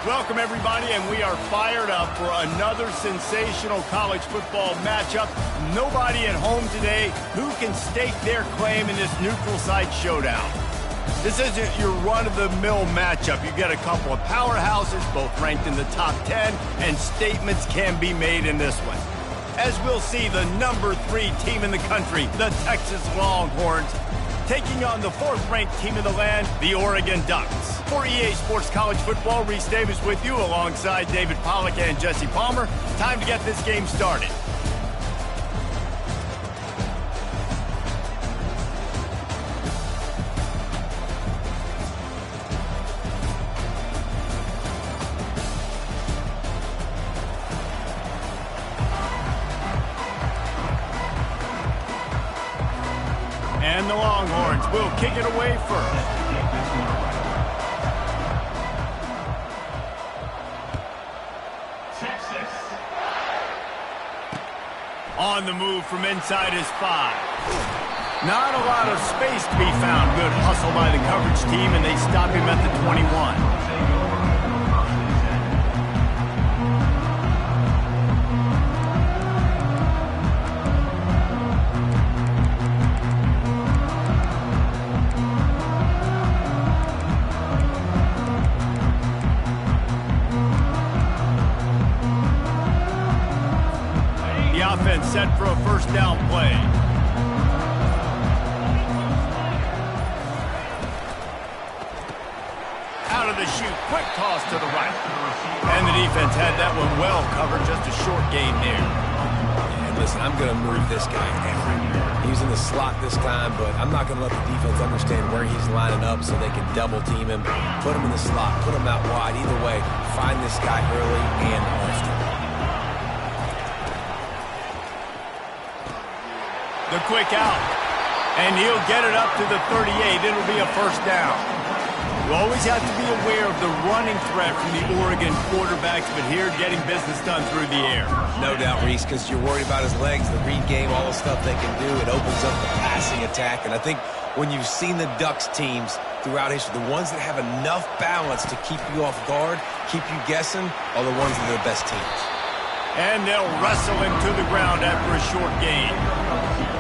Welcome, everybody, and we are fired up for another sensational college football matchup. Nobody at home today who can stake their claim in this neutral site showdown. This isn't your run-of-the-mill matchup. You get a couple of powerhouses, both ranked in the top 10, and statements can be made in this one. As we'll see, the number 3 team in the country, the Texas Longhorns, taking on the 4th-ranked team in the land, the Oregon Ducks. For EA Sports College Football, Reese Davis with you alongside David Pollack and Jesse Palmer. Time to get this game started. And the Longhorns will kick it away first. On the move from inside his 5. Not a lot of space to be found. Good hustle by the coverage team, and they stop him at the 21. Offense set for a first down play. Out of the chute, quick toss to the right. And the defense had that one well covered, just a short gain there. And listen, I'm going to move this guy everywhere. He's in the slot this time, but I'm not going to let the defense understand where he's lining up so they can double team him, put him in the slot, put him out wide. Either way, find this guy early and often. The quick out, and he'll get it up to the 38. It'll be a first down. You always have to be aware of the running threat from the Oregon quarterbacks, but here getting business done through the air. No doubt, Reese, because you're worried about his legs, the read game, all the stuff they can do. It opens up the passing attack, and I think when you've seen the Ducks teams throughout history, the ones that have enough balance to keep you off guard, keep you guessing, are the ones that are the best teams. And they'll wrestle him to the ground after a short gain.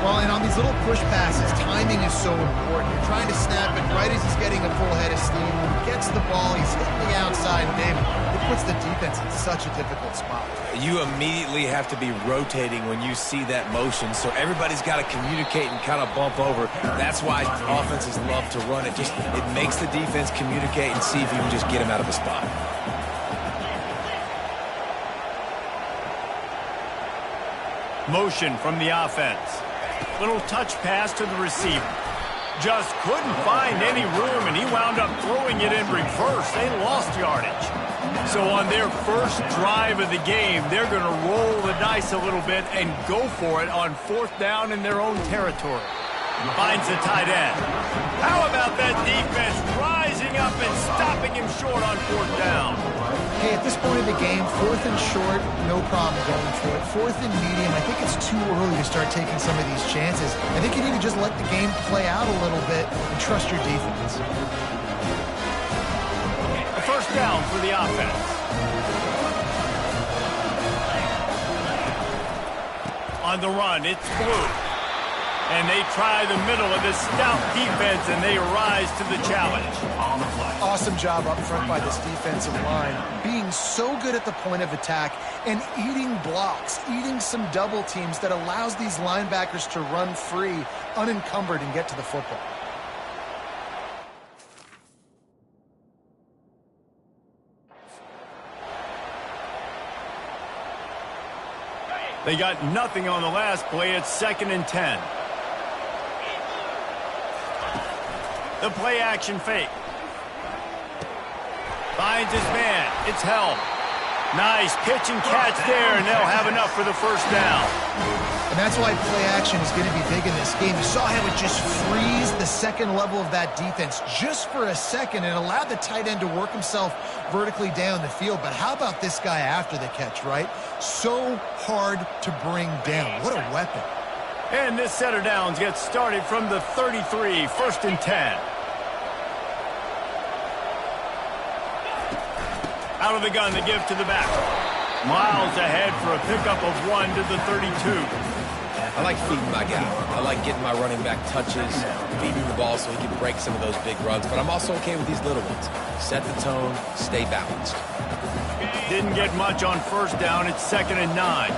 Well, and on these little push passes, timing is so important. You're trying to snap it right as he's getting a full head of steam. When he gets the ball, he's hitting the outside, and David, it puts the defense in such a difficult spot. You immediately have to be rotating when you see that motion, so everybody's got to communicate and kind of bump over. That's why offenses love to run it. It makes the defense communicate and see if you can just get him out of a spot. Motion from the offense. Little touch pass to the receiver. Just couldn't find any room, and he wound up throwing it in reverse. They lost yardage. So on their first drive of the game, they're going to roll the dice a little bit and go for it on 4th down in their own territory. Finds the tight end. How about that defense rising up and stopping him short on 4th down? Hey, at this point of the game, 4th and short, no problem going for it. 4th and medium, I think it's too early to start taking some of these chances. I think you need to just let the game play out a little bit and trust your defense. A first down for the offense. On the run, it's Blue. And they try the middle of this stout defense, and they rise to the challenge. On the play. Awesome job up front by this defensive line, being so good at the point of attack and eating blocks, eating some double teams that allows these linebackers to run free, unencumbered, and get to the football. They got nothing on the last play. It's 2nd and 10. The play action fake. Finds his man. It's held. Nice pitch and catch there, and they'll have enough for the first down. And that's why play action is going to be big in this game. You saw how it just frees the second level of that defense just for a second and allowed the tight end to work himself vertically down the field. But how about this guy after the catch, right? So hard to bring down. What a weapon. And this set of downs gets started from the 33, 1st and 10. Out of the gun, they give to the back. Miles ahead for a pickup of 1 to the 32. I like feeding my guy. I like getting my running back touches, feeding the ball so he can break some of those big runs. But I'm also okay with these little ones. Set the tone, stay balanced. Didn't get much on first down. It's 2nd and 9.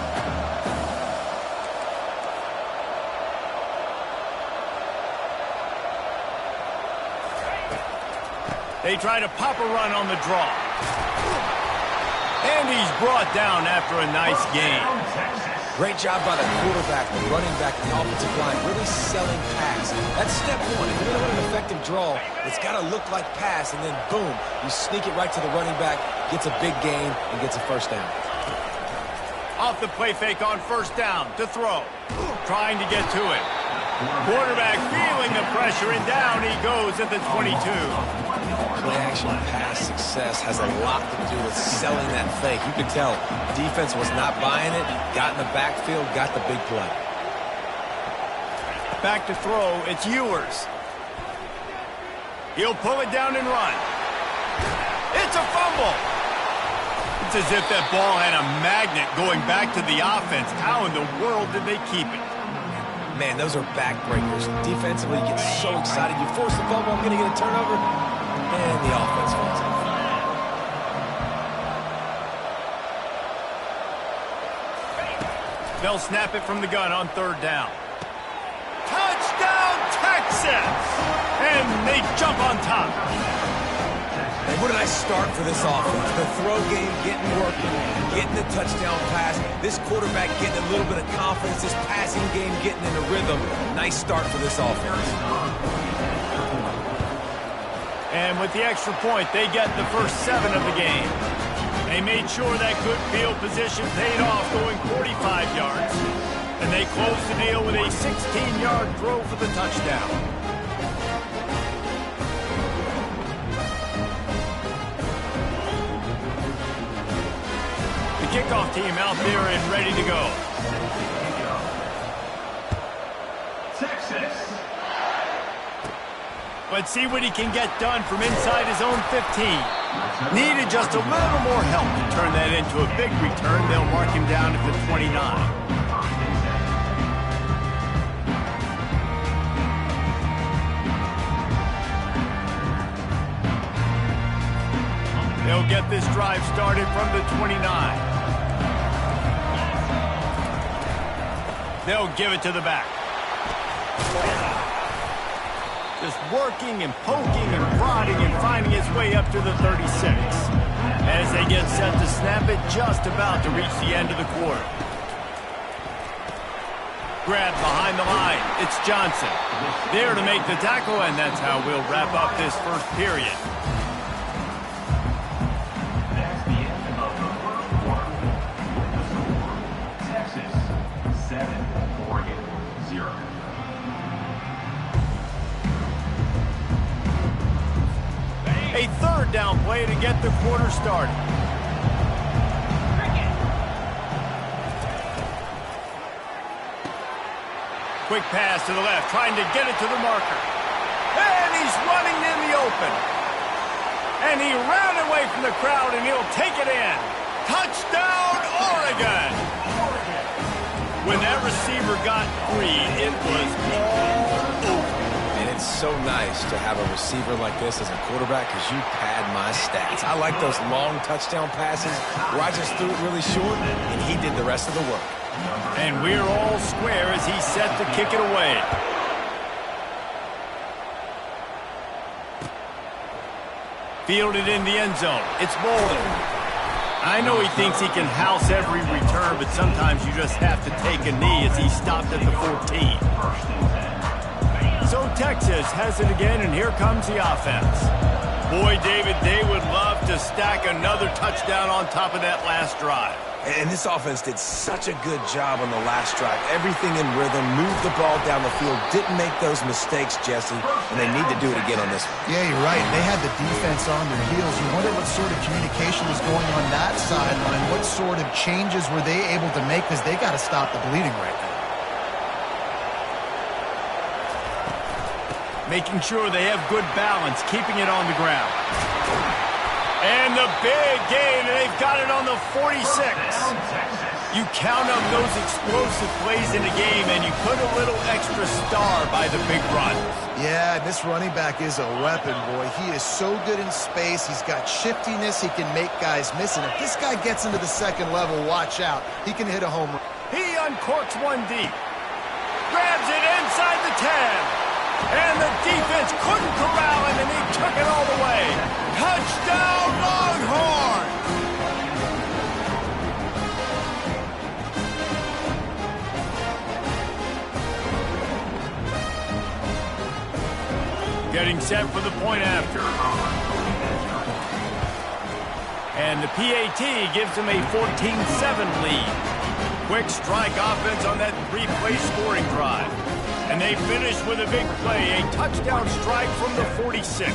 They try to pop a run on the draw. And he's brought down after a nice gain. Great job by the quarterback, the running back, the offensive line, really selling pass. That's step one. If you're going to run an effective draw, it's got to look like pass, and then boom, you sneak it right to the running back, gets a big gain, and gets a first down. Off the play fake on first down to throw. Trying to get to it. Quarterback feeling the pressure, and down he goes at the 22. Play-action pass success has a lot to do with selling that fake. You could tell defense was not buying it, got in the backfield, got the big play. Back to throw, it's Ewers. He'll pull it down and run. It's a fumble. It's as if that ball had a magnet going back to the offense. How in the world did they keep it? Man, those are backbreakers. Defensively, you get so excited. You force the fumble, I'm going to get a turnover, and the offense falls out. They'll snap it from the gun on third down. Touchdown, Texas! And they jump on top. And what did I start for this offense? The throw game getting working, getting the touchdown pass. This quarterback getting a little bit of confidence. This passing game getting in a rhythm. Nice start for this offense. And with the extra point, they get the first 7 of the game. They made sure that good field position paid off, going 45 yards. And they close the deal with a 16-yard throw for the touchdown. The kickoff team out there and ready to go. Texas. Let's see what he can get done from inside his own 15. Needed just a little more help to turn that into a big return. They'll mark him down at the 29. They'll get this drive started from the 29. They'll give it to the back. Just working and poking and prodding and finding his way up to the 36. As they get set to snap it, just about to reach the end of the quarter. Grabbed behind the line. It's Johnson. There to make the tackle, and that's how we'll wrap up this first period. That's the end of the first quarter. Texas 7, Oregon 0. A third down play to get the quarter started. Quick pass to the left, trying to get it to the marker. And he's running in the open. And he ran away from the crowd, and he'll take it in. Touchdown, Oregon! When that receiver got free, it was all over. And it's so nice to have a receiver like this as a quarterback because you pad my stats. I like those long touchdown passes where I just threw it really short, and he did the rest of the work. And we're all square as he's set to kick it away. Fielded in the end zone. It's Bolden. I know he thinks he can house every return, but sometimes you just have to take a knee as he stopped at the 14. So Texas has it again, and here comes the offense. Boy, David, they would love to stack another touchdown on top of that last drive. And this offense did such a good job on the last drive. Everything in rhythm, moved the ball down the field, didn't make those mistakes, Jesse, and they need to do it again on this one. Yeah, you're right. They had the defense on their heels. You wonder what sort of communication was going on that sideline. What sort of changes were they able to make, because they got to stop the bleeding right now. Making sure they have good balance, keeping it on the ground. And the big gain, and they've got it on the 46. You count up those explosive plays in the game, and you put a little extra star by the big run. Yeah, this running back is a weapon, boy. He is so good in space. He's got shiftiness. He can make guys miss. And if this guy gets into the second level, watch out. He can hit a home run. He uncorks one deep. Grabs it inside the 10. And the defense couldn't corral him, and he took it all the way. Touchdown, Longhorn! Getting set for the point after. And the PAT gives him a 14-7 lead. Quick strike offense on that three-play scoring drive. And they finish with a big play, a touchdown strike from the 46.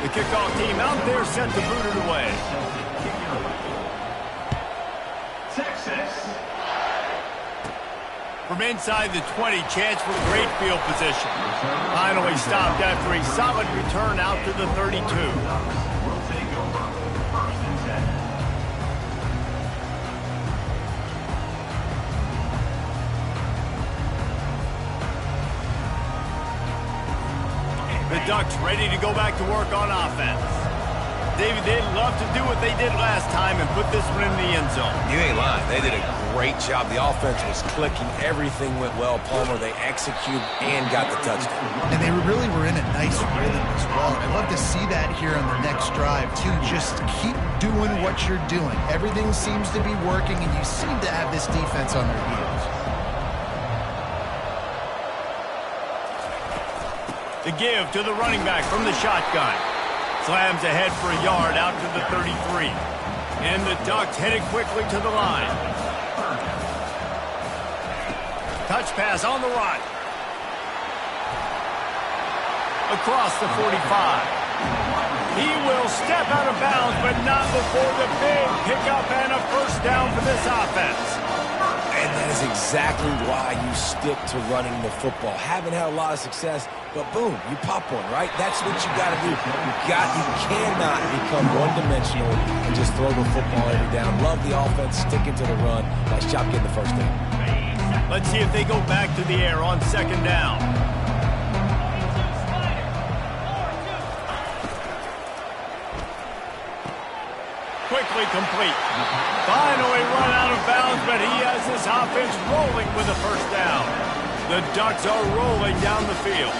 The kickoff team out there set to boot it away. Texas. From inside the 20, chance for great field position. Finally stopped after a solid return out to the 32. Will take over. First and 10. The Ducks ready to go back to work on offense. David, they'd love to do what they did last time and put this one in the end zone. You ain't lying. They did a great job. The offense was clicking. Everything went well. Palmer, they executed and got the touchdown. And they really were in a nice rhythm as well. I'd love to see that here on the next drive, too. Just keep doing what you're doing. Everything seems to be working, and you seem to have this defense on their heels. The give to the running back from the shotgun. Slams ahead for a yard out to the 33. And the Ducks headed quickly to the line. Touch pass on the run. Across the 45. He will step out of bounds, but not before the big pickup and a first down for this offense. And that is exactly why you stick to running the football. Haven't had a lot of success, but boom, you pop one, right? That's what you got to do. You cannot become one-dimensional and just throw the football every down. Love the offense, sticking to the run. Nice job getting the first down. Let's see if they go back to the air on second down. Quickly complete. Finally run out of bounds, but he has this offense rolling with a first down. The Ducks are rolling down the field.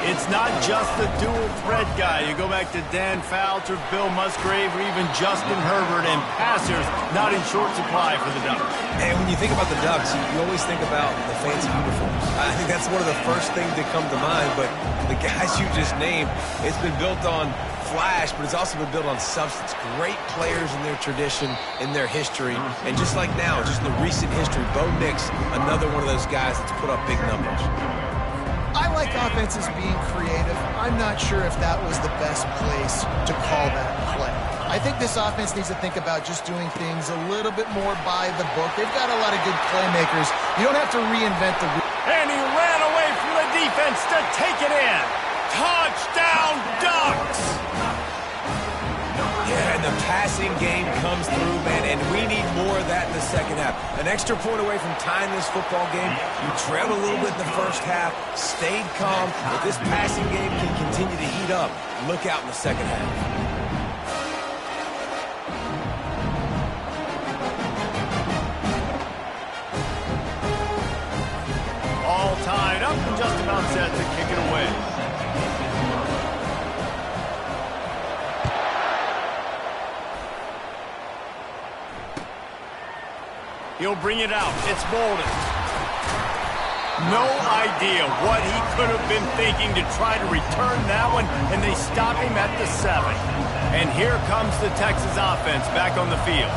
It's not just the dual threat guy. You go back to Dan Fouts or Bill Musgrave or even Justin Herbert, and passers not in short supply for the Ducks. And when you think about the Ducks, you always think about the fancy uniforms. I think that's one of the first things that come to mind, but the guys you just named, it's been built on flash, but it's also been built on substance. Great players in their tradition, in their history, and just like now, just in the recent history, Bo Nix, another one of those guys that's put up big numbers. I like offenses being creative. I'm not sure if that was the best place to call that play. I think this offense needs to think about just doing things a little bit more by the book. They've got a lot of good playmakers. You don't have to reinvent the wheel. And he ran away from the defense to take it in. Touchdown, Ducks! Yeah, and the passing game comes through, man, and we need more of that in the second half. An extra point away from tying this football game. You trailed a little bit in the first half, stayed calm. If this passing game can continue to heat up, look out in the second half. All tied up and just about set to kick it away. He'll bring it out. It's Bolden. No idea what he could have been thinking to try to return that one, and they stop him at the 7. And here comes the Texas offense back on the field.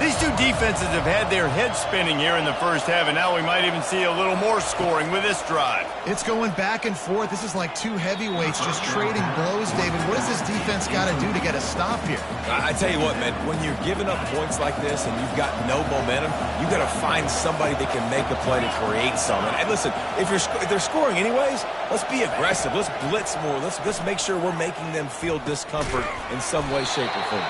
These two defenses have had their heads spinning here in the first half, and now we might even see a little more scoring with this drive. It's going back and forth. This is like two heavyweights just trading blows, David. What does this defense got to do to get a stop here? I tell you what, man, when you're giving up points like this and you've got no momentum, you got to find somebody that can make a play to create something. And listen, if they're scoring anyways, let's be aggressive. Let's blitz more. Let's make sure we're making them feel discomfort in some way, shape, or form.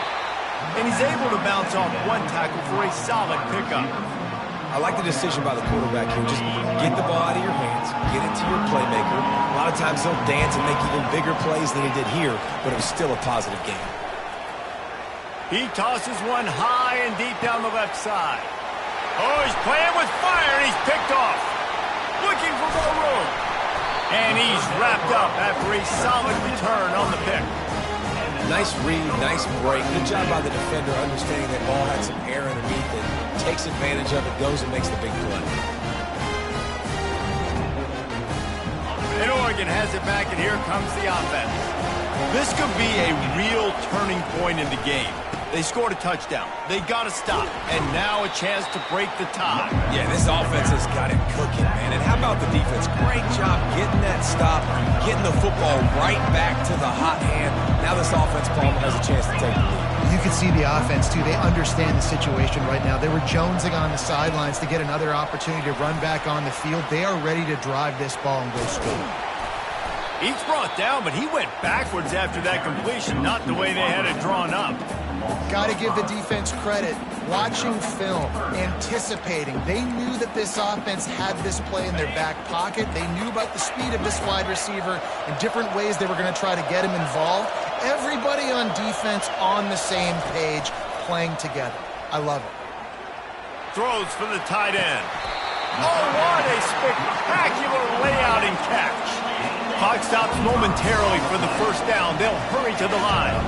And he's able to bounce off one tackle for a solid pickup. I like the decision by the quarterback here. Just get the ball out of your hands, get it to your playmaker. A lot of times he'll dance and make even bigger plays than he did here, but it was still a positive game. He tosses one high and deep down the left side. Oh, he's playing with fire, and he's picked off. Looking for more room. And he's wrapped up after a solid return on the pick. Nice read, nice break. Good job by the defender understanding that ball had some air underneath it, takes advantage of it, goes and makes the big play. And Oregon has it back, and here comes the offense. This could be a real turning point in the game. They scored a touchdown. They got to stop. And now a chance to break the tie. Yeah, this offense has got it cooking, man. And how about the defense? Great job getting that stop, getting the football right back to the hot hand. Now this offense probably has a chance to take the lead. You can see the offense, too. They understand the situation right now. They were jonesing on the sidelines to get another opportunity to run back on the field. They are ready to drive this ball and go score. He's brought down, but he went backwards after that completion, not the way they had it drawn up. Got to give the defense credit. Watching film, anticipating. They knew that this offense had this play in their back pocket. They knew about the speed of this wide receiver and different ways they were going to try to get him involved. Everybody on defense on the same page, playing together. I love it. Throws for the tight end. Oh, what a spectacular layout and catch. Clock stops momentarily for the first down. They'll hurry to the line.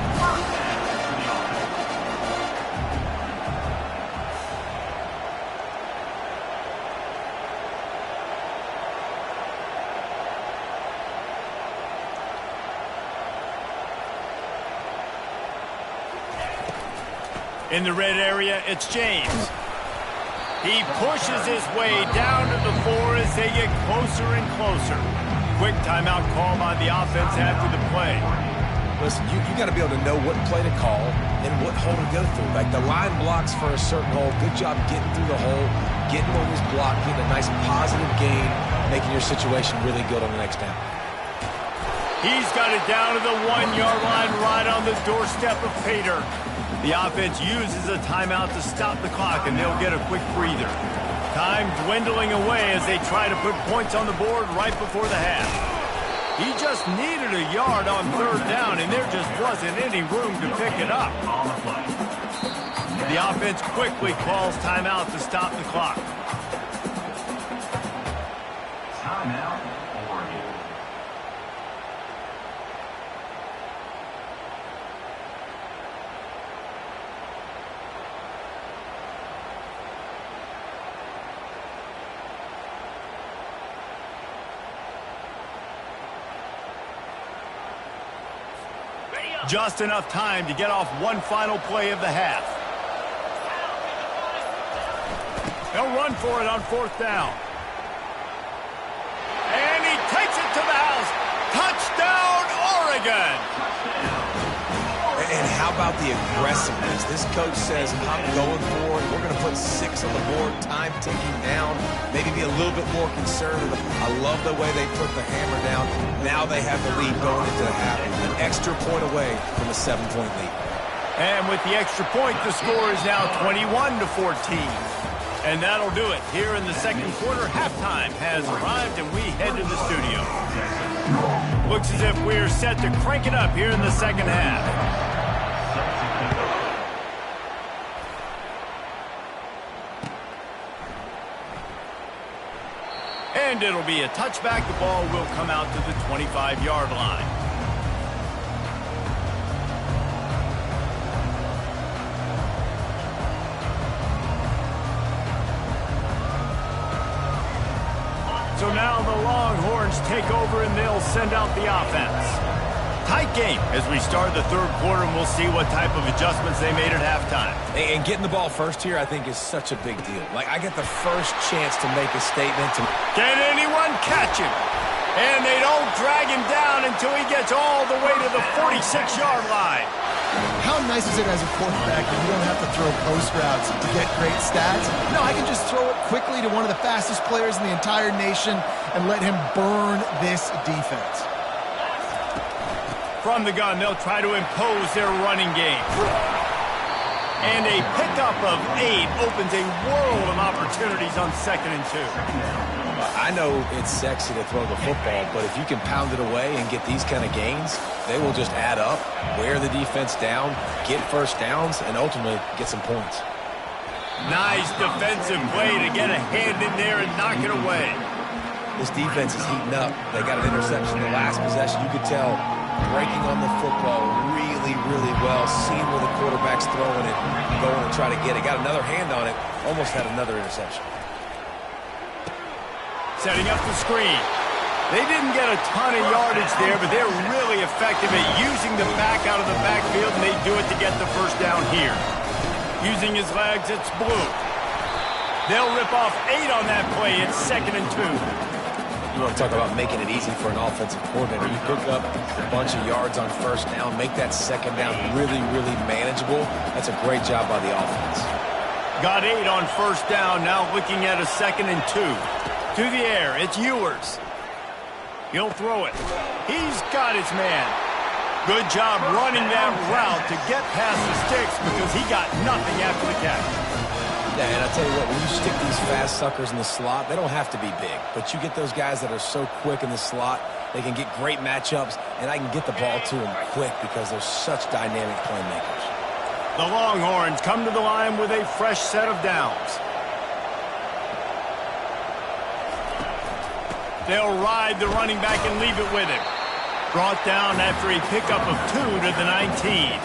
In the red area, it's James. He pushes his way down to the 4 as they get closer and closer. Quick timeout call by the offense after the play. Listen, you got to be able to know what play to call and what hole to go through. Like the line blocks for a certain hole. Good job getting through the hole, getting what was blocked, getting a nice positive gain, making your situation really good on the next down. He's got it down to the 1-yard line right on the doorstep of Pater. The offense uses a timeout to stop the clock, and they'll get a quick breather. Time dwindling away as they try to put points on the board right before the half. He just needed a yard on third down, and there just wasn't any room to pick it up. The offense quickly calls timeout to stop the clock. Timeout, Oregon. Just enough time to get off one final play of the half. They'll run for it on fourth down. And he takes it to the house. Touchdown, Oregon! And how about the aggressiveness? This coach says, I'm going for it. We're going to put 6 on the board, time ticking down, maybe be a little bit more conservative. I love the way they put the hammer down. Now they have the lead going into the half, an extra point away from a 7-point lead. And with the extra point, the score is now 21-14. And that'll do it. Here in the second quarter, halftime has arrived, and we head to the studio. Looks as if we're set to crank it up here in the second half. And it'll be a touchback. The ball will come out to the 25-yard line. So now the Longhorns take over and they'll send out the offense. Tight game as we start the third quarter, and we'll see what type of adjustments they made at halftime. And getting the ball first here, I think, is such a big deal. Like, I get the first chance to make a statement. Can anyone catch him? And they don't drag him down until he gets all the way to the 46-yard line. How nice is it as a quarterback that you don't have to throw post routes to get great stats? No, I can just throw it quickly to one of the fastest players in the entire nation and let him burn this defense. From the gun, they'll try to impose their running game. And a pickup of 8 opens a world of opportunities on 2nd and 2. I know it's sexy to throw the football, but if you can pound it away and get these kind of gains, they will just add up, wear the defense down, get first downs, and ultimately get some points. Nice defensive play to get a hand in there and knock it away. This defense is heating up. They got an interception the last possession. You could tell breaking on the football really, really well, seeing where the quarterback's throwing it, going to try to get it. Got another hand on it, almost had another interception. Setting up the screen. They didn't get a ton of yardage there, but they're really effective at using the back out of the backfield, and they do it to get the first down here. Using his legs, it's Blue. They'll rip off 8 on that play. It's 2nd and 2. You want to talk about making it easy for an offensive coordinator. You pick up a bunch of yards on first down, make that second down really, really manageable. That's a great job by the offense. Got 8 on first down, now looking at a 2nd and 2. To the air, it's Ewers. He'll throw it. He's got his man. Good job running that route to get past the sticks because he got nothing after the catch. Yeah, and I tell you what, when you stick these fast suckers in the slot, they don't have to be big. But you get those guys that are so quick in the slot, they can get great matchups, and I can get the ball to them quick because they're such dynamic playmakers. The Longhorns come to the line with a fresh set of downs. They'll ride the running back and leave it with him. Brought down after a pickup of 2 to the 19.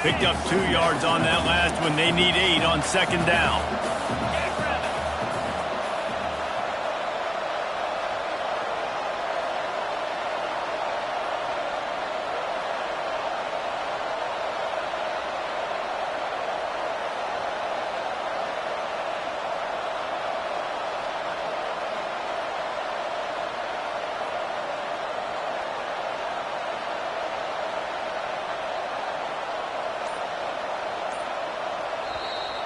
Picked up 2 yards on that last one. They need 8 on 2nd down.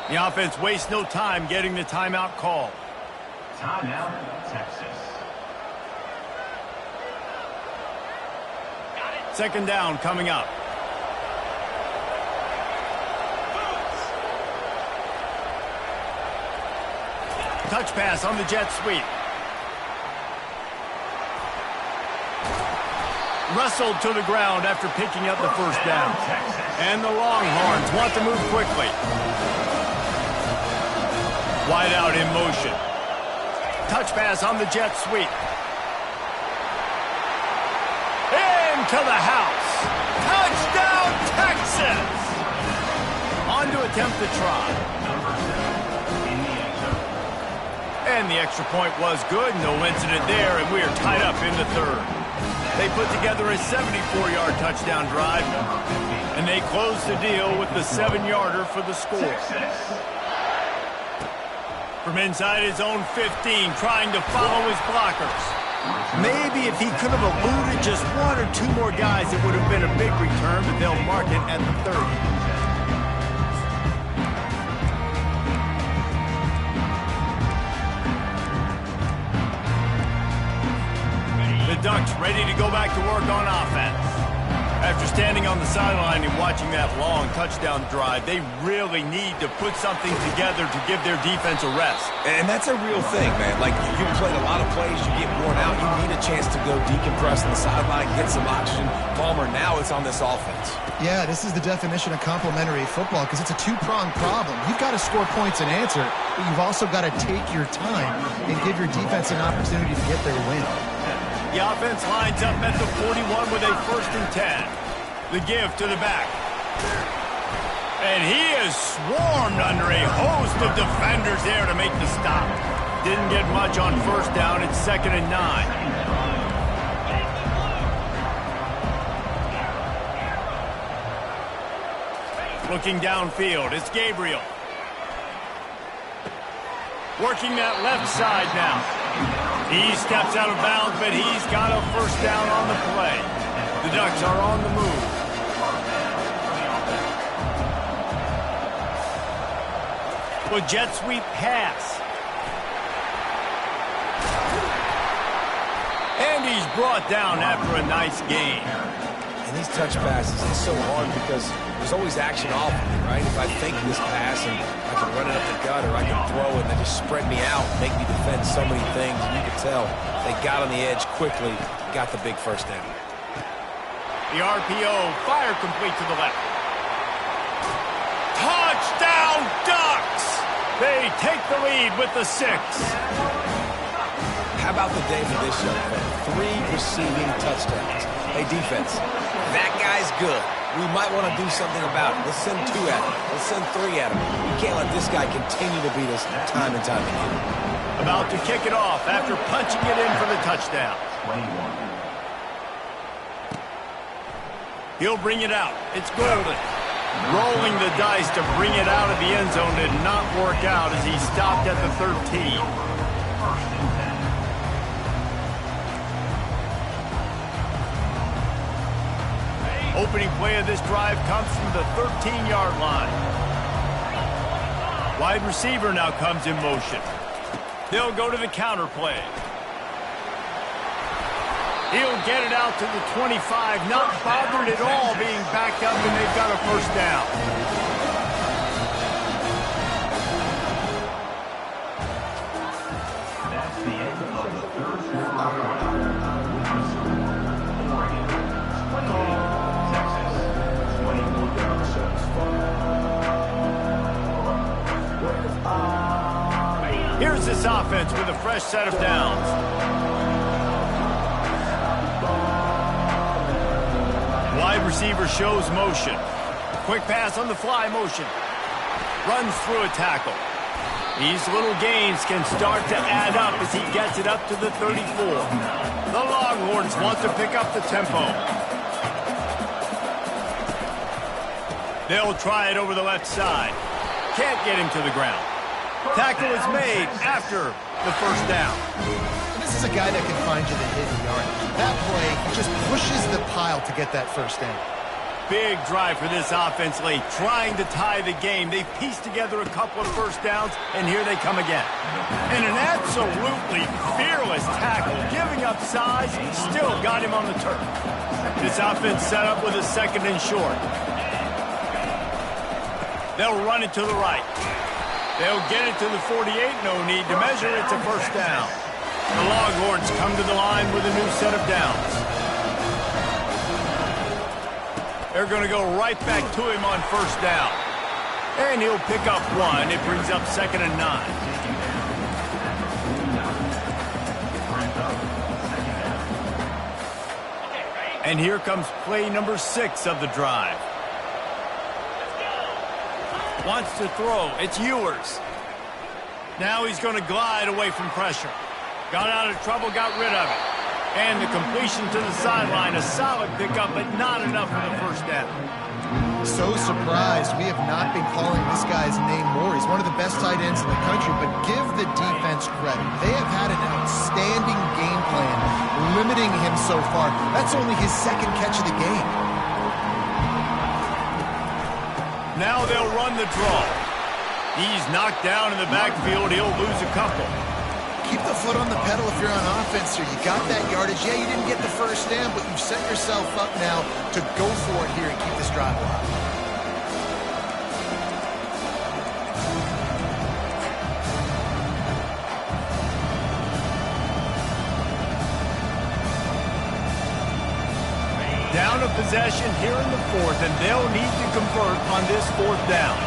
The offense wastes no time getting the timeout call. Timeout, Texas. 2nd down coming up. Touch pass on the jet sweep. Wrestled to the ground after picking up the first down. And the Longhorns want to move quickly. Wide out in motion. Touch pass on the jet sweep. Into the house. Touchdown, Texas! On to attempt the try. And the extra point was good. No incident there, and we are tied up in the 3rd. They put together a 74-yard touchdown drive, and they close the deal with the 7-yarder for the score. From inside his own 15, trying to follow his blockers. Maybe if he could have eluded just 1 or 2 more guys, it would have been a big return, but they'll mark it at the 30. The Ducks ready to go back to work on offense. After standing on the sideline and watching that long touchdown drive, they really need to put something together to give their defense a rest. And that's a real thing, man. Like, you've played a lot of plays, you get worn out, you need a chance to go decompress on the sideline, get some oxygen. Palmer, now it's on this offense. Yeah, this is the definition of complementary football because it's a 2-pronged problem. You've got to score points and answer, but you've also got to take your time and give your defense an opportunity to get their win. The offense lines up at the 41 with a 1st and 10. The give to the back. And he is swarmed under a host of defenders there to make the stop. Didn't get much on first down. It's 2nd and 9. Looking downfield, it's Gabriel. Working that left side now. He steps out of bounds, but he's got a first down on the play. The Ducks are on the move. With jet sweep pass. And he's brought down after a nice gain. And these touch passes, it's so hard because there's always action off of it, right? If I think this pass and I can run it up the gut or I can throw it and they just spread me out, make me defend so many things, and you can tell they got on the edge quickly, got the big first down. The RPO, fire complete to the left. Touchdown, Ducks! They take the lead with the 6. How about the day for this young man? 3 receiving touchdowns. Hey, defense, that guy's good. We might want to do something about it. Let's send 2 at him. Let's send 3 at him. We can't let this guy continue to beat us time and time again. About to kick it off after punching it in for the touchdown. 21. He'll bring it out. It's Golden. Rolling the dice to bring it out of the end zone did not work out as he stopped at the 13. First and 10. Opening play of this drive comes from the 13-yard line. Wide receiver now comes in motion. They'll go to the counter play. He'll get it out to the 25, not bothered at all being backed up, and they've got a first down. That's the end of the third quarter. Oregon 28, Texas 21. Here's this offense with a fresh set of downs. Wide receiver shows motion. Quick pass on the fly motion. Runs through a tackle. These little gains can start to add up as he gets it up to the 34. The Longhorns want to pick up the tempo. They'll try it over the left side. Can't get him to the ground. Tackle is made after the first down. This is a guy that can find you the hidden yardage. That play, he just pushes the pile to get that first down. Big drive for this offense late, trying to tie the game. They've pieced together a couple of first downs, and here they come again. And an absolutely fearless tackle, giving up size, still got him on the turf. This offense set up with a second and short. They'll run it to the right. They'll get it to the 48, no need to measure. It's a first down. The Longhorns come to the line with a new set of downs. They're going to go right back to him on first down. And he'll pick up 1. It brings up 2nd and 9. And here comes play number 6 of the drive. Wants to throw. It's Ewers. Now he's going to glide away from pressure. Got out of trouble, got rid of it. And the completion to the sideline, a solid pickup, but not enough for the first down. So surprised. We have not been calling this guy's name more. He's one of the best tight ends in the country, but give the defense credit. They have had an outstanding game plan, limiting him so far. That's only his 2nd catch of the game. Now they'll run the draw. He's knocked down in the backfield. He'll lose a couple. Keep the foot on the pedal if you're on offense here. You got that yardage. Yeah, you didn't get the first down, but you've set yourself up now to go for it here and keep this drive alive. Down a possession here in the 4th, and they'll need to convert on this 4th down.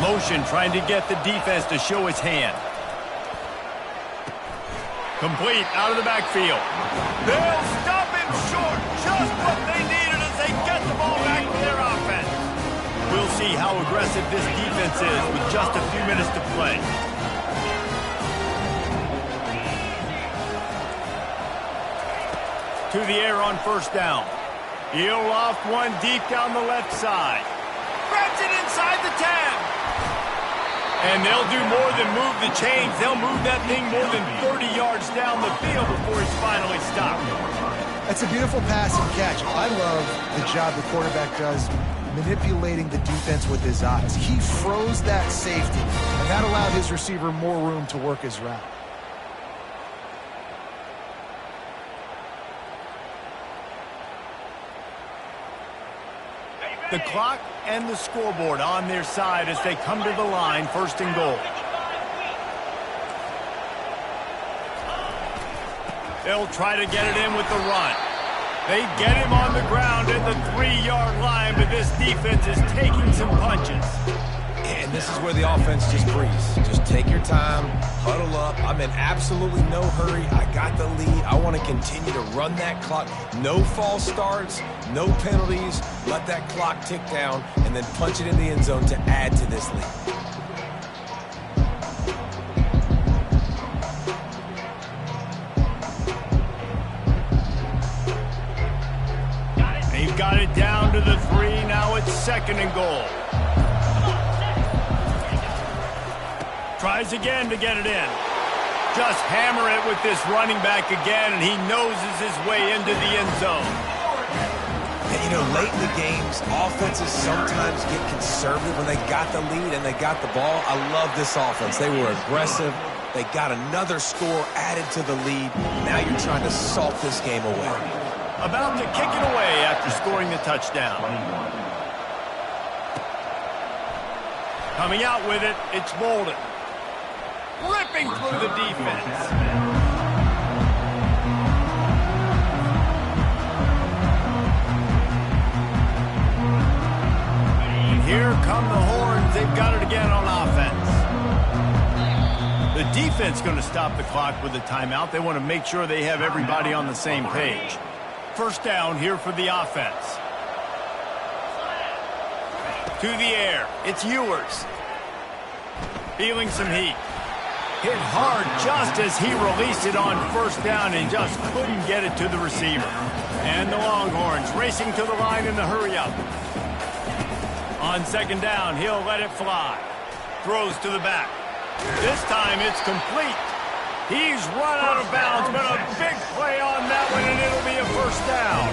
Motion trying to get the defense to show its hand. Complete out of the backfield. They'll stop him short. Just what they needed as they get the ball back to their offense. We'll see how aggressive this defense is with just a few minutes to play. To the air on first down. He'll loft one deep down the left side. Grabs it inside the 10. And they'll do more than move the chains. They'll move that thing more than 30 yards down the field before he's finally stopped. That's a beautiful pass and catch. I love the job the quarterback does manipulating the defense with his eyes. He froze that safety, and that allowed his receiver more room to work his route. The clock and the scoreboard on their side as they come to the line, 1st and goal. They'll try to get it in with the run. They get him on the ground at the 3-yard line, but this defense is taking some punches. And this is where the offense just breathes. Just take your time, huddle up. I'm in absolutely no hurry. I got the lead. I want to continue to run that clock. No false starts, no penalties. Let that clock tick down, and then punch it in the end zone to add to this lead. They've got it down to the 3. Now it's 2nd and goal. Tries again to get it in. Just hammer it with this running back again, and he noses his way into the end zone. And, you know, late in the games, offenses sometimes get conservative when they got the lead and they got the ball. I love this offense. They were aggressive. They got another score added to the lead. Now you're trying to salt this game away. About to kick it away after scoring the touchdown. Coming out with it, it's Bolden. Ripping through the defense. And here come the horns. They've got it again on offense. The defense going to stop the clock with a timeout. They want to make sure they have everybody on the same page. 1st down here for the offense. To the air. It's Ewers. Feeling some heat. Hit hard just as he released it on 1st down and just couldn't get it to the receiver. And the Longhorns racing to the line in the hurry-up. On 2nd down, he'll let it fly. Throws to the back. This time it's complete. He's run out of bounds, but a big play on that one, and it'll be a 1st down.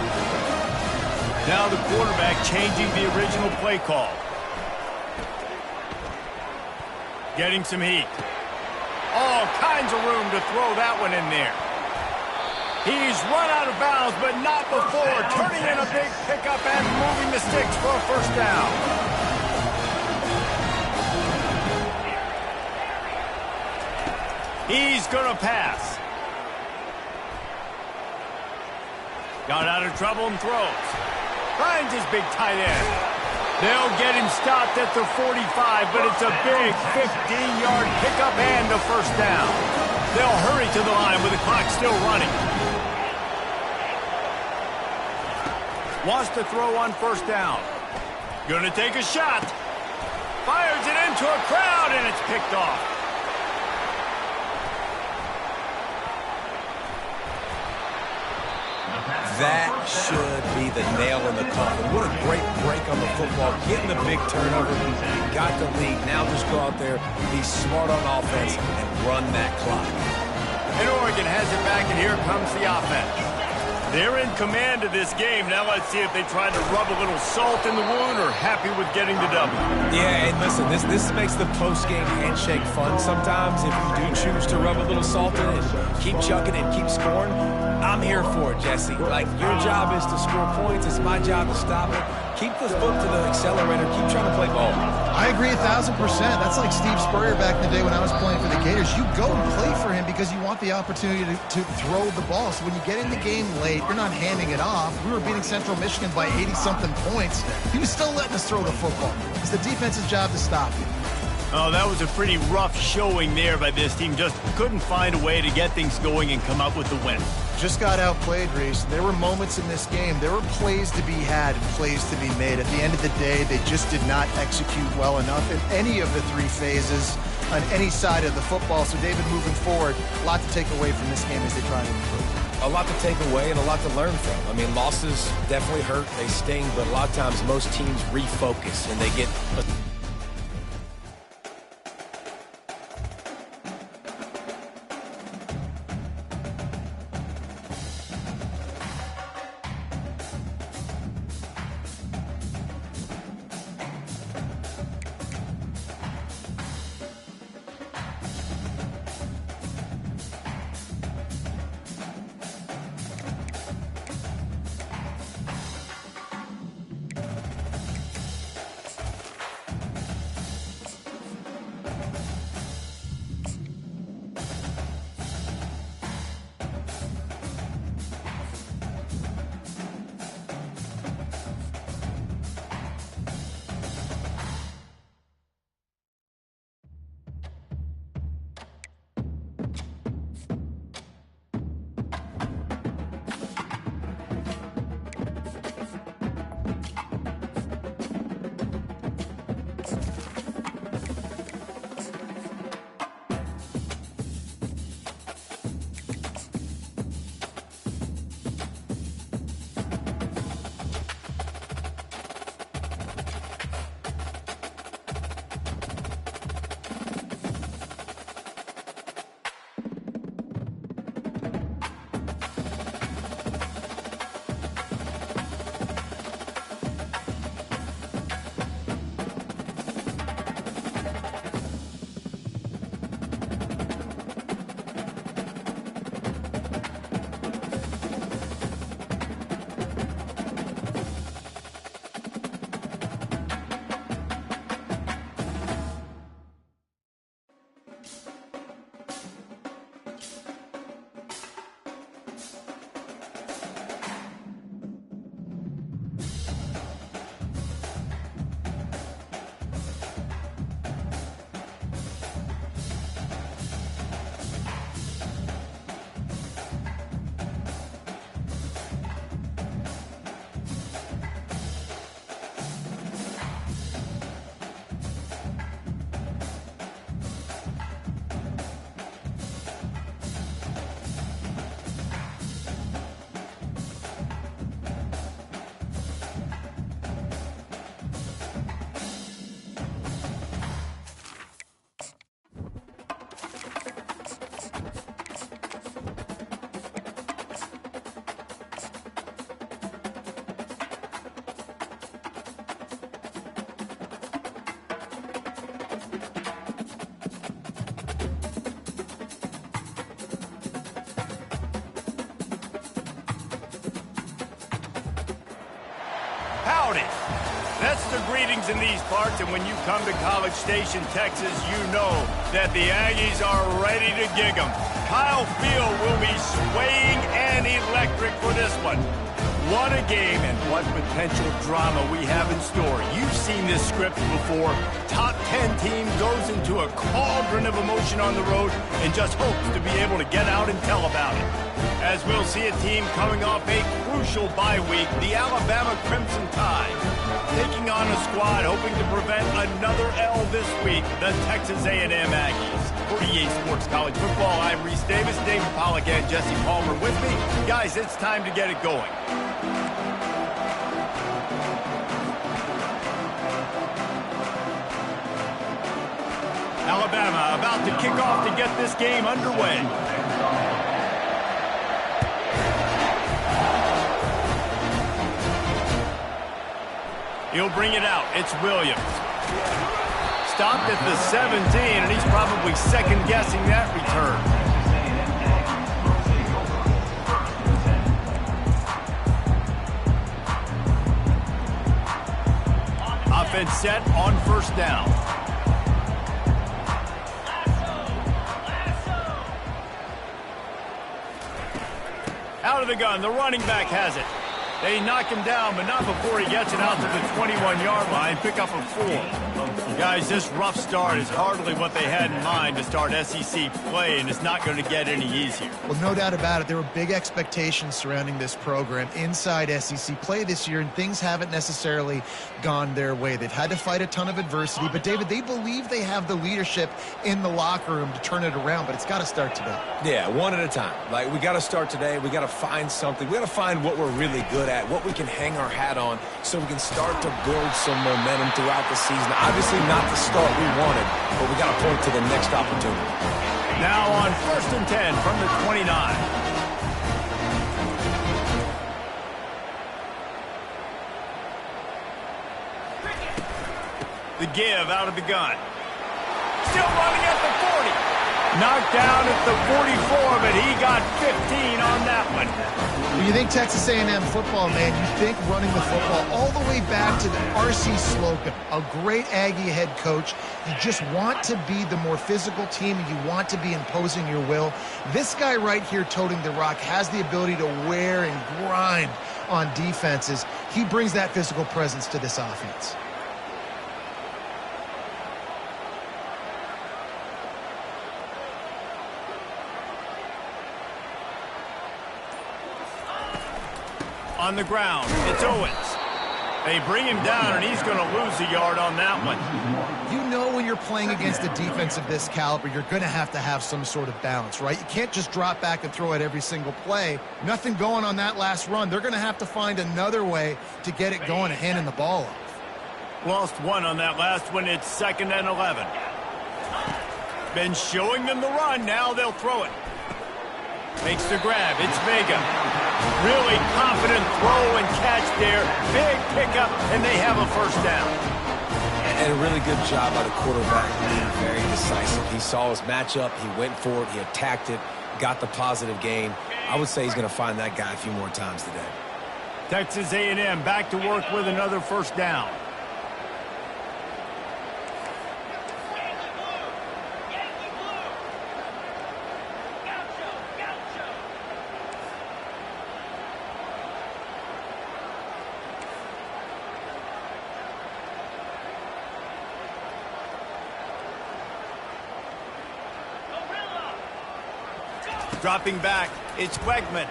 Now the quarterback changing the original play call. Getting some heat. All kinds of room to throw that one in there. He's run out of bounds, but not before. Turning in a big pickup and moving the sticks for a 1st down. He's going to pass. Got out of trouble and throws. Finds his big tight end. They'll get him stopped at the 45, but it's a big 15-yard pickup and a 1st down. They'll hurry to the line with the clock still running. Wants to throw on 1st down. Gonna take a shot. Fires it into a crowd, and it's picked off. That should be the nail in the coffin. What a great break on the football. Getting the big turnover. Got the lead. Now just go out there, be smart on offense, and run that clock. And Oregon has it back, and here comes the offense. They're in command of this game. Now let's see if they try to rub a little salt in the wound or happy with getting the W. Yeah, and listen, this makes the post-game handshake fun sometimes. If you do choose to rub a little salt in it and keep chucking and keep scoring, I'm here for it, Jesse. Like, your job is to score points. It's my job to stop it. Keep the foot to the accelerator. Keep trying to play ball. I agree 1,000%. That's like Steve Spurrier back in the day when I was playing for the Gators. You go and play for him because you want the opportunity to throw the ball. So when you get in the game late, you're not handing it off. We were beating Central Michigan by 80-something points. He was still letting us throw the football. It's the defense's job to stop you. Oh, that was a pretty rough showing there by this team. Just couldn't find a way to get things going and come up with the win. Just got outplayed, Reese. There were moments in this game. There were plays to be had and plays to be made. At the end of the day, they just did not execute well enough in any of the 3 phases on any side of the football. So, David, moving forward, a lot to take away from this game as they try to improve. a lot to take away and a lot to learn from. I mean, losses definitely hurt, they sting, but a lot of times most teams refocus and they get Howdy. That's the greetings in these parts, and when you come to College Station, Texas, you know that the Aggies are ready to gig 'em. Kyle Field will be swaying and electric for this one. What a game and what potential drama we have in store. You've seen this script before. Top 10 team goes into a cauldron of emotion on the road and just hopes to be able to get out and tell about it. As we'll see a team coming off a crucial bye week, the Alabama Crimson Tide, taking on a squad hoping to prevent another L this week, the Texas A&M Aggies. For EA Sports College Football, I'm Reese Davis, David Pollack, and Jesse Palmer with me. Guys, it's time to get it going. Alabama about to kick off to get this game underway. He'll bring it out. It's Williams. Stopped at the 17, and he's probably second-guessing that return. Offense set on first down. Out of the gun, the running back has it. They knock him down, but not before he gets it out to the 21-yard line. Pick up a 4. Guys, this rough start is hardly what they had in mind to start SEC play, and it's not going to get any easier. Well, no doubt about it. There were big expectations surrounding this program inside SEC play this year, and things haven't necessarily gone their way. They've had to fight a ton of adversity, but, David, they believe they have the leadership in the locker room to turn it around, but it's got to start today. Yeah, one at a time. Like, we got to start today. We got to find something. We got to find what we're really good at, what we can hang our hat on, so we can start to build some momentum throughout the season. Obviously not the start we wanted, but we got to point to the next opportunity. Now on 1st and 10 from the 29. The give out of the gun. Still running at the 40. Knocked down at the 44, but he got 15 on that one. When you think Texas A&M football, man, you think running the football all the way back to the R.C. Slocum, a great Aggie head coach. You just want to be the more physical team, and you want to be imposing your will. This guy right here toting the rock has the ability to wear and grind on defenses. He brings that physical presence to this offense. On the ground, it's Owens. They bring him down, and he's going to lose a yard on that one. You know when you're playing against a defense of this caliber, you're going to have some sort of balance, right? You can't just drop back and throw it every single play. Nothing going on that last run. They're going to have to find another way to get it going and handing the ball off. Lost one on that last one. It's 2nd and 11. Been showing them the run. Now they'll throw it. Makes the grab. It's Vega. Really confident throw and catch there. Big pickup, and they have a 1st down. And a really good job by the quarterback, being very decisive. He saw his matchup. He went for it. He attacked it. Got the positive gain. I would say he's going to find that guy a few more times today. Texas A&M back to work with another 1st down. Dropping back, it's Wegman.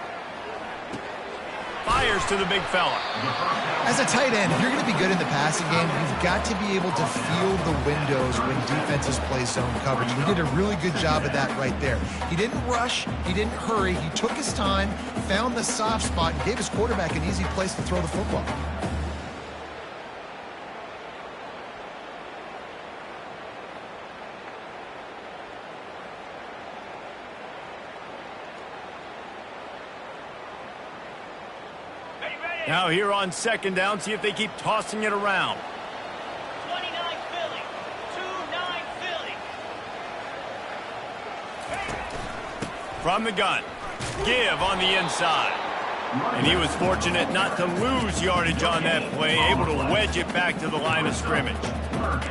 Fires to the big fella. As a tight end, if you're going to be good in the passing game, you've got to be able to feel the windows when defenses play zone coverage. He did a really good job of that right there. He didn't rush. He didn't hurry. He took his time, found the soft spot, and gave his quarterback an easy place to throw the football. Now here on 2nd down, see if they keep tossing it around. 29 Philly, 2-9 Philly. From the gun, give on the inside. And he was fortunate not to lose yardage on that play, able to wedge it back to the line of scrimmage.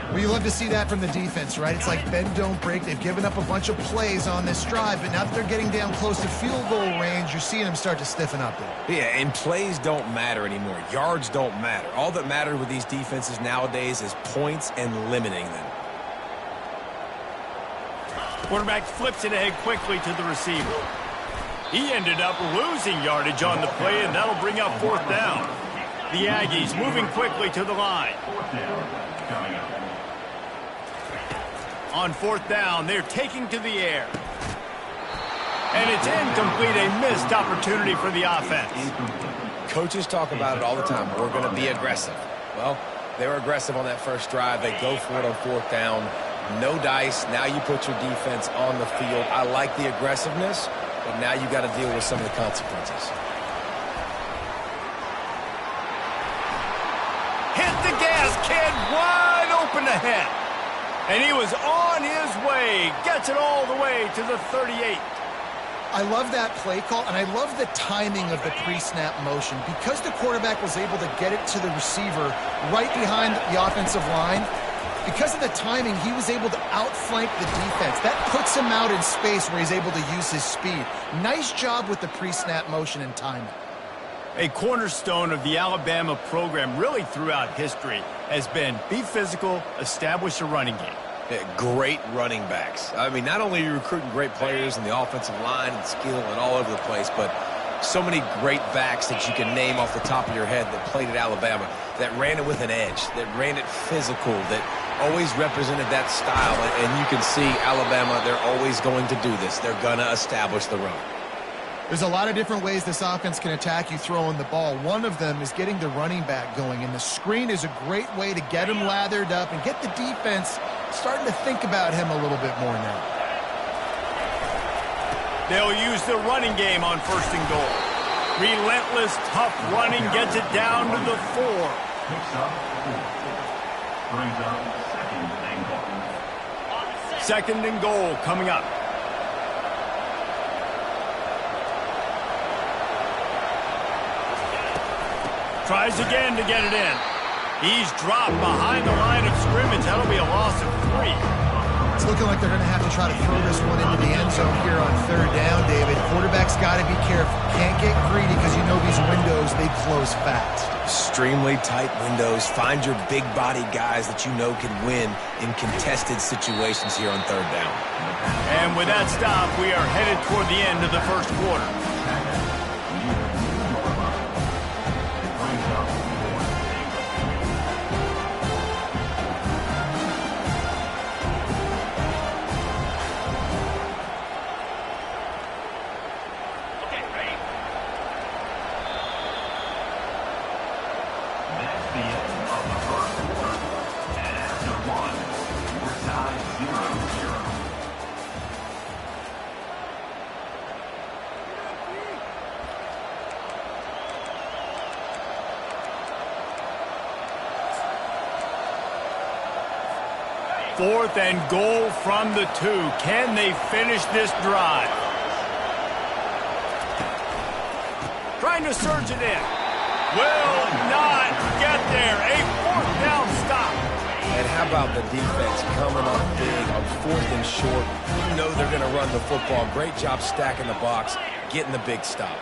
Well, you love to see that from the defense, right? It's like bend, don't break. They've given up a bunch of plays on this drive, but now that they're getting down close to field goal range, you're seeing them start to stiffen up there. Yeah, and plays don't matter anymore. Yards don't matter. All that matters with these defenses nowadays is points and limiting them. Quarterback flips it ahead quickly to the receiver. He ended up losing yardage on the play, and that'll bring up 4th down. The Aggies moving quickly to the line. 4th down coming up. On 4th down, they're taking to the air. And it's incomplete, a missed opportunity for the offense. Coaches talk about it all the time. We're going to be aggressive. Well, they were aggressive on that first drive. They go for it on 4th down. No dice. Now you put your defense on the field. I like the aggressiveness, but now you got to deal with some of the consequences. Hit the gas, kid, wide open ahead. And he was on his way. Gets it all the way to the 38. I love that play call, and I love the timing of the pre-snap motion. Because the quarterback was able to get it to the receiver right behind the offensive line, because of the timing, he was able to outflank the defense. That puts him out in space where he's able to use his speed. Nice job with the pre-snap motion and timing. A cornerstone of the Alabama program really throughout history has been be physical, establish a running game. Yeah, great running backs. I mean, not only are you recruiting great players in the offensive line and skill and all over the place, but so many great backs that you can name off the top of your head that played at Alabama, that ran it with an edge, that ran it physical, that always represented that style. And you can see Alabama, they're always going to do this. They're going to establish the run. There's a lot of different ways this offense can attack you throwing the ball. One of them is getting the running back going, and the screen is a great way to get him lathered up and get the defense starting to think about him a little bit more now. They'll use the running game on 1st and goal. Relentless, tough running gets it down to the 4. Picks up 4. Brings up 2nd and goal. 2nd and goal coming up. Tries again to get it in. He's dropped behind the line of scrimmage. That'll be a loss of 3. It's looking like they're going to have to try to throw this one into the end zone here on 3rd down, David. Quarterback's got to be careful. Can't get greedy because you know these windows, they close fast. Extremely tight windows. Find your big body guys that you know can win in contested situations here on 3rd down. And with that stop, we are headed toward the end of the 1st quarter. Fourth and goal from the 2. Can they finish this drive? Trying to surge it in. Will not get there. A 4th down stop. And how about the defense coming up big on 4th and short? You know they're going to run the football. Great job stacking the box, getting the big stop.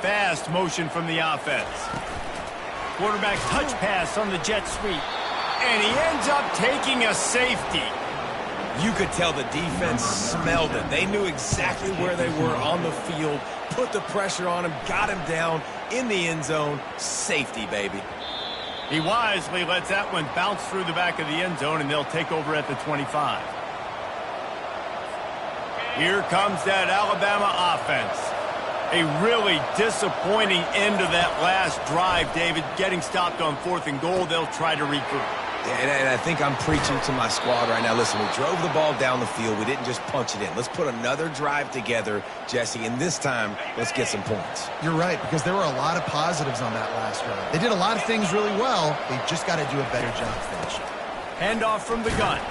Fast motion from the offense. Quarterback touch pass on the jet sweep. And he ends up taking a safety. You could tell the defense smelled it. They knew exactly where they were on the field, put the pressure on him, got him down in the end zone. Safety, baby. He wisely lets that one bounce through the back of the end zone, and they'll take over at the 25. Here comes that Alabama offense. A really disappointing end of that last drive, David. Getting stopped on 4th and goal, they'll try to regroup. And I think I'm preaching to my squad right now. Listen, we drove the ball down the field. We didn't just punch it in. Let's put another drive together, Jesse, and this time, let's get some points. You're right, because there were a lot of positives on that last drive. They did a lot of things really well. They just got to do a better job finishing. Handoff from the gun.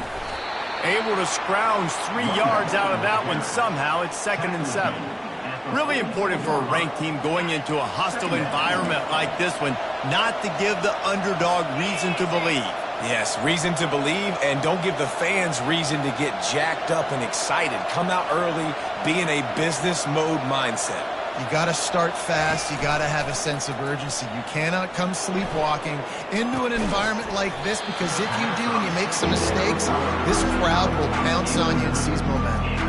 Able to scrounge 3 yards out of that one somehow. It's 2nd and 7. Really important for a ranked team going into a hostile environment like this one, not to give the underdog reason to believe. Yes, reason to believe, and don't give the fans reason to get jacked up and excited. Come out early, be in a business mode mindset. You got to start fast. You got to have a sense of urgency. You cannot come sleepwalking into an environment like this, because if you do and you make some mistakes, this crowd will pounce on you and seize momentum.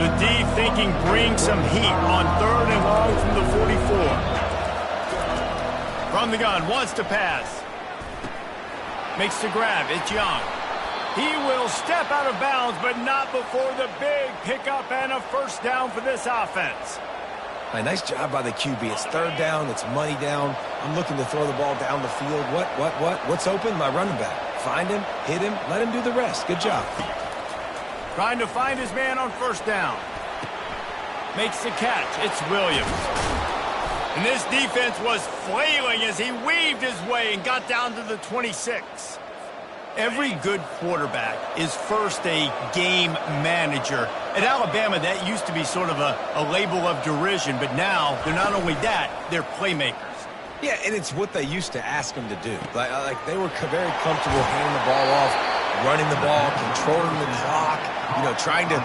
The D thinking bring some heat on 3rd and long from the 44. From the gun, wants to pass. Makes the grab, it's Young. He will step out of bounds, but not before the big pickup and a 1st down for this offense. A nice job by the QB. It's 3rd down, it's money down. I'm looking to throw the ball down the field. What's open? My running back. Find him, hit him, let him do the rest. Good job. Trying to find his man on 1st down. Makes the catch. It's Williams. And this defense was flailing as he weaved his way and got down to the 26. Every good quarterback is first a game manager. At Alabama, that used to be sort of a label of derision, but now they're not only that, they're playmakers. Yeah, and it's what they used to ask them to do. Like they were very comfortable handing the ball off running the ball, controlling the clock, you know, trying to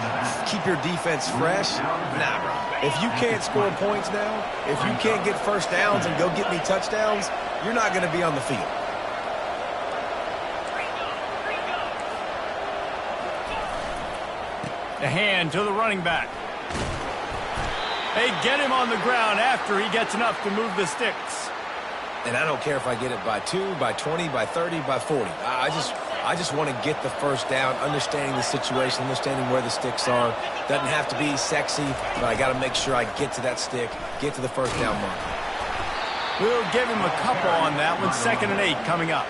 keep your defense fresh. Nah, bro. If you can't score points now, if you can't get first downs and go get me touchdowns, you're not going to be on the field. The hand to the running back. They get him on the ground after he gets enough to move the sticks. And I don't care if I get it by 2, by 20, by 30, by 40. I just want to get the first down, understanding the situation, understanding where the sticks are. Doesn't have to be sexy, but I got to make sure I get to that stick, get to the first down mark. We'll give him a couple on that one. 2nd and 8 coming up.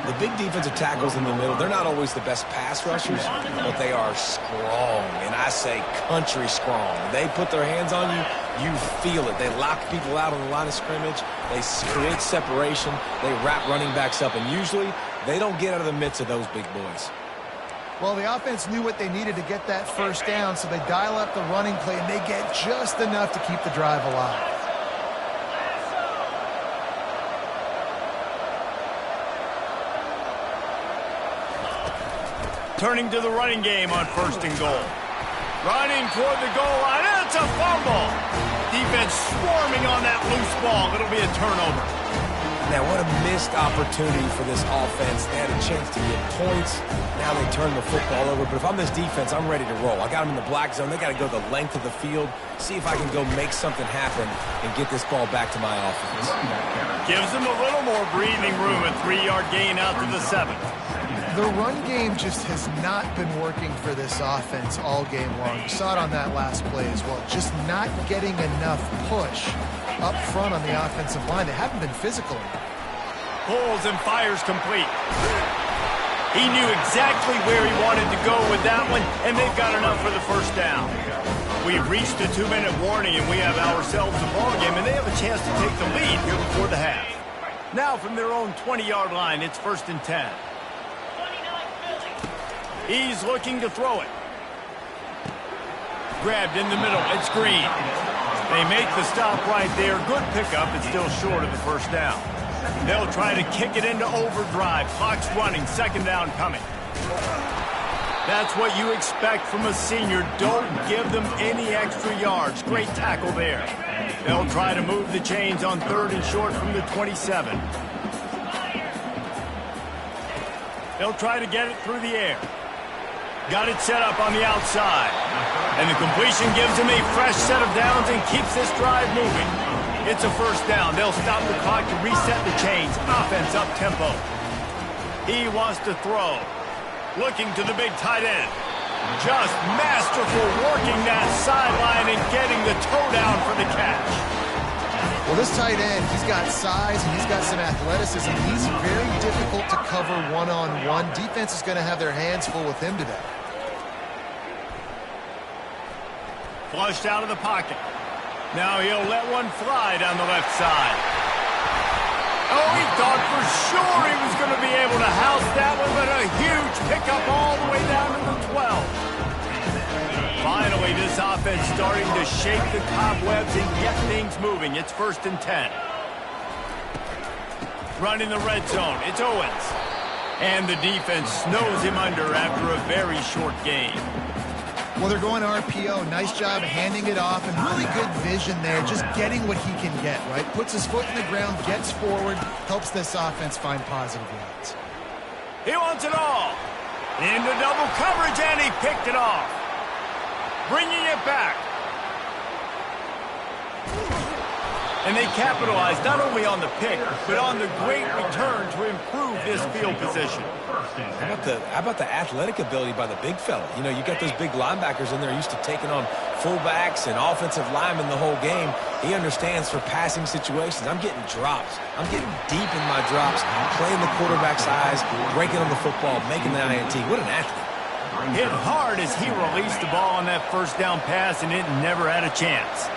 The big defensive tackles in the middle, they're not always the best pass rushers, but they are strong, and I say country strong. When they put their hands on you, you feel it. They lock people out on the line of scrimmage. They create separation. They wrap running backs up, and usually they don't get out of the midst of those big boys. Well, the offense knew what they needed to get that first down, so they dial up the running play, and they get just enough to keep the drive alive. Turning to the running game on 1st and goal. Running toward the goal line. It's a fumble. Defense swarming on that loose ball. It'll be a turnover. Now, what a missed opportunity for this offense. They had a chance to get points. Now they turn the football over. But if I'm this defense, I'm ready to roll. I got them in the black zone. They got to go the length of the field, see if I can go make something happen and get this ball back to my offense. Gives them a little more breathing room. A 3-yard gain out to the 7. The run game just has not been working for this offense all game long. You saw it on that last play as well. Just not getting enough push up front on the offensive line. They haven't been physical. Pulls and fires complete. He knew exactly where he wanted to go with that one, and they've got enough for the first down. We've reached the 2-minute warning, and we have ourselves a ball game, and they have a chance to take the lead here before the half. Now from their own 20-yard line, it's 1st and 10. He's looking to throw it. Grabbed in the middle. It's Green. They make the stop right there. Good pickup. It's still short of the first down. They'll try to kick it into overdrive. Clock's running. 2nd down coming. That's what you expect from a senior. Don't give them any extra yards. Great tackle there. They'll try to move the chains on 3rd and short from the 27. They'll try to get it through the air. Got it set up on the outside. And the completion gives him a fresh set of downs and keeps this drive moving. It's a first down. They'll stop the clock to reset the chains. Offense up tempo. He wants to throw. Looking to the big tight end. Just masterful working that sideline and getting the toe down for the catch. Well, this tight end, he's got size and he's got some athleticism. He's very difficult to cover one-on-one. Defense is going to have their hands full with him today. Flushed out of the pocket. Now he'll let one fly down the left side. Oh, he thought for sure he was going to be able to house that one, but a huge pickup all the way down to the 12. Finally, this offense starting to shake the cobwebs and get things moving. It's 1st and 10. Running the red zone. It's Owens. And the defense snows him under after a very short game. Well, they're going RPO. Nice job handing it off, and really good vision there, just getting what he can get, right? Puts his foot in the ground, gets forward, helps this offense find positive yards. He wants it all. Into double coverage, and he picked it off. Bringing it back. And they capitalized not only on the pick, but on the great return to improve this field position. How about the athletic ability by the big fella? You know, you got those big linebackers in there used to taking on fullbacks and offensive linemen the whole game. He understands for passing situations. I'm getting drops. I'm getting deep in my drops, playing the quarterback's eyes, breaking on the football, making the INT. What an athlete. Hit hard as he released the ball on that first down pass, and it never had a chance.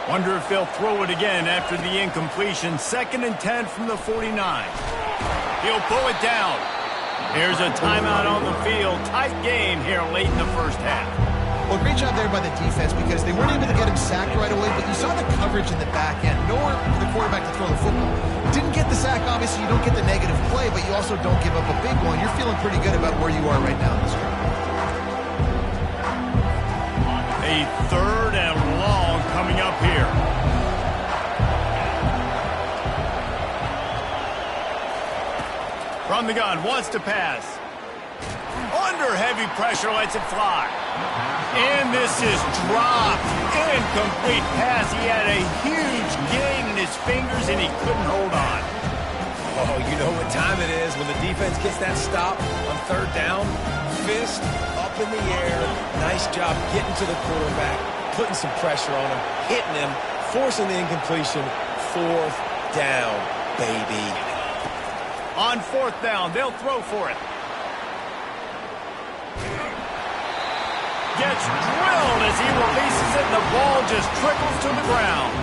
Wonder if they'll throw it again after the incompletion. 2nd and 10 from the 49. He'll pull it down. Here's a timeout on the field. Tight game here late in the first half. Well, great job there by the defense because they weren't able to get him sacked right away, but you saw the coverage in the back end. Nowhere for the quarterback to throw the football. Didn't get the sack, obviously you don't get the negative play, but you also don't give up a big one. You're feeling pretty good about where you are right now in this drive. A 3rd and long coming up here. From the gun, wants to pass. Under heavy pressure, lets it fly. And this is dropped. Incomplete pass. He had a huge gain in his fingers, and he couldn't hold on. Oh, you know what time it is when the defense gets that stop on 3rd down. Fist up in the air. Nice job getting to the quarterback, putting some pressure on him, hitting him, forcing the incompletion. 4th down, baby. On 4th down, they'll throw for it. Gets drilled as he releases it, and the ball just trickles to the ground.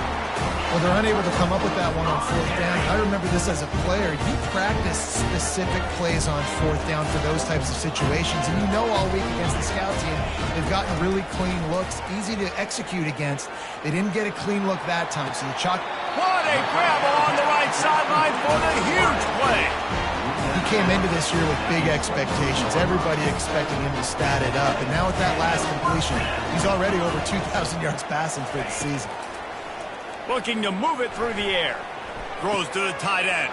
Well, they're unable to come up with that one on 4th down. I remember this as a player. You practice specific plays on 4th down for those types of situations, and you know all week against the scout team, they've gotten really clean looks, easy to execute against. They didn't get a clean look that time, so you chalk. What a grab along the right sideline for the huge play. He came into this year with big expectations. Everybody expecting him to stat it up, and now with that last completion, he's already over 2,000 yards passing for the season. Looking to move it through the air. Throws to the tight end.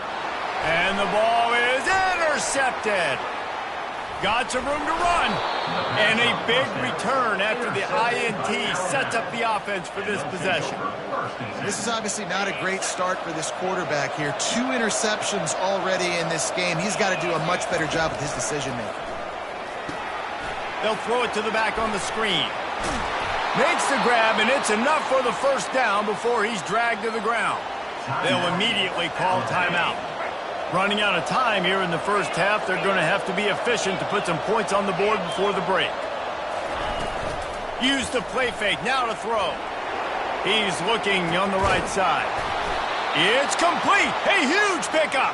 And the ball is intercepted. Got some room to run. And a big return after the INT sets up the offense for this possession. This is obviously not a great start for this quarterback here. 2 interceptions already in this game. He's got to do a much better job with his decision-making. They'll throw it to the back on the screen. Makes the grab, and it's enough for the 1st down before he's dragged to the ground. They'll immediately call timeout. Running out of time here in the 1st half, they're going to have to be efficient to put some points on the board before the break. Use the play fake, now to throw. He's looking on the right side. It's complete, a huge pickup.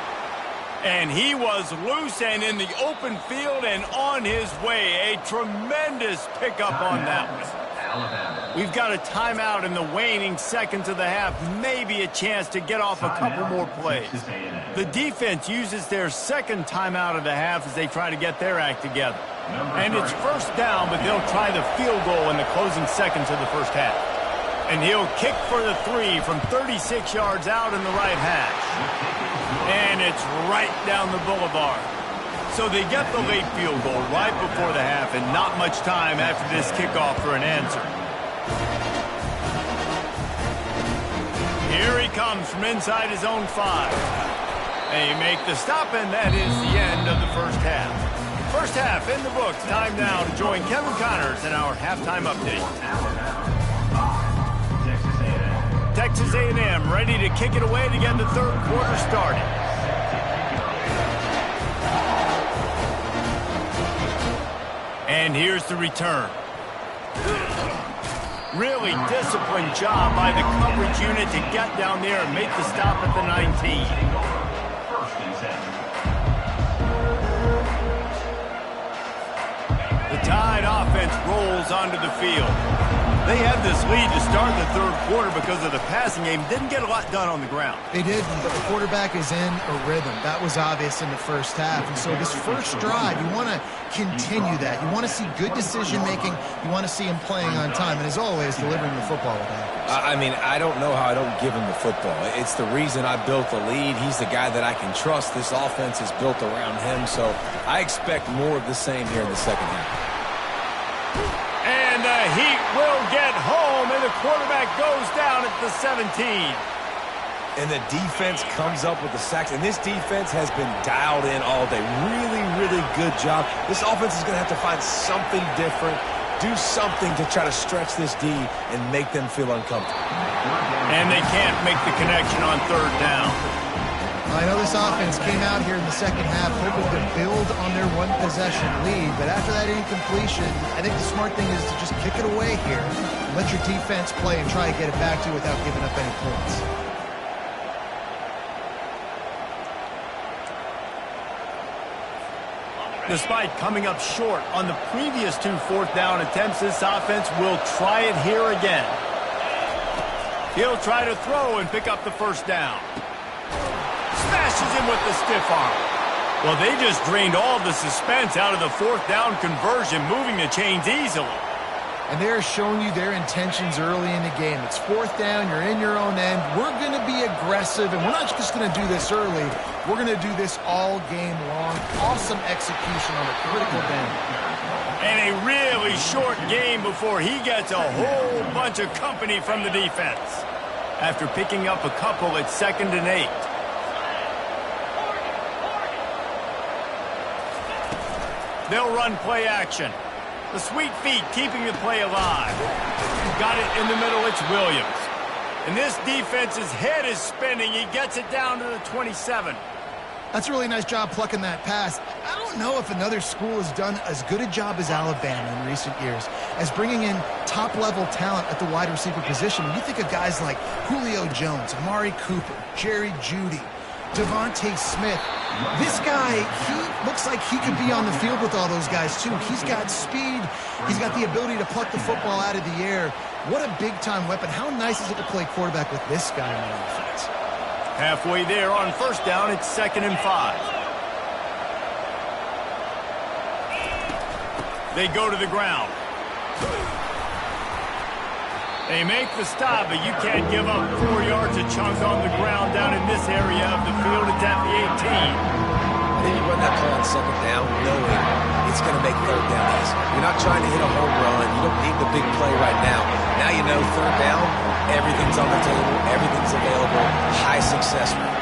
And he was loose and in the open field and on his way. A tremendous pickup on that one. We've got a timeout in the waning seconds of the half. Maybe a chance to get off a couple more plays. The defense uses their 2nd timeout of the half as they try to get their act together. And it's 1st down, but they'll try the field goal in the closing seconds of the 1st half. And he'll kick for the 3 from 36 yards out in the right hash. And it's right down the boulevard. So they get the late field goal right before the half, and not much time after this kickoff for an answer. Here he comes from inside his own 5. They make the stop, and that is the end of the 1st half. 1st half in the books. Time now to join Kevin Connors in our halftime update. Texas A&M ready to kick it away to get the 3rd quarter started. And here's the return. Really disciplined job by the coverage unit to get down there and make the stop at the 19. The Tide offense rolls onto the field. They had this lead to start the 3rd quarter because of the passing game. Didn't get a lot done on the ground. They did, but the quarterback is in a rhythm. That was obvious in the 1st half. And so this 1st drive, you want to continue that. You want to see good decision-making. You want to see him playing on time. And as always, delivering the football with accuracy. I mean, I don't know how I don't give him the football. It's the reason I built the lead. He's the guy that I can trust. This offense is built around him. So I expect more of the same here in the 2nd half. And the Heat will get home, and the quarterback goes down at the 17. And the defense comes up with the sacks. And this defense has been dialed in all day. Really, really good job. This offense is going to have to find something different, do something to try to stretch this D and make them feel uncomfortable. And they can't make the connection on 3rd down. I know this offense came out here in the 2nd half hoping to build on their 1-possession lead, but after that incompletion, I think the smart thing is to just kick it away here, let your defense play and try to get it back to you without giving up any points. Despite coming up short on the previous 2 fourth-down attempts, this offense will try it here again. He'll try to throw and pick up the first down. Smashes him with the stiff arm. Well, they just drained all the suspense out of the fourth-down conversion, moving the chains easily. And they're showing you their intentions early in the game. It's fourth down, you're in your own end. We're going to be aggressive, and we're not just going to do this early. We're going to do this all game long. Awesome execution on a critical down. And a really short game before he gets a whole bunch of company from the defense. After picking up a couple at 2nd and 8. They'll run play action. The sweet feet keeping the play alive. Got it in the middle, it's Williams. And this defense's head is spinning. He gets it down to the 27. That's a really nice job plucking that pass. I don't know if another school has done as good a job as Alabama in recent years as bringing in top-level talent at the wide receiver position. When you think of guys like Julio Jones, Amari Cooper, Jerry Jeudy, Devontae Smith, this guy, he looks like he could be on the field with all those guys, too. He's got speed. He's got the ability to pluck the football out of the air. What a big-time weapon. How nice is it to play quarterback with this guy on the offense? Halfway there on first down, it's 2nd and 5. They go to the ground. They make the stop, but you can't give up 4 yards a chunk on the ground down in this area of the field. It's at the 18. And then you run that play on 2nd down knowing it's going to make 3rd down easy. You're not trying to hit a home run. You don't need the big play right now. Now you know 3rd down, everything's on the table, everything's available, high success rate.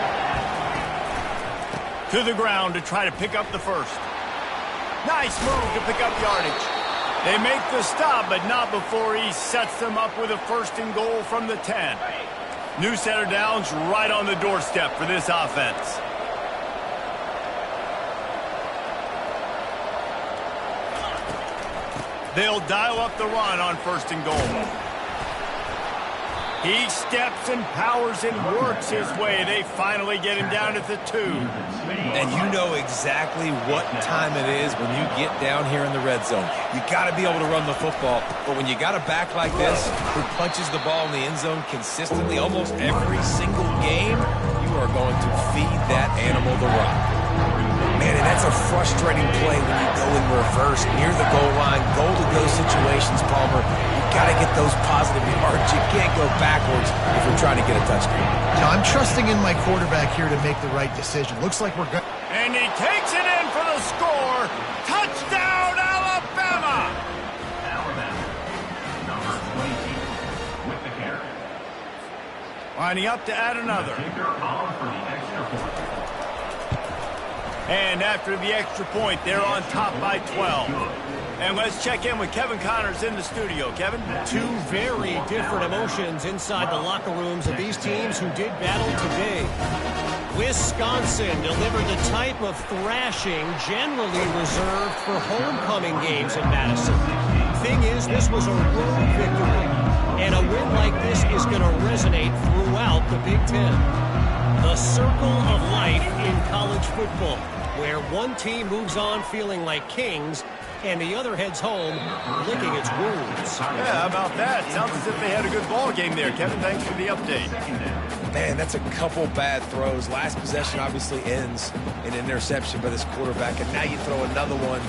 To the ground to try to pick up the first. Nice move to pick up yardage. They make the stop, but not before he sets them up with a 1st and goal from the 10. New set of downs right on the doorstep for this offense. They'll dial up the run on 1st and goal. He steps and powers and works his way. They finally get him down at the 2. And you know exactly what time it is when you get down here in the red zone. You got to be able to run the football. But when you got a back like this who punches the ball in the end zone consistently almost every single game, you are going to feed that animal the rock. Man, and that's a frustrating play when you go in reverse near the goal line, goal-to-go situations, Palmer. You got to get those positive yards. You can't go backwards if you're trying to get a touchdown. Now, I'm trusting in my quarterback here to make the right decision. Looks like we're good. And he takes it in for the score. Touchdown, Alabama! Alabama, number 22, with the carry. Lining up to add another. Kicker on for the extra point. And after the extra point, they're on top by 12. And let's check in with Kevin Connors in the studio. Kevin? 2 very different emotions inside the locker rooms of these teams who did battle today. Wisconsin delivered the type of thrashing generally reserved for homecoming games in Madison. Thing is, this was a road victory, and a win like this is going to resonate throughout the Big Ten. The circle of life in college football, where one team moves on feeling like kings and the other heads home licking its wounds. Yeah, how about that? Sounds as if they had a good ball game there. Kevin, thanks for the update. Man, that's a couple bad throws. Last possession obviously ends in an interception by this quarterback, and now you throw another one,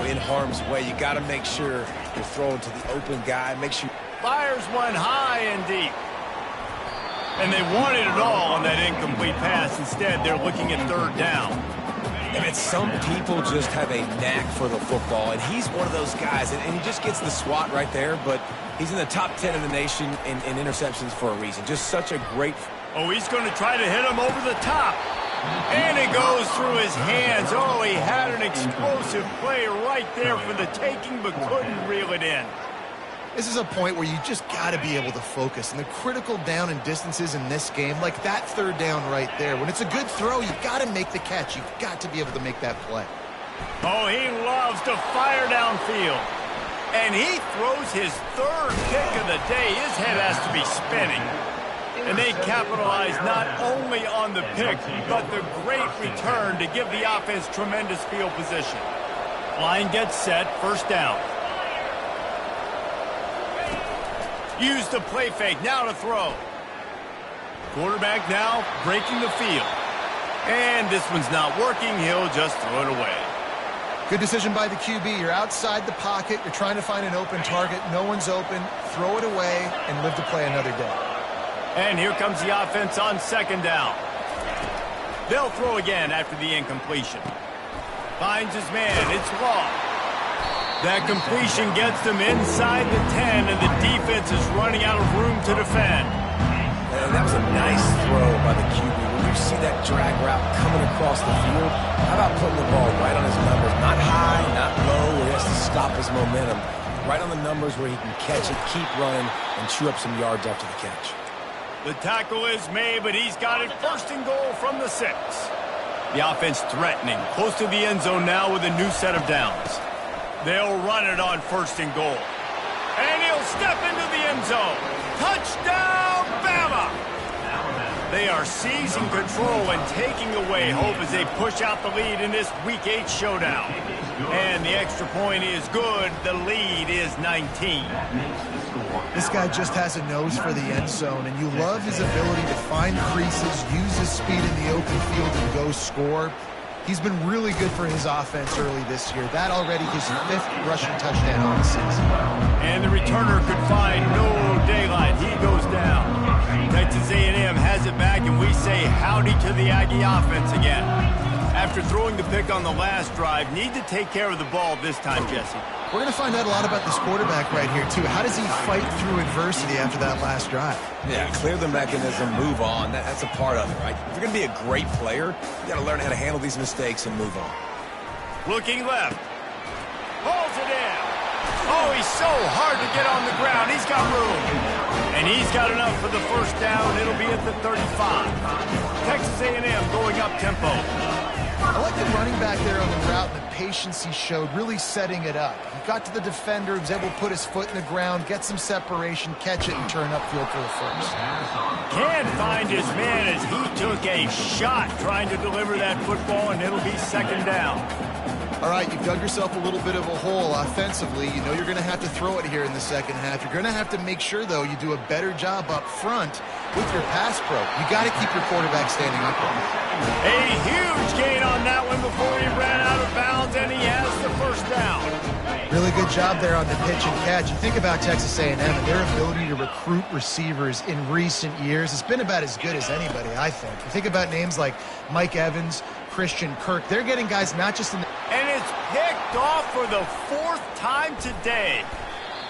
in harm's way. You got to make sure you're throwing to the open guy. Make sure. Fires one high and deep. And they wanted it all on that incomplete pass. Instead, they're looking at 3rd down. And some people just have a knack for the football, and he's one of those guys, and he just gets the swat right there, but he's in the top 10 in the nation in interceptions for a reason. Just such a great... Oh, he's going to try to hit him over the top. And it goes through his hands. Oh, he had an explosive play right there for the taking, but couldn't reel it in. This is a point where you just got to be able to focus. And the critical down and distances in this game, like that 3rd down right there, when it's a good throw, you got to make the catch. You've got to be able to make that play. Oh, he loves to fire downfield. And he throws his 3rd pick of the day. His head has to be spinning. And they capitalize not only on the pick, but the great return to give the offense tremendous field position. Line gets set, first down. Use the play fake, now to throw. Quarterback now breaking the field. And this one's not working, he'll just throw it away. Good decision by the QB. You're outside the pocket. You're trying to find an open target. No one's open. Throw it away and live to play another day. And here comes the offense on second down. They'll throw again after the incompletion. Finds his man. It's Law. That completion gets them inside the 10, and the defense is running out of room to defend. And that was a nice throw by the QB. When you see that drag route coming across the field, how about putting the ball right on his numbers? Not high, not low, where he has to stop his momentum. Right on the numbers where he can catch it, keep running, and chew up some yards after the catch. The tackle is made, but he's got it first and goal from the 6. The offense threatening, close to the end zone now with a new set of downs. They'll run it on first and goal. And he'll step into the end zone. Touchdown, Bama! They are seizing control and taking away hope as they push out the lead in this Week 8 showdown. And the extra point is good. The lead is 19. This guy just has a nose for the end zone, and you love his ability to find creases, use his speed in the open field, and go score. He's been really good for his offense early this year. That already his 5th rushing touchdown on the season. And the returner could find no daylight. He goes down. Texas A&M has it back, and we say howdy to the Aggie offense again. After throwing the pick on the last drive, need to take care of the ball this time, Jesse. We're going to find out a lot about this quarterback right here, too. How does he fight through adversity after that last drive? Yeah, clear the mechanism, move on. That's a part of it, right? If you're going to be a great player, you got to learn how to handle these mistakes and move on. Looking left. Pulls it in. Oh, he's so hard to get on the ground. He's got room. And he's got enough for the first down. It'll be at the 35. Texas A&M going up tempo. I like the running back there on the route and the patience he showed, really setting it up. He got to the defender, he was able to put his foot in the ground, get some separation, catch it, and turn upfield for the first. Can't find his man as he took a shot trying to deliver that football, and it'll be second down. All right, you've dug yourself a little bit of a hole offensively. You know you're going to have to throw it here in the second half. You're going to have to make sure, though, you do a better job up front with your pass pro. You got to keep your quarterback standing upright. A huge gain on that one before he ran out of bounds, and he has the first down. Really good job there on the pitch and catch. You think about Texas A&M and their ability to recruit receivers in recent years. It's been about as good as anybody, I think. You think about names like Mike Evans, Christian Kirk. They're getting guys not just in the... And it's picked off for the 4th time today.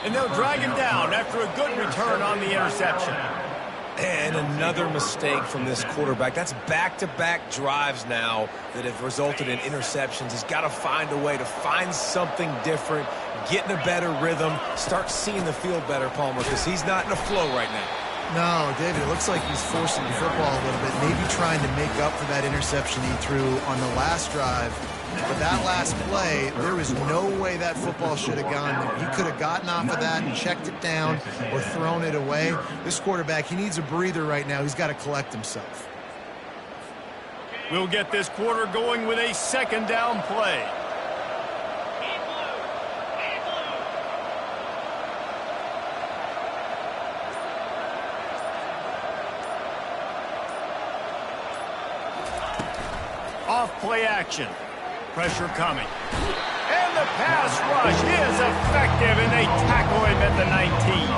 And they'll drag him down after a good return on the interception. And another mistake from this quarterback. That's back-to-back drives now that have resulted in interceptions. He's got to find a way to find something different, get in a better rhythm, start seeing the field better, Palmer, because he's not in a flow right now. No, David, it looks like he's forcing the football a little bit, maybe trying to make up for that interception he threw on the last drive. But that last play, there was no way that football should have gone there. He could have gotten off of that and checked it down or thrown it away. This quarterback, he needs a breather right now. He's got to collect himself. We'll get this quarter going with a second down play. Off play action. Pressure coming. And the pass rush is effective, and they tackle him at the 19.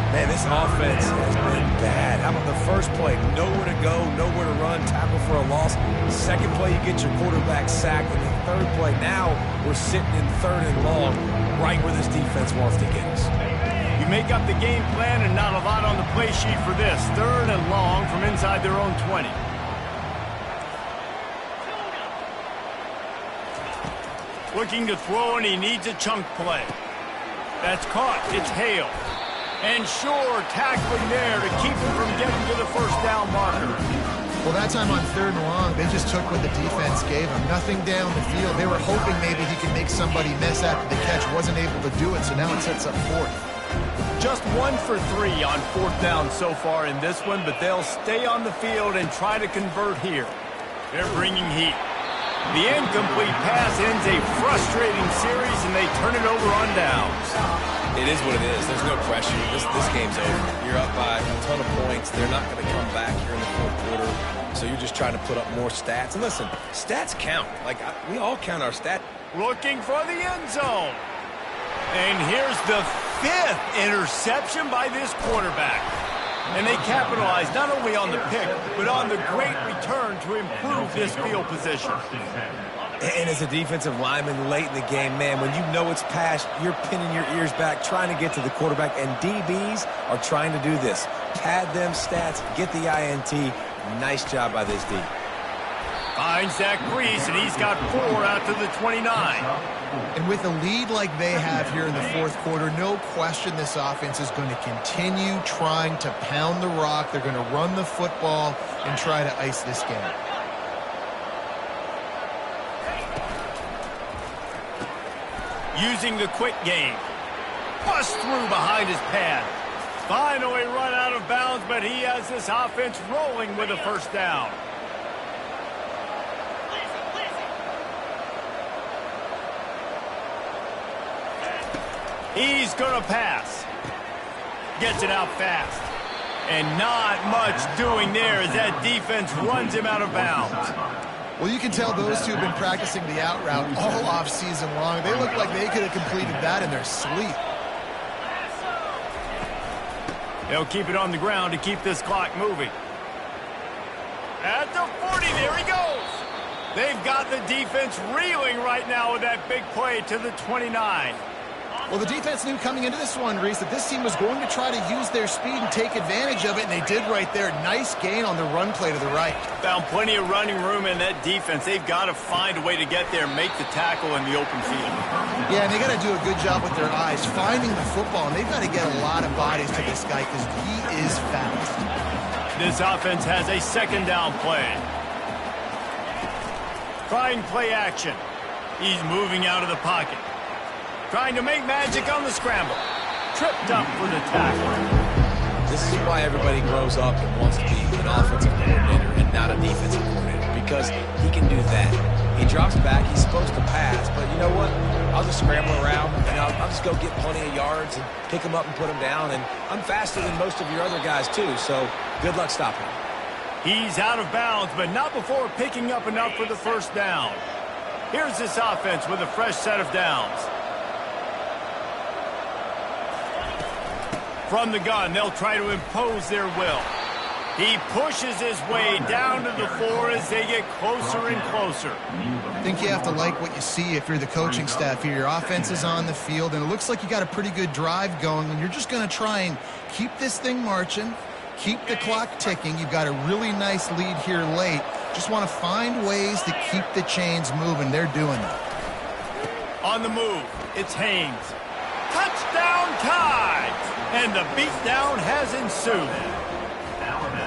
Man, this offense has been bad. How about the first play? Nowhere to go, nowhere to run, tackle for a loss. Second play, you get your quarterback sacked. And the third play, now we're sitting in 3rd and long, right where this defense wants to get us. You make up the game plan and not a lot on the play sheet for this. 3rd and long from inside their own 20. Looking to throw, and he needs a chunk play. That's caught. It's Hale. And sure, tackling there to keep him from getting to the first down marker. Well, that time on 3rd and long, they just took what the defense gave him. Nothing down the field. They were hoping maybe he could make somebody miss after the catch. Wasn't able to do it, so now it sets up 4th. Just 1 for 3 on 4th down so far in this one, but they'll stay on the field and try to convert here. They're bringing heat. The incomplete pass ends a frustrating series, and they turn it over on downs. It is what it is. There's no question. This game's over. You're up by a ton of points. They're not going to come back here in the fourth quarter. So you're just trying to put up more stats. And listen, stats count. We all count our stats. Looking for the end zone. And here's the 5th interception by this quarterback. And they capitalize not only on the pick, but on the great return to improve this field position. And as a defensive lineman late in the game, man, when you know it's past, you're pinning your ears back, trying to get to the quarterback. And DBs are trying to do this. Pad them stats, get the INT. Nice job by this D. Finds that crease, and he's got 4 out to the 29. And with a lead like they have here in the fourth quarter, no question this offense is going to continue trying to pound the rock. They're going to run the football and try to ice this game. Using the quick game. Bust through behind his pad. Finally run out of bounds, but he has this offense rolling with a first down. He's going to pass. Gets it out fast. And not much doing there as that defense runs him out of bounds. Well, you can tell those two have been practicing the out route all offseason long. They look like they could have completed that in their sleep. They'll keep it on the ground to keep this clock moving. At the 40, there he goes. They've got the defense reeling right now with that big play to the 29. Well, the defense knew coming into this one, Reese, that this team was going to try to use their speed and take advantage of it, and they did right there. Nice gain on the run play to the right. Found plenty of running room in that defense. They've got to find a way to get there and make the tackle in the open field. Yeah, and they got to do a good job with their eyes, finding the football, and they've got to get a lot of bodies to this guy because he is fast. This offense has a second down play. Trying play action. He's moving out of the pocket. Trying to make magic on the scramble. Tripped up for the tackle. This is why everybody grows up and wants to be an offensive coordinator and not a defensive coordinator, because he can do that. He drops back. He's supposed to pass, but you know what? I'll just scramble around, and I'll just go get plenty of yards and pick them up and put them down, and I'm faster than most of your other guys, too, so good luck stopping him. He's out of bounds, but not before picking up enough for the first down. Here's this offense with a fresh set of downs. From the gun, they'll try to impose their will. He pushes his way down to the 4 as they get closer and closer. I think you have to like what you see if you're the coaching staff here. Your offense is on the field, and it looks like you got a pretty good drive going, and you're just going to try and keep this thing marching, keep the clock ticking. You've got a really nice lead here late. Just want to find ways to keep the chains moving. They're doing that. On the move, it's Haynes. Touchdown Tides! And the beatdown has ensued.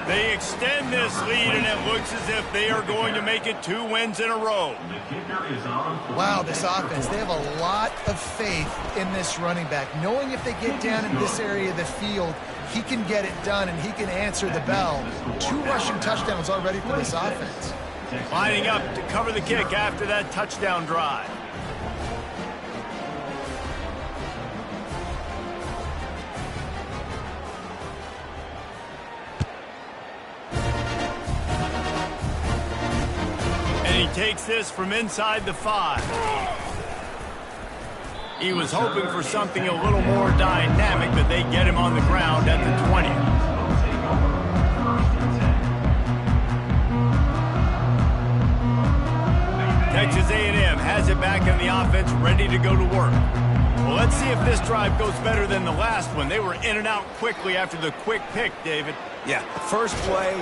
They extend this lead, and it looks as if they are going to make it 2 wins in a row. Wow, this offense, they have a lot of faith in this running back, knowing if they get down in this area of the field, he can get it done, and he can answer the bell. 2 rushing touchdowns already for this offense. Lining up to cover the kick after that touchdown drive. He takes this from inside the 5. He was hoping for something a little more dynamic, but they get him on the ground at the 20. Texas A&M has it back in the offense, ready to go to work. Well, let's see if this drive goes better than the last one. They were in and out quickly after the quick pick, David. Yeah, first play,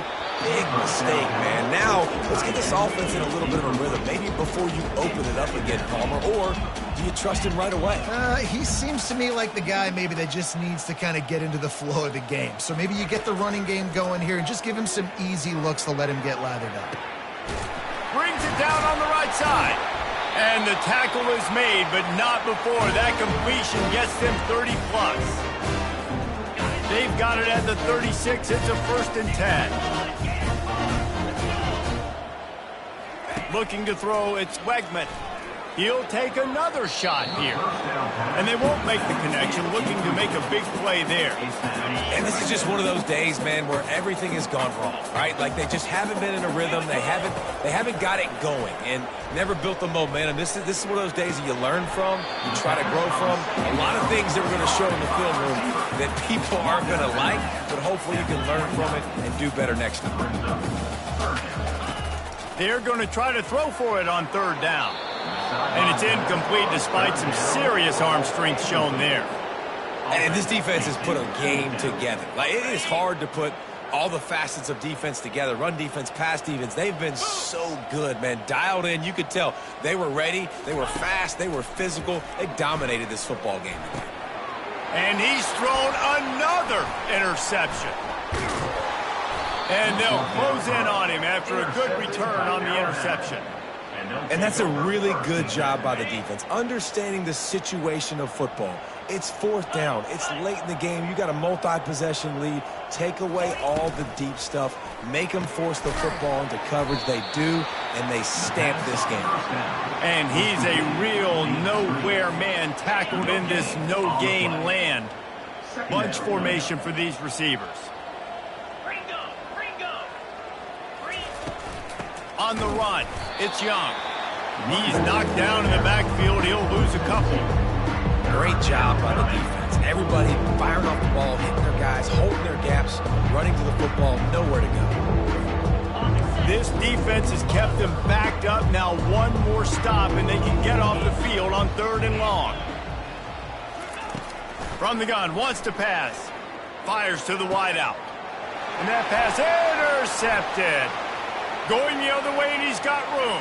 big mistake, man. Now, let's get this offense in a little bit of a rhythm. Maybe before you open it up again, Palmer, or do you trust him right away? He seems to me like the guy maybe that just needs to kind of get into the flow of the game. So maybe you get the running game going here and just give him some easy looks to let him get lathered up. Brings it down on the right side. And the tackle is made, but not before that completion gets them 30-plus. They've got it at the 36. It's a 1st and 10. Looking to throw, it's Wegman. He'll take another shot here. And they won't make the connection, looking to make a big play there. And this is just one of those days, man, where everything has gone wrong, right? Like they just haven't been in a rhythm. They haven't got it going and never built the momentum. This is one of those days that you learn from, you try to grow from. A lot of things that we're going to show in the film room that people aren't going to like, but hopefully you can learn from it and do better next time. They're going to try to throw for it on third down. And it's incomplete despite some serious arm strength shown there. And this defense has put a game together. Like, it is hard to put all the facets of defense together. Run defense, pass defense. They've been so good, man. Dialed in. You could tell they were ready. They were fast. They were physical. They dominated this football game today. And he's thrown another interception. And they'll close in on him after a good return on the interception. And that's a really good job by the defense, understanding the situation of football. It's fourth down. It's late in the game. You got a multi-possession lead. Take away all the deep stuff. Make them force the football into coverage. They do, and they stamp this game. And he's a real nowhere man tackled in this no-gain land. Bunch formation for these receivers. On the run, it's Young. He's knocked down in the backfield. He'll lose a couple. Great job by the defense. Everybody firing off the ball, hitting their guys, holding their gaps, running to the football, nowhere to go. This defense has kept them backed up. Now one more stop, and they can get off the field on third and long. From the gun, wants to pass. Fires to the wideout. And that pass intercepted. Going the other way, and he's got room.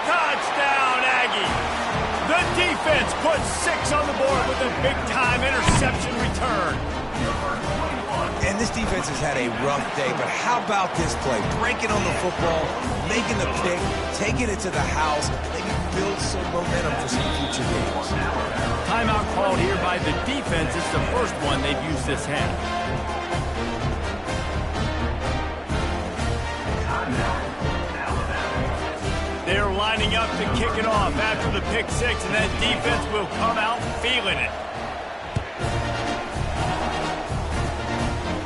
Touchdown, Aggie. The defense puts 6 on the board with a big-time interception return. And this defense has had a rough day, but how about this play? Breaking on the football, making the pick, taking it to the house, maybe build some momentum for some future games. Timeout called here by the defense. It's the first one they've used this half. They're lining up to kick it off after the pick six, and that defense will come out feeling it.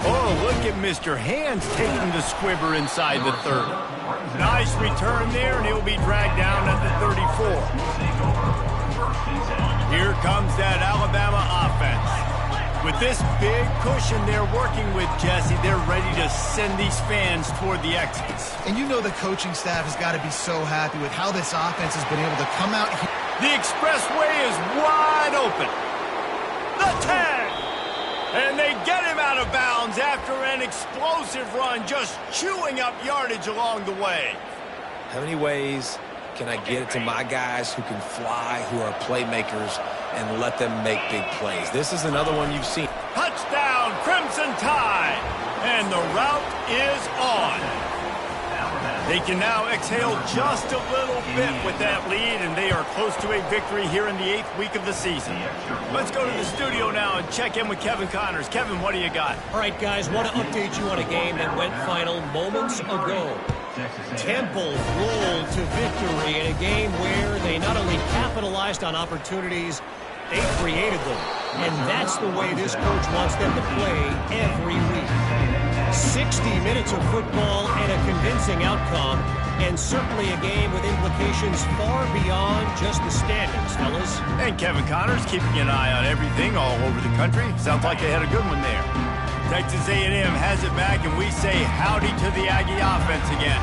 Oh, look at Mr. Hands taking the squibber inside the 30. Nice return there, and he'll be dragged down at the 34. Here comes that Alabama offense. With this big cushion they're working with, Jesse, they're ready to send these fans toward the exits. And you know the coaching staff has got to be so happy with how this offense has been able to come out here. The expressway is wide open. The tag! And they get him out of bounds after an explosive run, just chewing up yardage along the way. How many ways can I get it to my guys who can fly, who are playmakers, and let them make big plays? This is another one you've seen. Touchdown, Crimson Tide! And the route is on. They can now exhale just a little bit with that lead, and they are close to a victory here in the 8th week of the season. Let's go to the studio now and check in with Kevin Connors. Kevin, what do you got? All right, guys, want to update you on a game that went final moments ago. Temple rolled to victory in a game where they not only capitalized on opportunities, they created them. And that's the way this coach wants them to play every week. 60 minutes of football and a convincing outcome, and certainly a game with implications far beyond just the standings, fellas. And Kevin Connors keeping an eye on everything all over the country. Sounds like they had a good one there. Texas A&M has it back, and we say howdy to the Aggie offense again.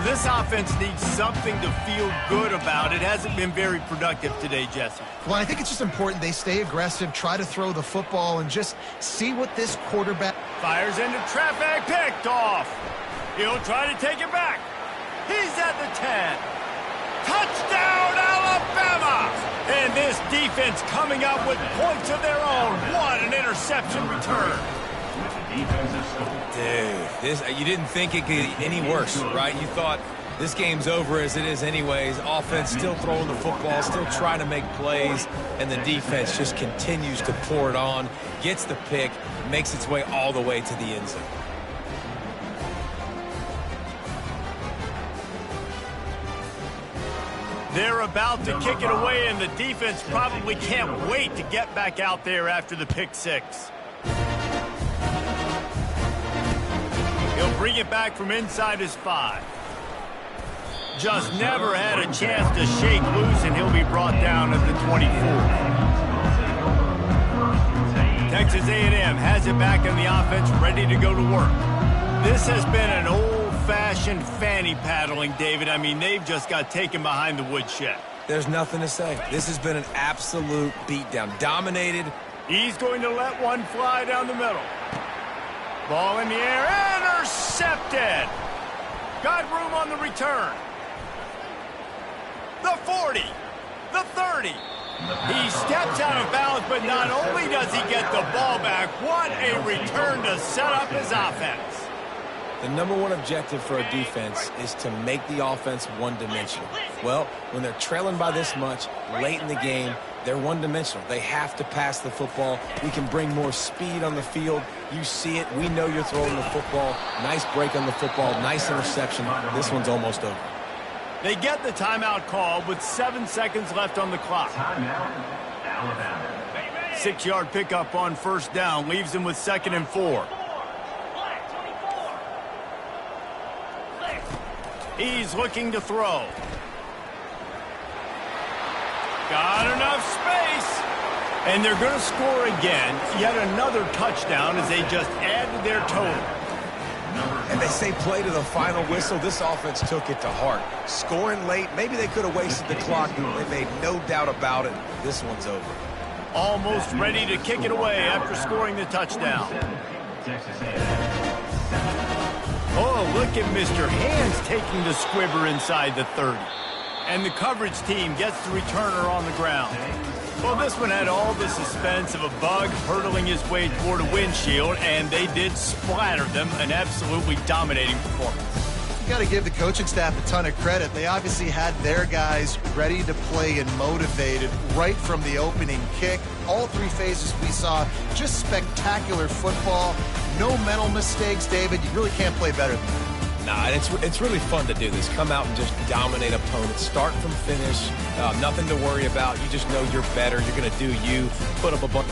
This offense needs something to feel good about. It hasn't been very productive today, Jesse. Well, I think it's just important they stay aggressive, try to throw the football, and just see what this quarterback... Fires into traffic, picked off. He'll try to take it back. He's at the 10. Touchdown, Alabama! And this defense coming up with points of their own. What an interception return. Dude, you didn't think it could get any worse, right? You thought this game's over as it is anyways. Offense still throwing the football, still trying to make plays, and the defense just continues to pour it on, gets the pick, makes its way all the way to the end zone. They're about to kick it away, and the defense probably can't wait to get back out there after the pick six. He'll bring it back from inside his 5. Just never had a chance to shake loose, and he'll be brought down at the 24. Texas A&M has it back in the offense, ready to go to work. This has been an old-fashioned fanny paddling, David. I mean, they've just got taken behind the woodshed. There's nothing to say. This has been an absolute beatdown. Dominated. He's going to let one fly down the middle. Ball in the air, intercepted. Got room on the return. The 40, the 30. He steps out of bounds, but not only does he get the ball back, what a return to set up his offense. The number one objective for a defense is to make the offense one-dimensional. Well, when they're trailing by this much late in the game, they're one-dimensional. They have to pass the football. We can bring more speed on the field. You see it. We know you're throwing the football. Nice break on the football. Nice interception. This one's almost over. They get the timeout call with 7 seconds left on the clock. Timeout, Alabama. 6-yard pickup on first down leaves them with 2nd and 4. He's looking to throw. Got enough space. And they're going to score again. Yet another touchdown as they just added their total. And they say play to the final whistle. This offense took it to heart. Scoring late, maybe they could have wasted the clock. They made no doubt about it. This one's over. Almost ready to kick it away after scoring the touchdown. Texas A&M. Oh, look at Mr. Hands taking the squibber inside the 30. And the coverage team gets the returner on the ground. Well, this one had all the suspense of a bug hurtling his way toward a windshield, and they did splatter them. An absolutely dominating performance. You got to give the coaching staff a ton of credit. They obviously had their guys ready to play and motivated right from the opening kick. All 3 phases we saw, just spectacular football. No mental mistakes, David. You really can't play better than that. Nah, it's really fun to do this. Come out and just dominate opponents. Start from finish. Nothing to worry about. You just know you're better. You're going to do you. Put up a bunch.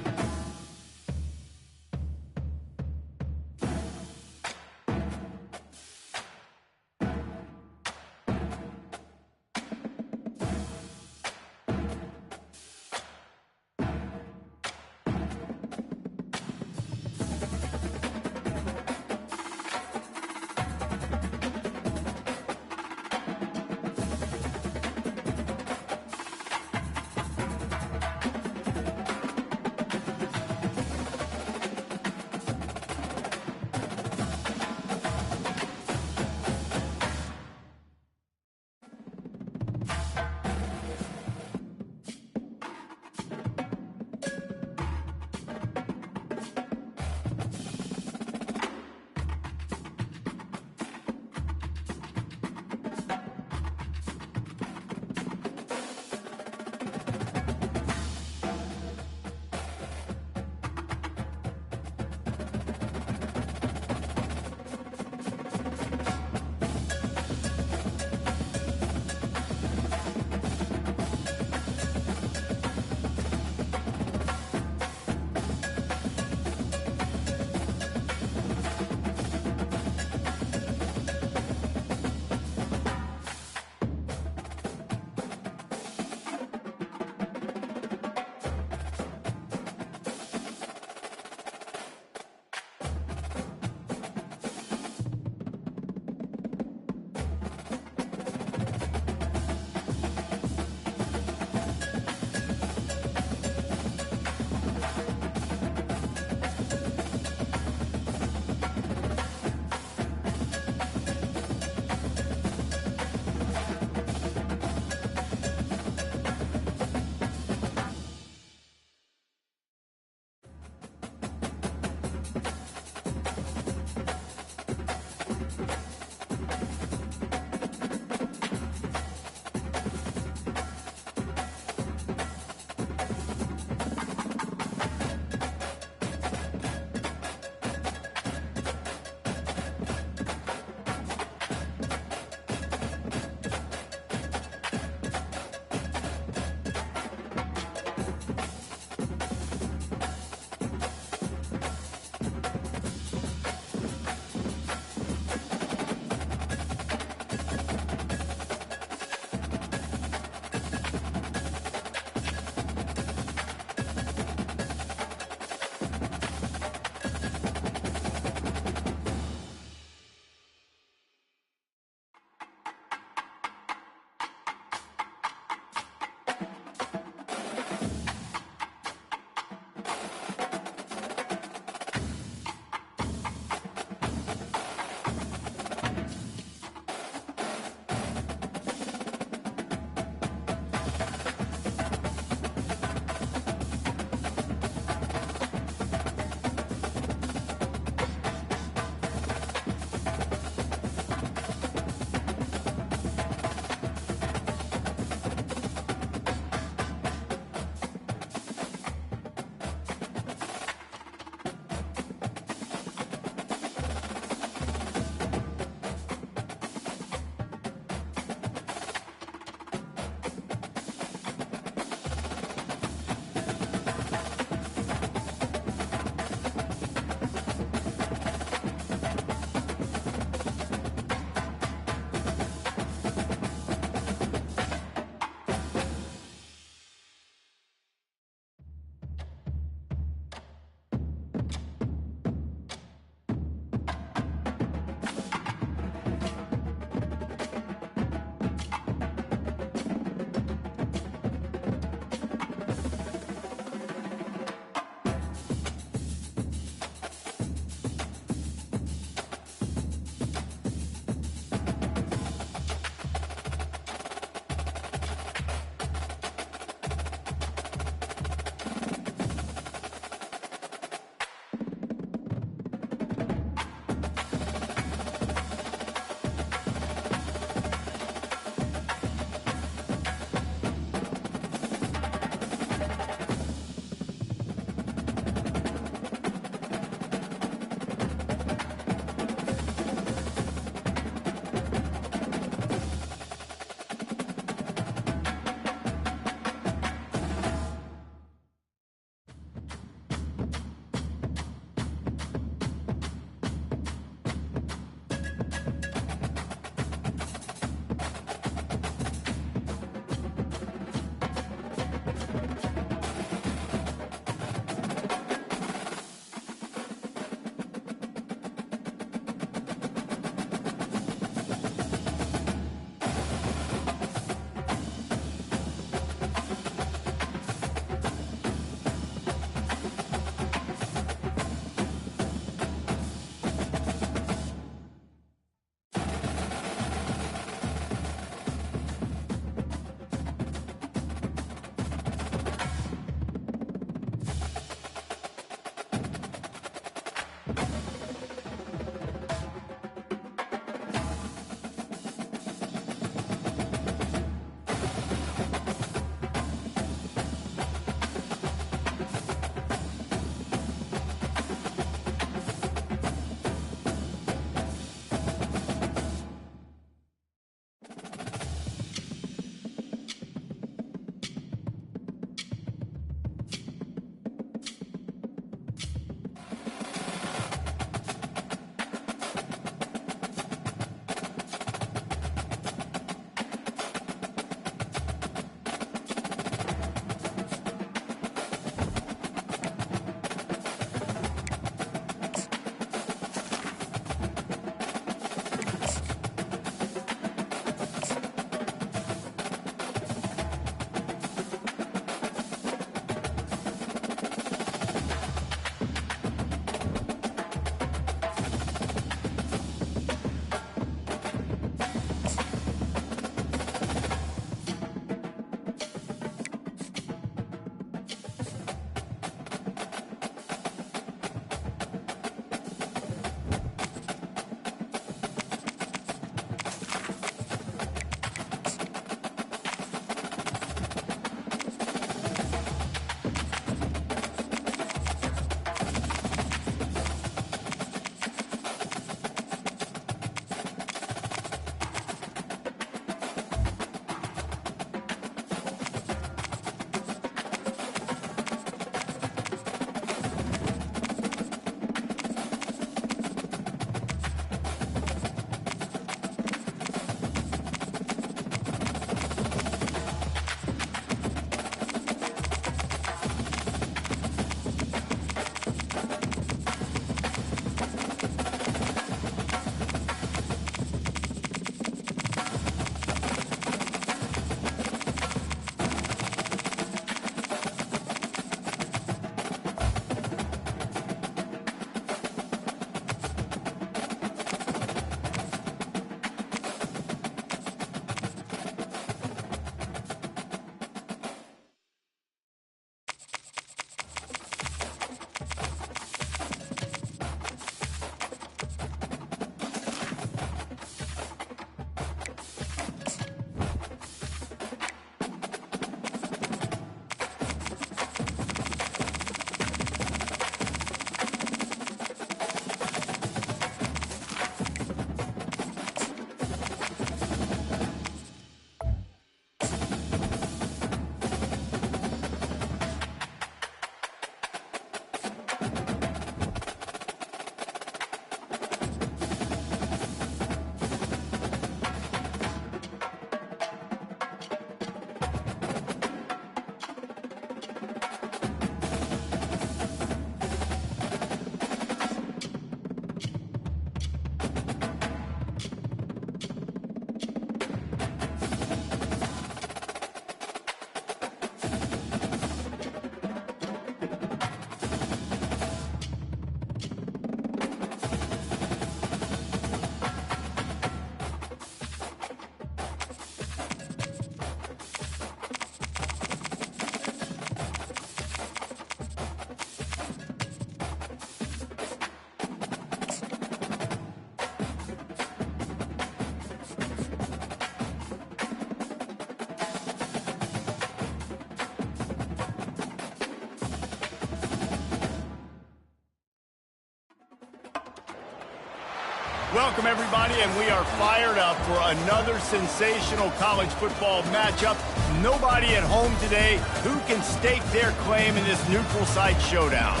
Welcome, everybody, and we are fired up for another sensational college football matchup. Nobody at home today who can stake their claim in this neutral site showdown.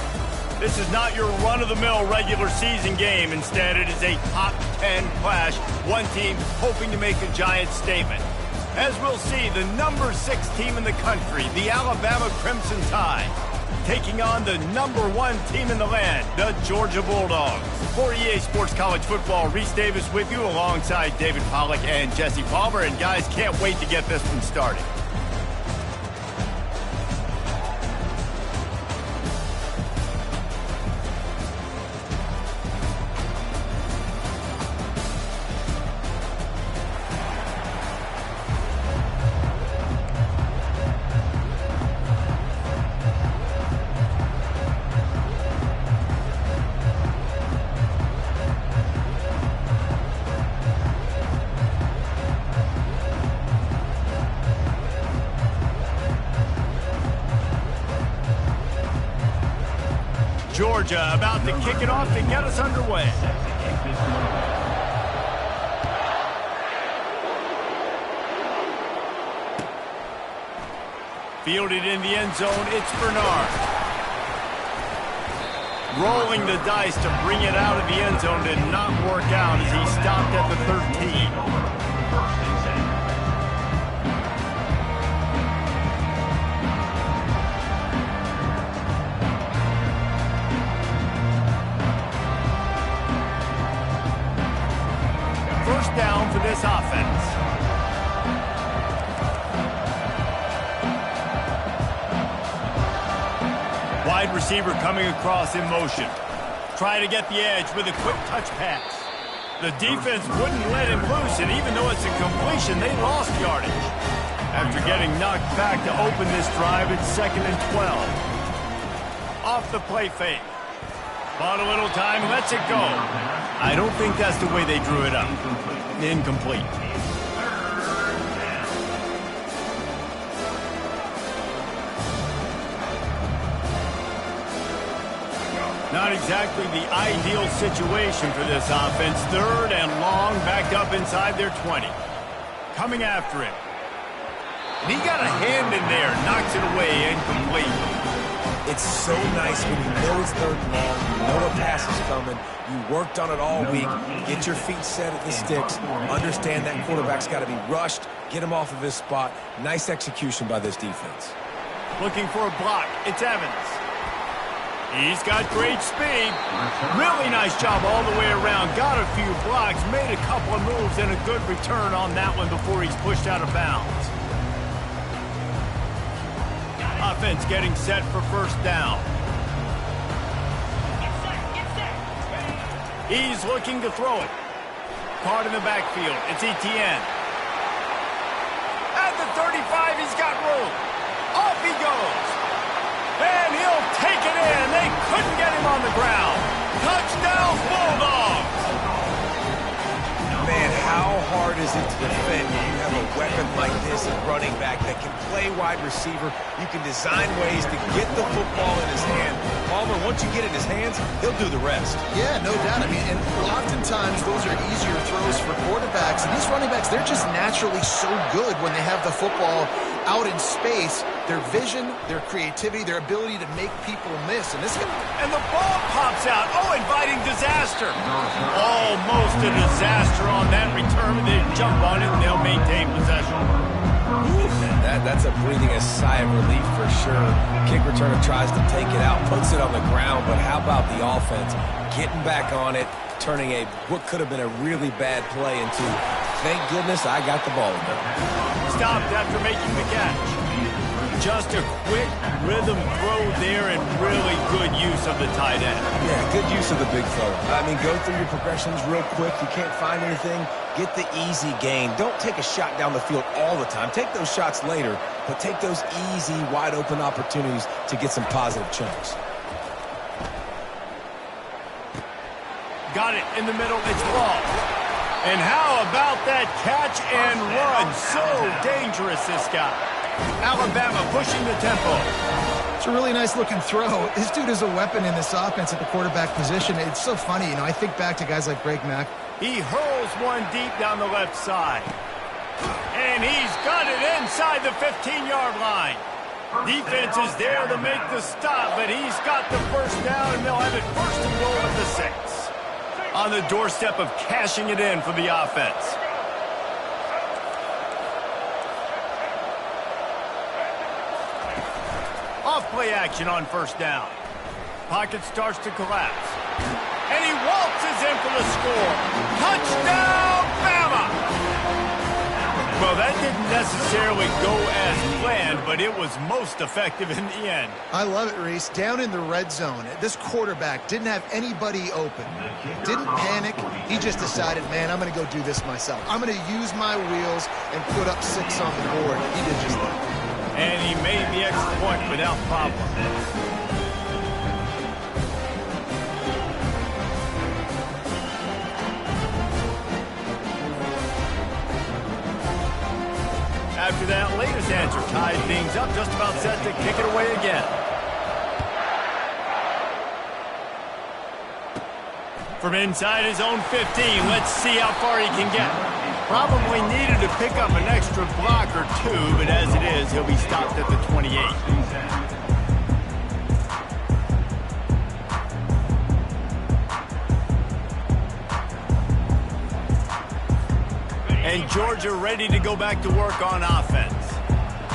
This is not your run-of-the-mill regular season game. Instead, it is a top 10 clash, one team hoping to make a giant statement. As we'll see, the number 6 team in the country, the Alabama Crimson Tide, taking on the number 1 team in the land, the Georgia Bulldogs. For EA Sports College Football, Reese Davis with you alongside David Pollack and Jesse Palmer. And guys, can't wait to get this one started. Georgia about to kick it off to get us underway. Fielded in the end zone, it's Bernard. Rolling the dice to bring it out of the end zone did not work out as he stopped at the 13. Down for this offense. Wide receiver coming across in motion. Try to get the edge with a quick touch pass. The defense wouldn't let him loose, and even though it's a completion, they lost yardage. After getting knocked back to open this drive, it's 2nd and 12. Off the play fake. Bought a little time, lets it go. I don't think that's the way they drew it up. Incomplete. Not exactly the ideal situation for this offense. 3rd and long, backed up inside their 20. Coming after him. And he got a hand in there, knocks it away, incomplete. It's so nice when you know it's 3rd and long, you know a pass is coming, you worked on it all week, get your feet set at the sticks, understand that quarterback's got to be rushed, get him off of his spot. Nice execution by this defense. Looking for a block, it's Evans. He's got great speed. Really nice job all the way around. Got a few blocks, made a couple of moves, and a good return on that one before he's pushed out of bounds. Offense getting set for 1st down. He's looking to throw it. Caught in the backfield. It's Etienne. At the 35, he's got room. Off he goes. And he'll take it in. They couldn't get him on the ground. Touchdown, Bulldogs. Man, how hard is it to defend when you have a weapon like this at running back that can play wide receiver? You can design ways to get the football in his hand. Palmer, once you get it in his hands, he'll do the rest. Yeah, no doubt. I mean, and oftentimes those are easier throws for quarterbacks. And these running backs, they're just naturally so good when they have the football out in space. Their vision, their creativity, their ability to make people miss. And the ball pops out. Oh, inviting disaster. Almost a disaster on that return. They jump on it, and they'll maintain possession. That's a breathing a sigh of relief for sure. Kick returner tries to take it out, puts it on the ground, but how about the offense getting back on it, turning what could have been a really bad play into, thank goodness I got the ball again. Stopped after making the catch. Just a quick rhythm throw there and really good use of the tight end. Yeah, good use of the big fella. I mean, go through your progressions real quick. You can't find anything, get the easy gain. Don't take a shot down the field all the time. Take those shots later, but take those easy, wide-open opportunities to get some positive chunks. Got it in the middle. It's Law. And how about that catch and run? So dangerous, this guy. Alabama pushing the tempo. It's a really nice looking throw. This dude is a weapon in this offense at the quarterback position. It's so funny, I think back to guys like Greg Mack, He hurls one deep down the left side. And he's got it inside the 15-yard line. Defense is there to make the stop, but he's got the first down, and they'll have it first and goal at the 6. On the doorstep of cashing it in for the offense. Off play action on first down. Pocket starts to collapse. And he waltzes in for the score. Touchdown, Bama! Well, that didn't necessarily go as planned, but it was most effective in the end. I love it, Reese. Down in the red zone, this quarterback didn't have anybody open. Didn't panic. He just decided, man, I'm going to go do this myself. I'm going to use my wheels and put up 6 on the board. He did just that. And he made the extra point without problem. After that latest answer tied things up, just about set to kick it away again. From inside his own 15, let's see how far he can get. Probably needed to pick up an extra block or 2, but as it is, he'll be stopped at the 28. And Georgia ready to go back to work on offense.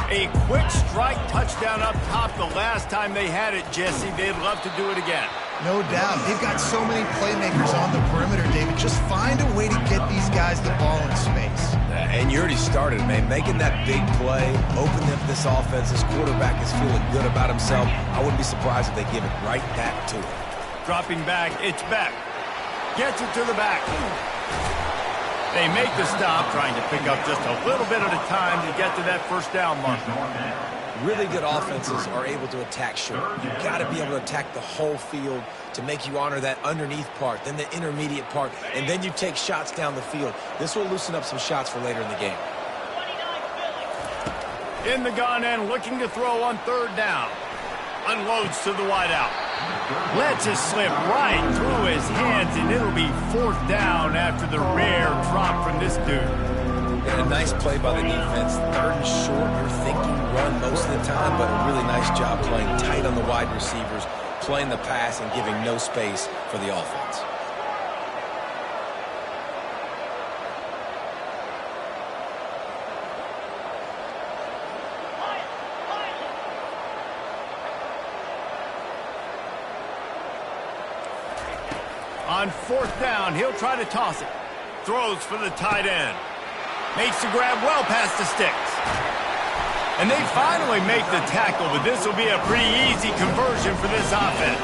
A quick strike touchdown up top the last time they had it, Jesse. They'd love to do it again. No doubt. They've got so many playmakers on the perimeter, David. Just find a way to get these guys the ball in space. And you already started, man. Making that big play, opening up this offense. This quarterback is feeling good about himself. I wouldn't be surprised if they give it right back to him. Dropping back, it's back. Gets it to the back. They make the stop, trying to pick up just a little bit at a time to get to that first down mark. Really good offenses are able to attack short. You've got to be able to attack the whole field to make you honor that underneath part, then the intermediate part, and then you take shots down the field. This will loosen up some shots for later in the game. In the gun and looking to throw on third down. Unloads to the wideout. Lets it slip right through his hands, and it'll be fourth down after the rare drop from this dude. And a nice play by the defense. Third and short, you're thinking run most of the time, but a really nice job playing tight on the wide receivers, playing the pass and giving no space for the offense. On fourth down, he'll try to toss it. Throws for the tight end. Makes the grab well past the sticks. And they finally make the tackle, but this will be a pretty easy conversion for this offense.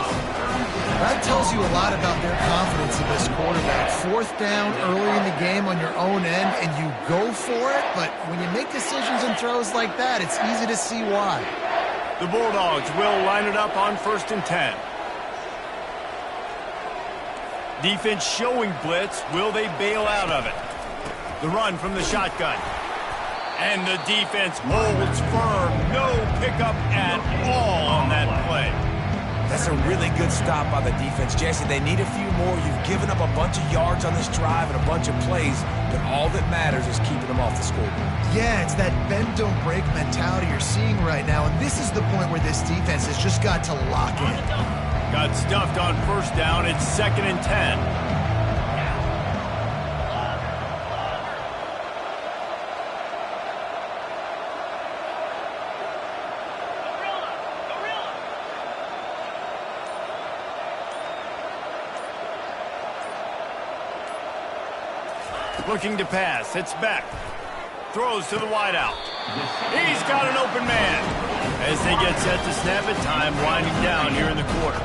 That tells you a lot about their confidence in this quarterback. Fourth down early in the game on your own end, and you go for it, but when you make decisions and throws like that, it's easy to see why. The Bulldogs will line it up on 1st and 10. Defense showing blitz. Will they bail out of it? The run from the shotgun. And the defense holds firm. No pickup at all on that play. That's a really good stop by the defense. Jesse, they need a few more. You've given up a bunch of yards on this drive and a bunch of plays, but all that matters is keeping them off the scoreboard. Yeah, it's that bend, don't break mentality you're seeing right now, and this is the point where this defense has just got to lock in. Got stuffed on first down. It's 2nd and 10. Looking to pass. It's back. Throws to the wideout. He's got an open man. As they get set to snap it, time winding down here in the quarter.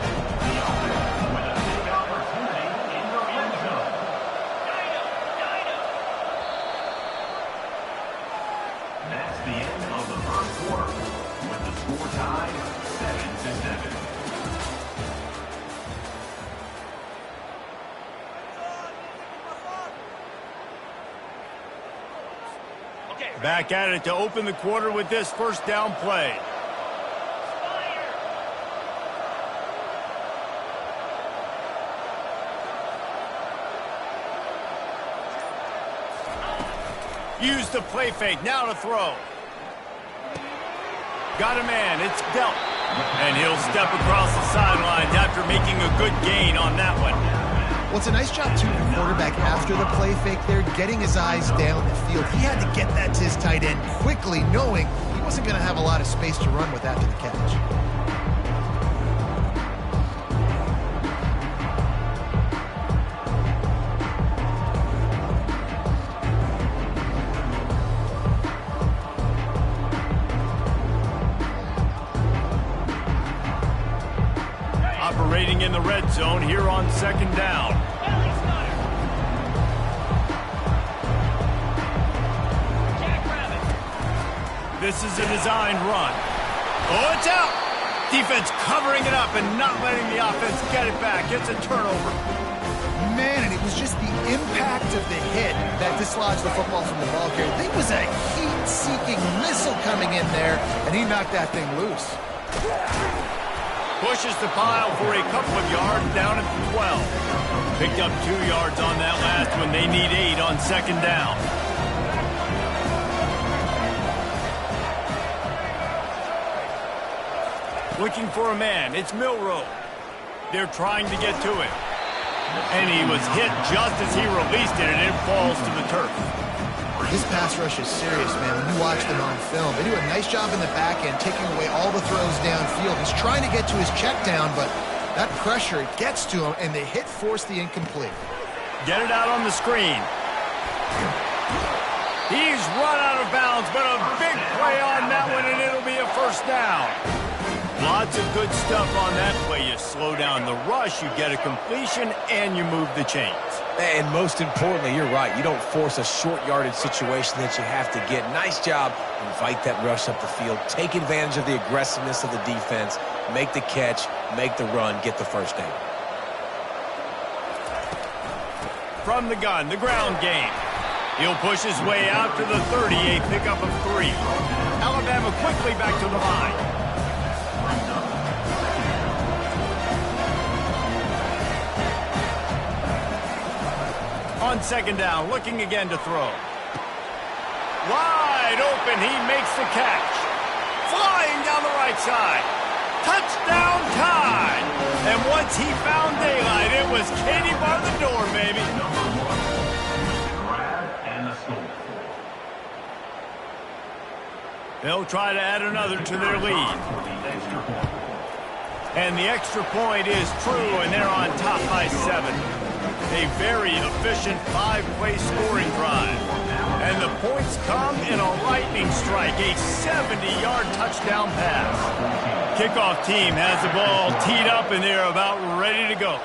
That's the end of the first quarter, with the score tied 7-7. Back at it to open the quarter with this first down play. Use the play fake. Now to throw. Got a man. It's dealt. And he'll step across the sidelines after making a good gain on that one. Well, it's a nice job, too, for the quarterback after the play fake there, getting his eyes down the field. He had to get that to his tight end quickly, knowing he wasn't going to have a lot of space to run with after the catch. Operating in the red zone here on second down. This is a designed run. Oh, it's out! Defense covering it up and not letting the offense get it back. It's a turnover. Man, and it was just the impact of the hit that dislodged the football from the ball carrier. There was a heat-seeking missile coming in there, and he knocked that thing loose. Pushes the pile for a couple of yards down at the 12. Picked up 2 yards on that last one. They need 8 on second down. Looking for a man. It's Milroe. They're trying to get to it. And he was hit just as he released it, and it falls to the turf. This pass rush is serious, man. When you watch them on film, they do a nice job in the back end, taking away all the throws downfield. He's trying to get to his check down, but that pressure gets to him, and the hit forced the incomplete. Get it out on the screen. He's run out of bounds, but a big play on that one, and it'll be a first down. Lots of good stuff on that play. You slow down the rush, you get a completion, and you move the chains. And most importantly, you're right. You don't force a short yardage situation that you have to get. Nice job. Invite that rush up the field. Take advantage of the aggressiveness of the defense. Make the catch. Make the run. Get the first down. From the gun, the ground game. He'll push his way out to the 38, pickup of 3. Alabama quickly back to the line. On second down, looking again to throw. Wide open, he makes the catch. Flying down the right side. Touchdown time! And once he found daylight, it was Katie bar the door, baby. They'll try to add another to their lead. And the extra point is true, and they're on top by 7. A very efficient 5-play scoring drive. And the points come in a lightning strike, a 70-yard touchdown pass. Kickoff team has the ball teed up, and they're about ready to go.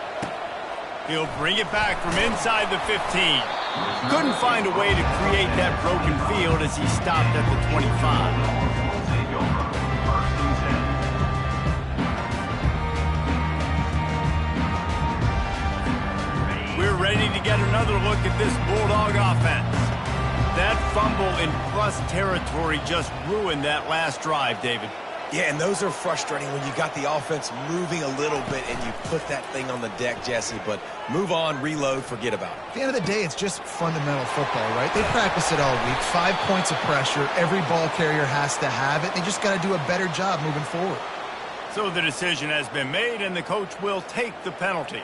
He'll bring it back from inside the 15. Couldn't find a way to create that broken field as he stopped at the 25. We're ready to get another look at this Bulldog offense. That fumble in plus territory just ruined that last drive, David. Yeah, and those are frustrating when you got the offense moving a little bit and you put that thing on the deck, Jesse. But move on, reload, forget about it. At the end of the day, it's just fundamental football, right? They practice it all week. 5 points of pressure. Every ball carrier has to have it. They just got to do a better job moving forward. So the decision has been made, and the coach will take the penalty.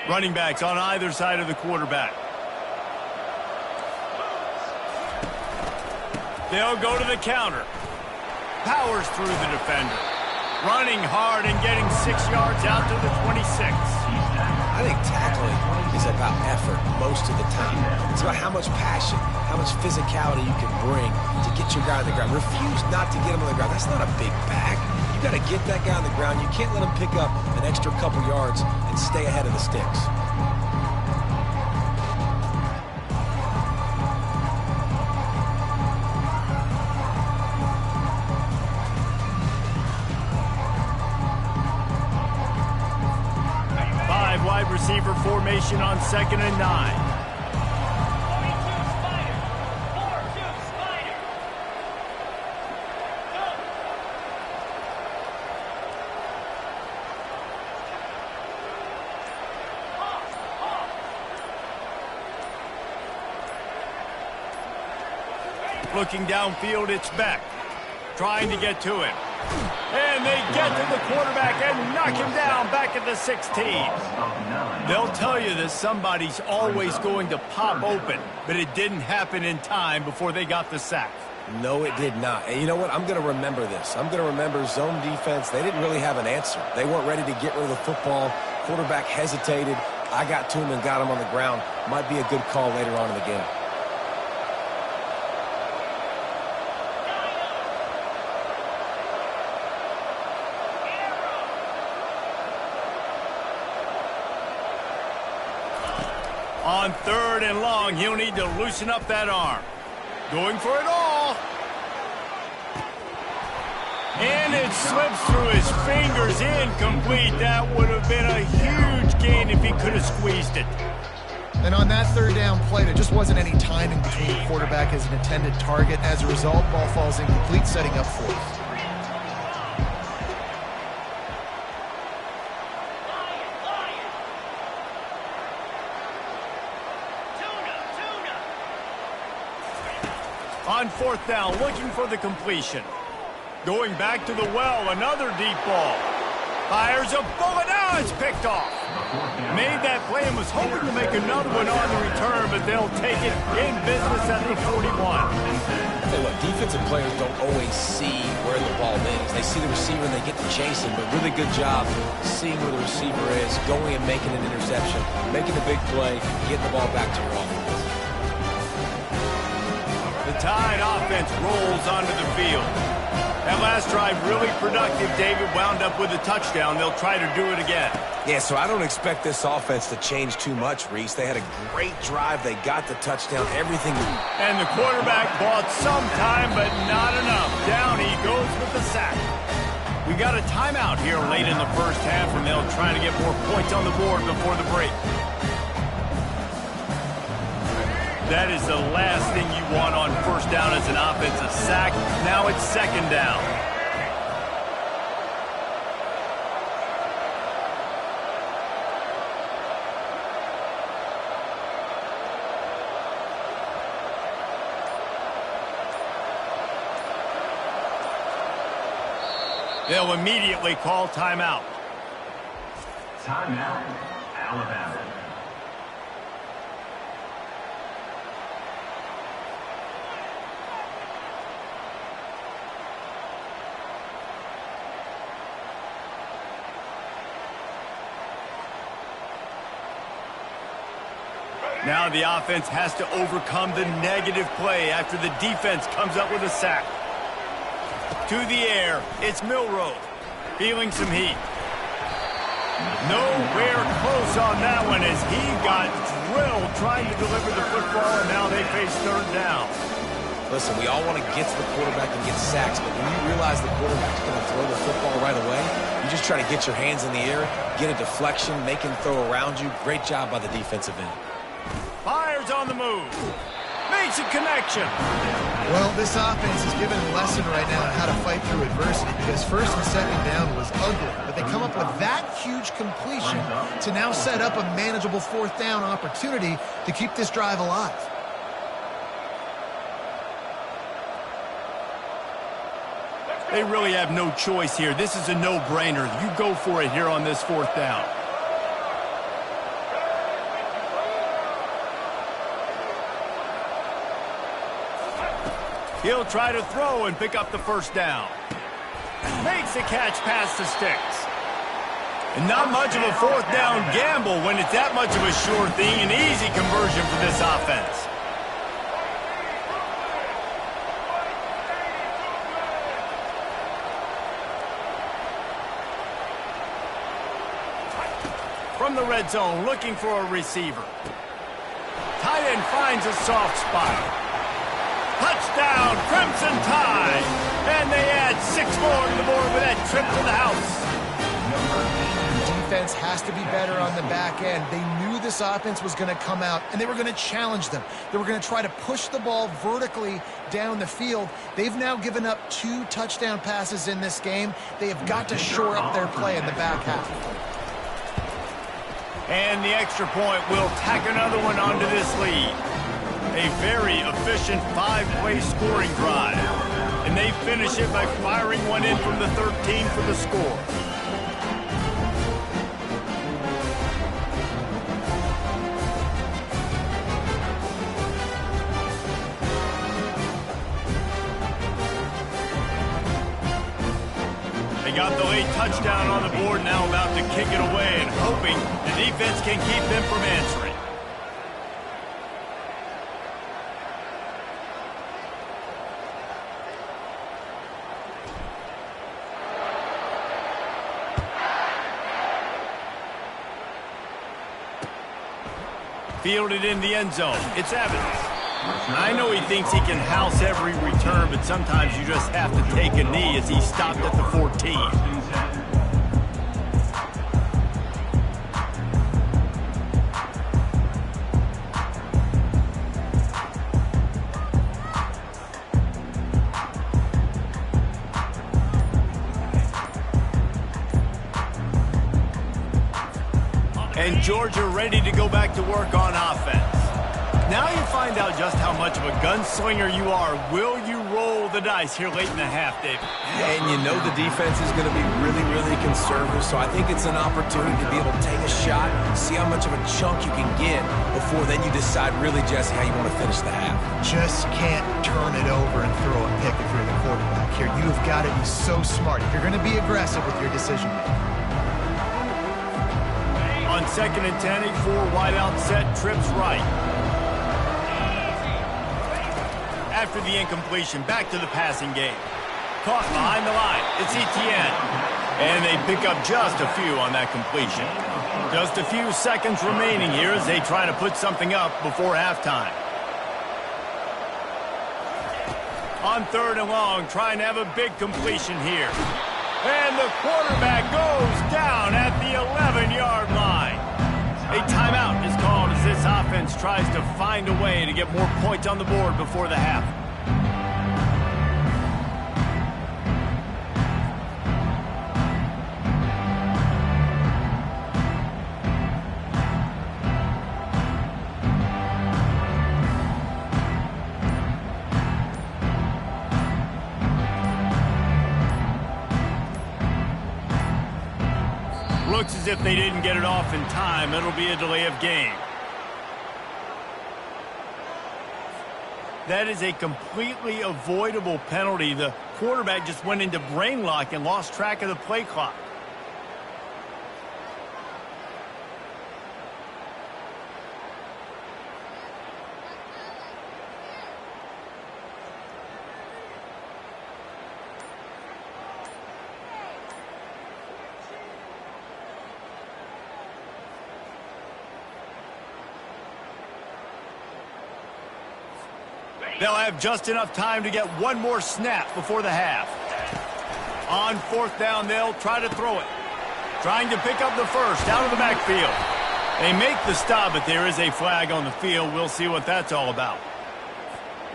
Running backs on either side of the quarterback. They'll go to the counter. Powers through the defender. Running hard and getting 6 yards out to the 26. I think tackling is about effort most of the time. It's about how much passion, how much physicality you can bring to get your guy on the ground. Refuse not to get him on the ground. That's not a big back. You got to get that guy on the ground. You can't let him pick up an extra couple yards and stay ahead of the sticks. Wide receiver formation on 2nd and 9. Looking downfield, it's Beck. Trying to get to him. And they get to the quarterback and knock him down back at the 16. They'll tell you that somebody's always going to pop open, but it didn't happen in time before they got the sack. No, it did not. And you know what? I'm going to remember this. I'm going to remember zone defense. They didn't really have an answer. They weren't ready to get rid of the football. Quarterback hesitated. I got to him and got him on the ground. Might be a good call later on in the game. On 3rd and long, he'll need to loosen up that arm. Going for it all. And it slips through his fingers, incomplete. That would have been a huge gain if he could have squeezed it. And on that 3rd down play, there just wasn't any timing between the quarterback as an intended target. As a result, ball falls incomplete, setting up 4th. On 4th down, looking for the completion. Going back to the well, another deep ball. Fires a bullet. Now it's picked off. Made that play and was hoping to make another one on the return, but they'll take it in business at the 41. Tell you what, defensive players don't always see where the ball is. They see the receiver and they get to chase him, but really good job seeing where the receiver is, going and making an interception, making a big play, getting the ball back to your offense. The Tide offense rolls onto the field. That last drive really productive. David wound up with a touchdown. They'll try to do it again. Yeah, so I don't expect this offense to change too much, Reese. They had a great drive. They got the touchdown, everything. And the quarterback bought some time, but not enough. Down he goes with the sack. We got a timeout here late in the first half, and they'll try to get more points on the board before the break. That is the last thing you want on 1st down as an offensive sack. Now it's 2nd down. They'll immediately call timeout. Timeout, Alabama. Now the offense has to overcome the negative play after the defense comes up with a sack. To the air, it's Milroe, feeling some heat. Nowhere close on that one as he got drilled trying to deliver the football, and now they face 3rd down. Listen, we all want to get to the quarterback and get sacks, but when you realize the quarterback's going to throw the football right away, you just try to get your hands in the air, get a deflection, make him throw around you. Great job by the defensive end. Fires on the move. Makes a connection. Well, this offense is given a lesson right now on how to fight through adversity because 1st and 2nd down was ugly, but they come up with that huge completion to now set up a manageable 4th down opportunity to keep this drive alive. They really have no choice here. This is a no-brainer. You go for it here on this 4th down. He'll try to throw and pick up the 1st down. Makes a catch past the sticks. And not much of a 4th down gamble when it's that much of a sure thing. An easy conversion for this offense. From the red zone, looking for a receiver. Tight end finds a soft spot. Touchdown, Crimson Tide. And they add 6 more to the board with that trip to the house. The defense has to be better on the back end. They knew this offense was going to come out, and they were going to challenge them. They were going to try to push the ball vertically down the field. They've now given up 2 touchdown passes in this game. They have got to shore up their play in the back half. And the extra point will tack another one onto this lead. A very efficient 5-play scoring drive. And they finish it by firing one in from the 13 for the score. They got the late touchdown on the board, now about to kick it away and hoping the defense can keep them from answering. Fielded in the end zone. It's Evans. I know he thinks he can house every return, but sometimes you just have to take a knee as he stopped at the 14. And Georgia ready to go back to work on offense. Now you find out just how much of a gunslinger you are. Will you roll the dice here late in the half, David? And you know the defense is going to be really, really conservative, so I think it's an opportunity to be able to take a shot, see how much of a chunk you can get before then you decide really, Jesse, how you want to finish the half. Just can't turn it over and throw a pick if you're the quarterback here. You've got to be so smart if you're going to be aggressive with your decision making. On 2nd and 10, a 4-wide out set, trips right. After the incompletion, back to the passing game. Caught behind the line. It's Etienne. And they pick up just a few on that completion. Just a few seconds remaining here as they try to put something up before halftime. On 3rd and long, trying to have a big completion here. And the quarterback goes down at the 11-yard line. A timeout is called as this offense tries to find a way to get more points on the board before the half. Looks as if they didn't get it off in time. It'll be a delay of game. That is a completely avoidable penalty. The quarterback just went into brain lock and lost track of the play clock. They'll have just enough time to get one more snap before the half. On 4th down, they'll try to throw it. Trying to pick up the first out of the backfield. They make the stop, but there is a flag on the field. We'll see what that's all about.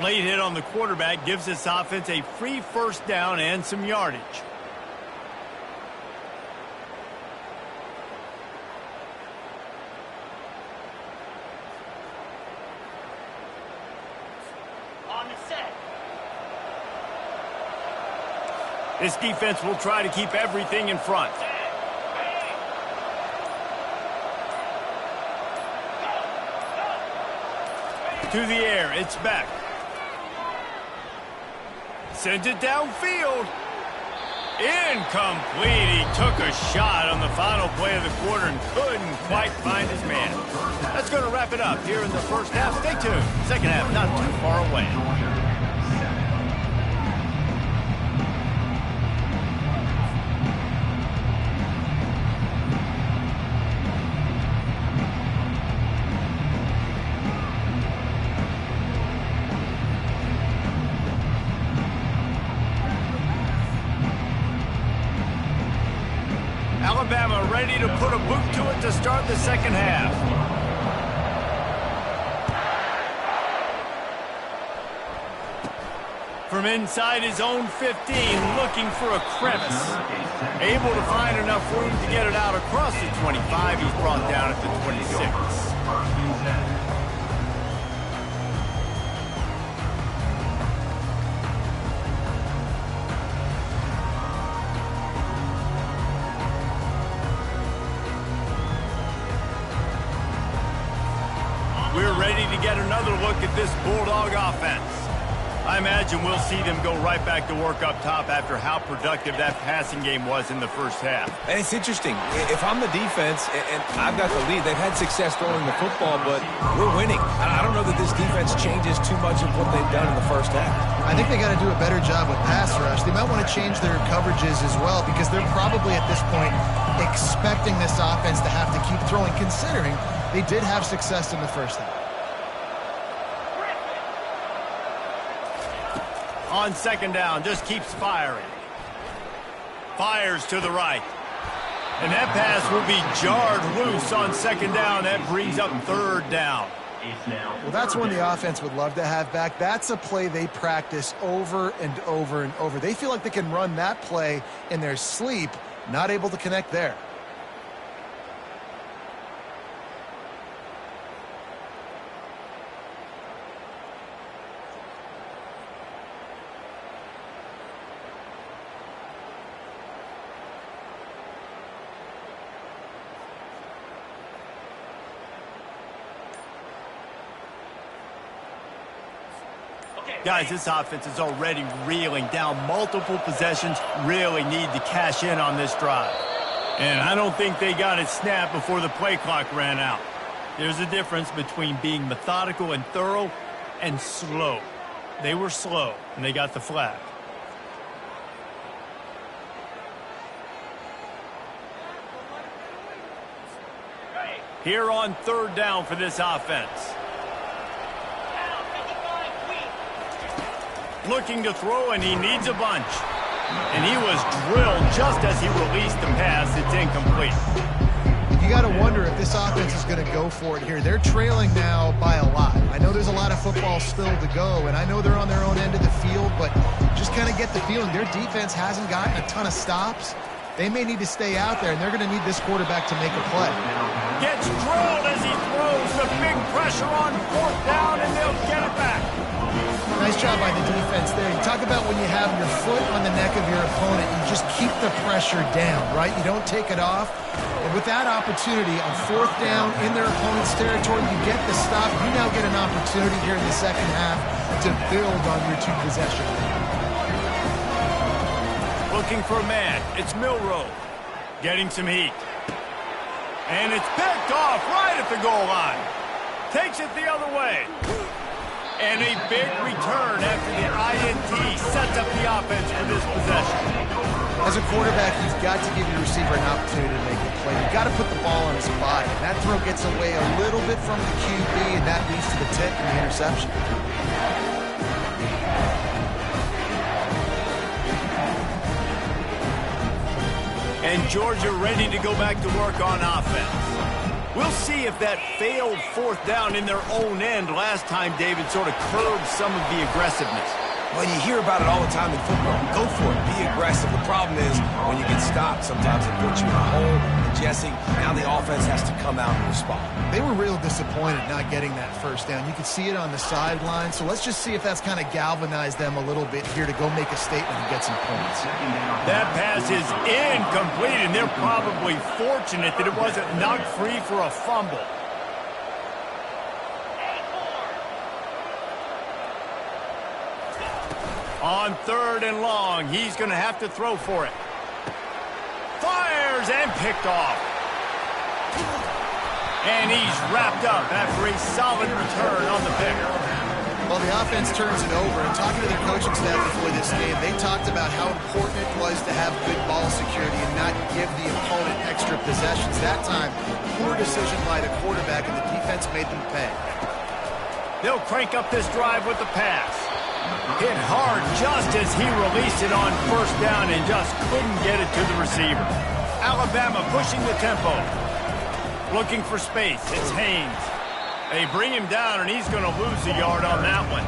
Late hit on the quarterback gives this offense a free 1st down and some yardage. This defense will try to keep everything in front. To the air, it's back. Sends it downfield. Incomplete. He took a shot on the final play of the quarter and couldn't quite find his man. That's going to wrap it up here in the first half. Stay tuned. Second half not too far away. Alabama ready to put a boot to it to start the second half. From inside his own 15, looking for a crevice. Able to find enough room to get it out across the 25. He's brought down at the 26. get another look at this Bulldog offense. I imagine we'll see them go right back to work up top after how productive that passing game was in the first half. And it's interesting. If I'm the defense and I've got the lead, they've had success throwing the football, but we're winning. I don't know that this defense changes too much of what they've done in the first half. I think they got to do a better job with pass rush. They might want to change their coverages as well because they're probably at this point expecting this offense to have to keep throwing, considering they did have success in the first half. On second down, just keeps firing. Fires to the right. And that pass will be jarred loose on second down. That brings up third down. Well, that's one the offense would love to have back. That's a play they practice over and over and over. They feel like they can run that play in their sleep, not able to connect there. Guys, this offense is already reeling down multiple possessions, really need to cash in on this drive. And I don't think they got it snapped before the play clock ran out. There's a difference between being methodical and thorough and slow. They were slow, and they got the flag. Here on third down for this offense. Looking to throw, and he needs a bunch. And he was drilled just as he released the pass. It's incomplete. You got to wonder if this offense is going to go for it here. They're trailing now by a lot. I know there's a lot of football still to go, and I know they're on their own end of the field, but just kind of get the feeling their defense hasn't gotten a ton of stops. They may need to stay out there, and they're going to need this quarterback to make a play. Gets drilled as he throws. The big pressure on fourth down, and they'll get it back. Nice job by the defense there. You talk about when you have your foot on the neck of your opponent, you just keep the pressure down, right? You don't take it off. And with that opportunity on fourth down in their opponent's territory, you get the stop. You now get an opportunity here in the second half to build on your two possessions. Looking for a man. It's Milroe. Getting some heat. And it's picked off right at the goal line. Takes it the other way. And a big return after the INT sets up the offense for this possession. As a quarterback, you've got to give your receiver an opportunity to make a play. You've got to put the ball on his body. That throw gets away a little bit from the QB, and that leads to the tip and the interception. And Georgia ready to go back to work on offense. We'll see if that failed fourth down in their own end last time, David, sort of curbed some of the aggressiveness. Well, you hear about it all the time in football. Go for it. Be aggressive. The problem is when you get stopped, sometimes it puts you in a hole. And Jesse, now the offense has to come out and respond. They were real disappointed not getting that first down. You could see it on the sideline. So let's just see if that's kind of galvanized them a little bit here to go make a statement and get some points. That pass is incomplete, and they're probably fortunate that it wasn't knocked free for a fumble. On third and long, he's going to have to throw for it. Fires and picked off. And he's wrapped up after a solid return on the pick. Well, the offense turns it over, and talking to their coaching staff before this game, they talked about how important it was to have good ball security and not give the opponent extra possessions. That time, poor decision by the quarterback, and the defense made them pay. They'll crank up this drive with the pass. Hit hard just as he released it on first down and just couldn't get it to the receiver. Alabama pushing the tempo. Looking for space. It's Haynes. They bring him down, and he's going to lose a yard on that one.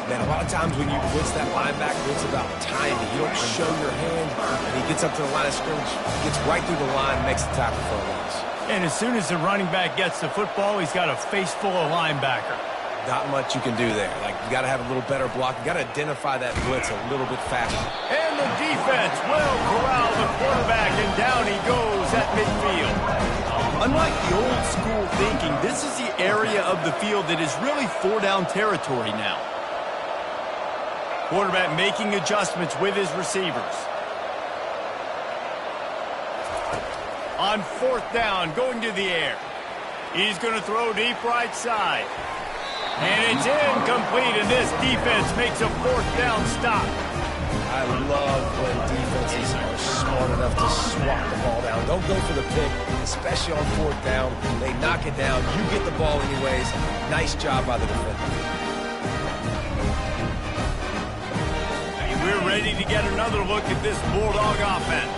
Man, a lot of times when you blitz that linebacker, it's about timing. You don't show your hand, and he gets up to the line of scrimmage, gets right through the line, makes the tackle for a loss. And as soon as the running back gets the football, he's got a face full of linebacker. Not much you can do there. Like, you got to have a little better block. You got to identify that blitz a little bit faster. And the defense will corral the quarterback, and down he goes at midfield. Unlike the old school thinking, this is the area of the field that is really four-down territory now. Quarterback making adjustments with his receivers. On fourth down, going to the air. He's going to throw deep right side. And it's incomplete, and this defense makes a fourth down stop. I love when defenses are smart enough to swat the ball down. Don't go for the pick, especially on fourth down. They knock it down. You get the ball anyways. Nice job by the defender. We're ready to get another look at this Bulldog offense.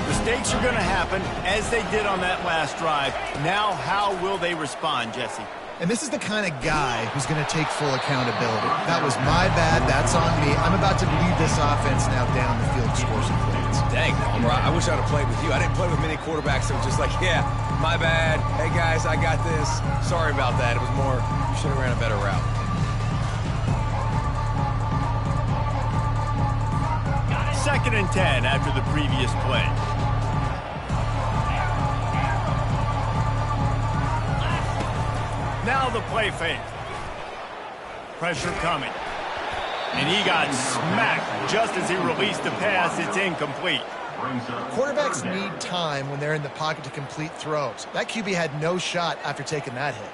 Mistakes are going to happen, as they did on that last drive. Now, how will they respond, Jesse? And this is the kind of guy who's going to take full accountability. That was my bad. That's on me. I'm about to lead this offense now down the field to score some points. Dang, Palmer, I wish I'd have played with you. I didn't play with many quarterbacks that were just like, yeah, my bad. Hey, guys, I got this. Sorry about that. It was more, you should have ran a better route. Second and 10 after the previous play. Now the play fake. Pressure coming. And he got smacked just as he released the pass. It's incomplete. Quarterbacks need time when they're in the pocket to complete throws. That QB had no shot after taking that hit.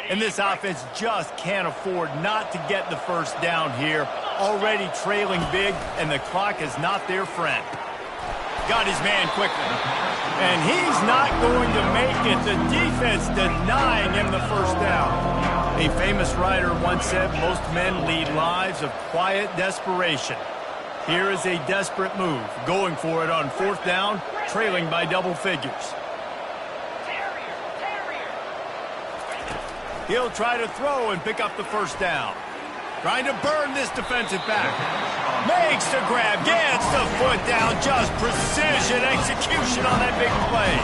And this offense just can't afford not to get the first down here. Already trailing big, and the clock is not their friend. Got his man quickly. And he's not going to make it. The defense denying him the first down. A famous writer once said, most men lead lives of quiet desperation. Here is a desperate move, going for it on fourth down, trailing by double figures. He'll try to throw and pick up the first down. Trying to burn this defensive back. Makes the grab, gets the foot down. Just precision execution on that big play.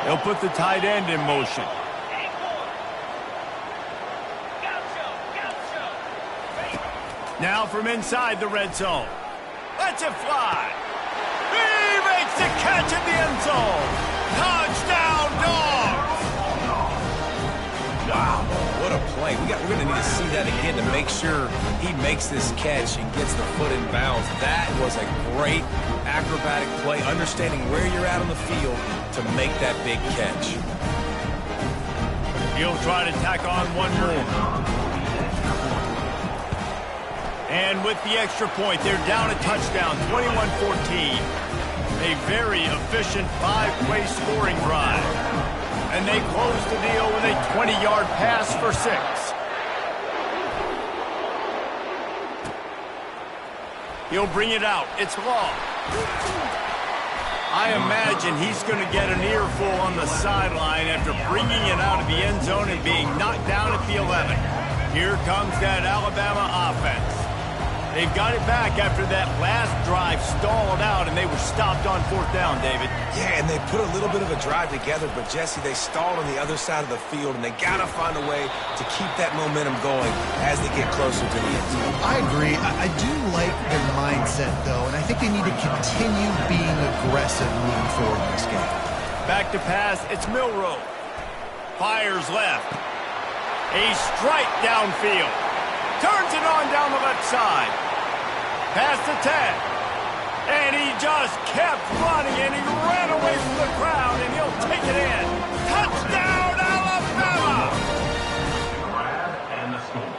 He'll put the tight end in motion. Now from inside the red zone. Lets it fly. He makes the catch in the end zone. Touchdown, Dogs! Wow, what a play. We're going to need to see that again to make sure he makes this catch and gets the foot in bounds. That was a great acrobatic play, understanding where you're at on the field to make that big catch. He'll try to tack on one more. And with the extra point, they're down a touchdown, 21-14. A very efficient five-play scoring drive. And they close the deal with a 20-yard pass for 6. He'll bring it out. It's long. I imagine he's going to get an earful on the sideline after bringing it out of the end zone and being knocked down at the 11. Here comes that Alabama offense. They've got it back after that last drive stalled out, and they were stopped on fourth down, David. Yeah, and they put a little bit of a drive together, but, Jesse, they stalled on the other side of the field, and they got to find a way to keep that momentum going as they get closer to the end zone. I agree. I do like their mindset, though, and I think they need to continue being aggressive moving forward in this game. Back to pass, it's Milroe. Fires left. A strike downfield. Turns it on down the left side. Past the 10. And he just kept running, and he ran away from the crowd, and he'll take it in. Touchdown, Alabama! Grab and the score.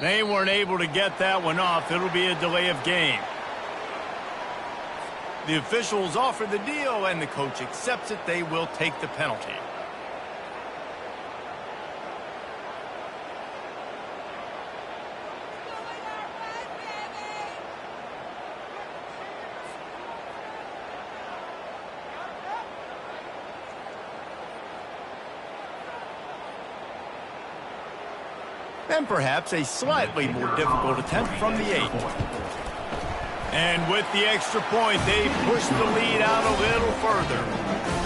They weren't able to get that one off. It'll be a delay of game. The officials offer the deal, and the coach accepts it. They will take the penalty. And perhaps a slightly more difficult attempt from the 8. And with the extra point, they push the lead out a little further.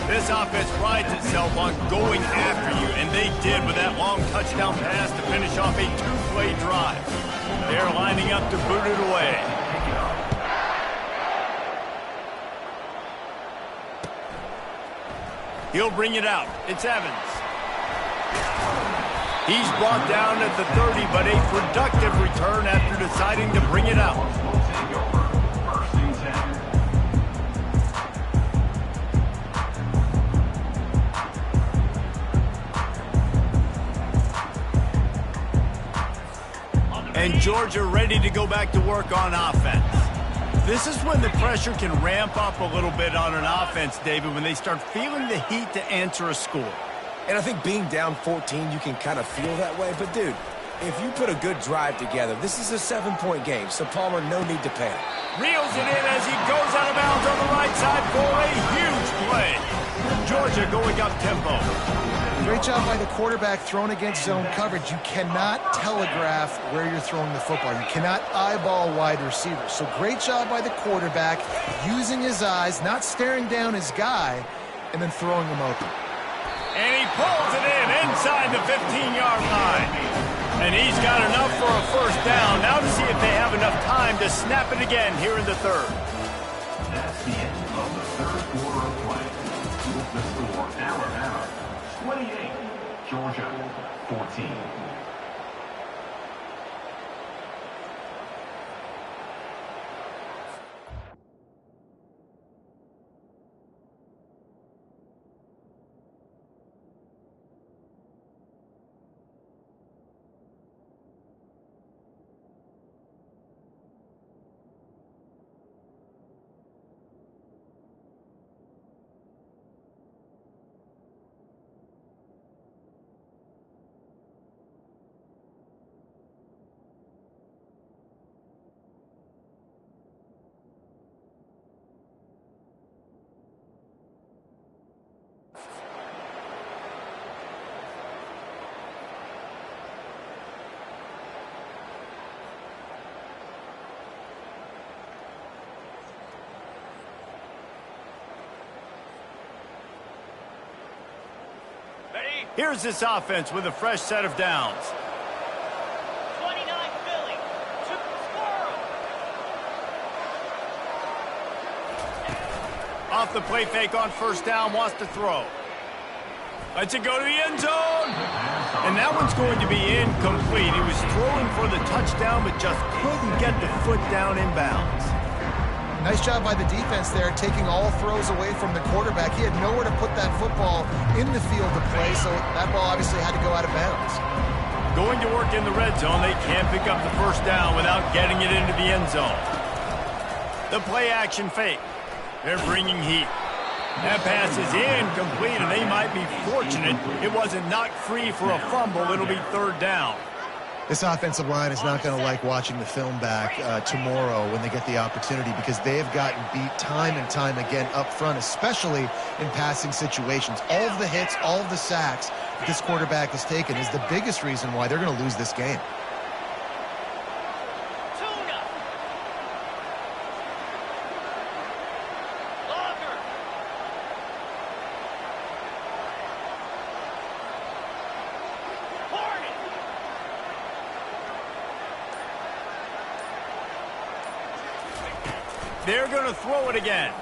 This offense prides itself on going after you, and they did with that long touchdown pass to finish off a 2-play drive. They're lining up to boot it away. He'll bring it out. It's Evans. He's brought down at the 30, but a productive return after deciding to bring it out. And Georgia ready to go back to work on offense. This is when the pressure can ramp up a little bit on an offense, David, when they start feeling the heat to answer a score. And I think being down 14, you can kind of feel that way. But, dude, if you put a good drive together, this is a 7-point game, so Palmer, no need to panic. Reels it in as he goes out of bounds on the right side for a huge play. Georgia going up tempo. Great job by the quarterback throwing against zone coverage. You cannot telegraph where you're throwing the football. You cannot eyeball wide receivers. So great job by the quarterback using his eyes, not staring down his guy, and then throwing him open. And he pulls it in inside the 15-yard line. And he's got enough for a first down. Now to see if they have enough time to snap it again here in the third. That's the end of the third quarter of play. With the score, Alabama 28, Georgia 14. Here's this offense with a fresh set of downs. 29 Philly. Squirrel. Off the play fake on first down, wants to throw. Lets it go to the end zone. And that one's going to be incomplete. He was throwing for the touchdown, but just couldn't get the foot down in bounds. Nice job by the defense there, taking all throws away from the quarterback. He had nowhere to put that football in the field to play, so that ball obviously had to go out of bounds. Going to work in the red zone, they can't pick up the first down without getting it into the end zone. The play action fake. They're bringing heat. That pass is incomplete, and they might be fortunate it wasn't knocked free for a fumble. It'll be third down. This offensive line is not going to like watching the film back tomorrow when they get the opportunity, because they have gotten beat time and time again up front, especially in passing situations. All of the hits, all of the sacks that this quarterback has taken is the biggest reason why they're going to lose this game. They're going to throw it again.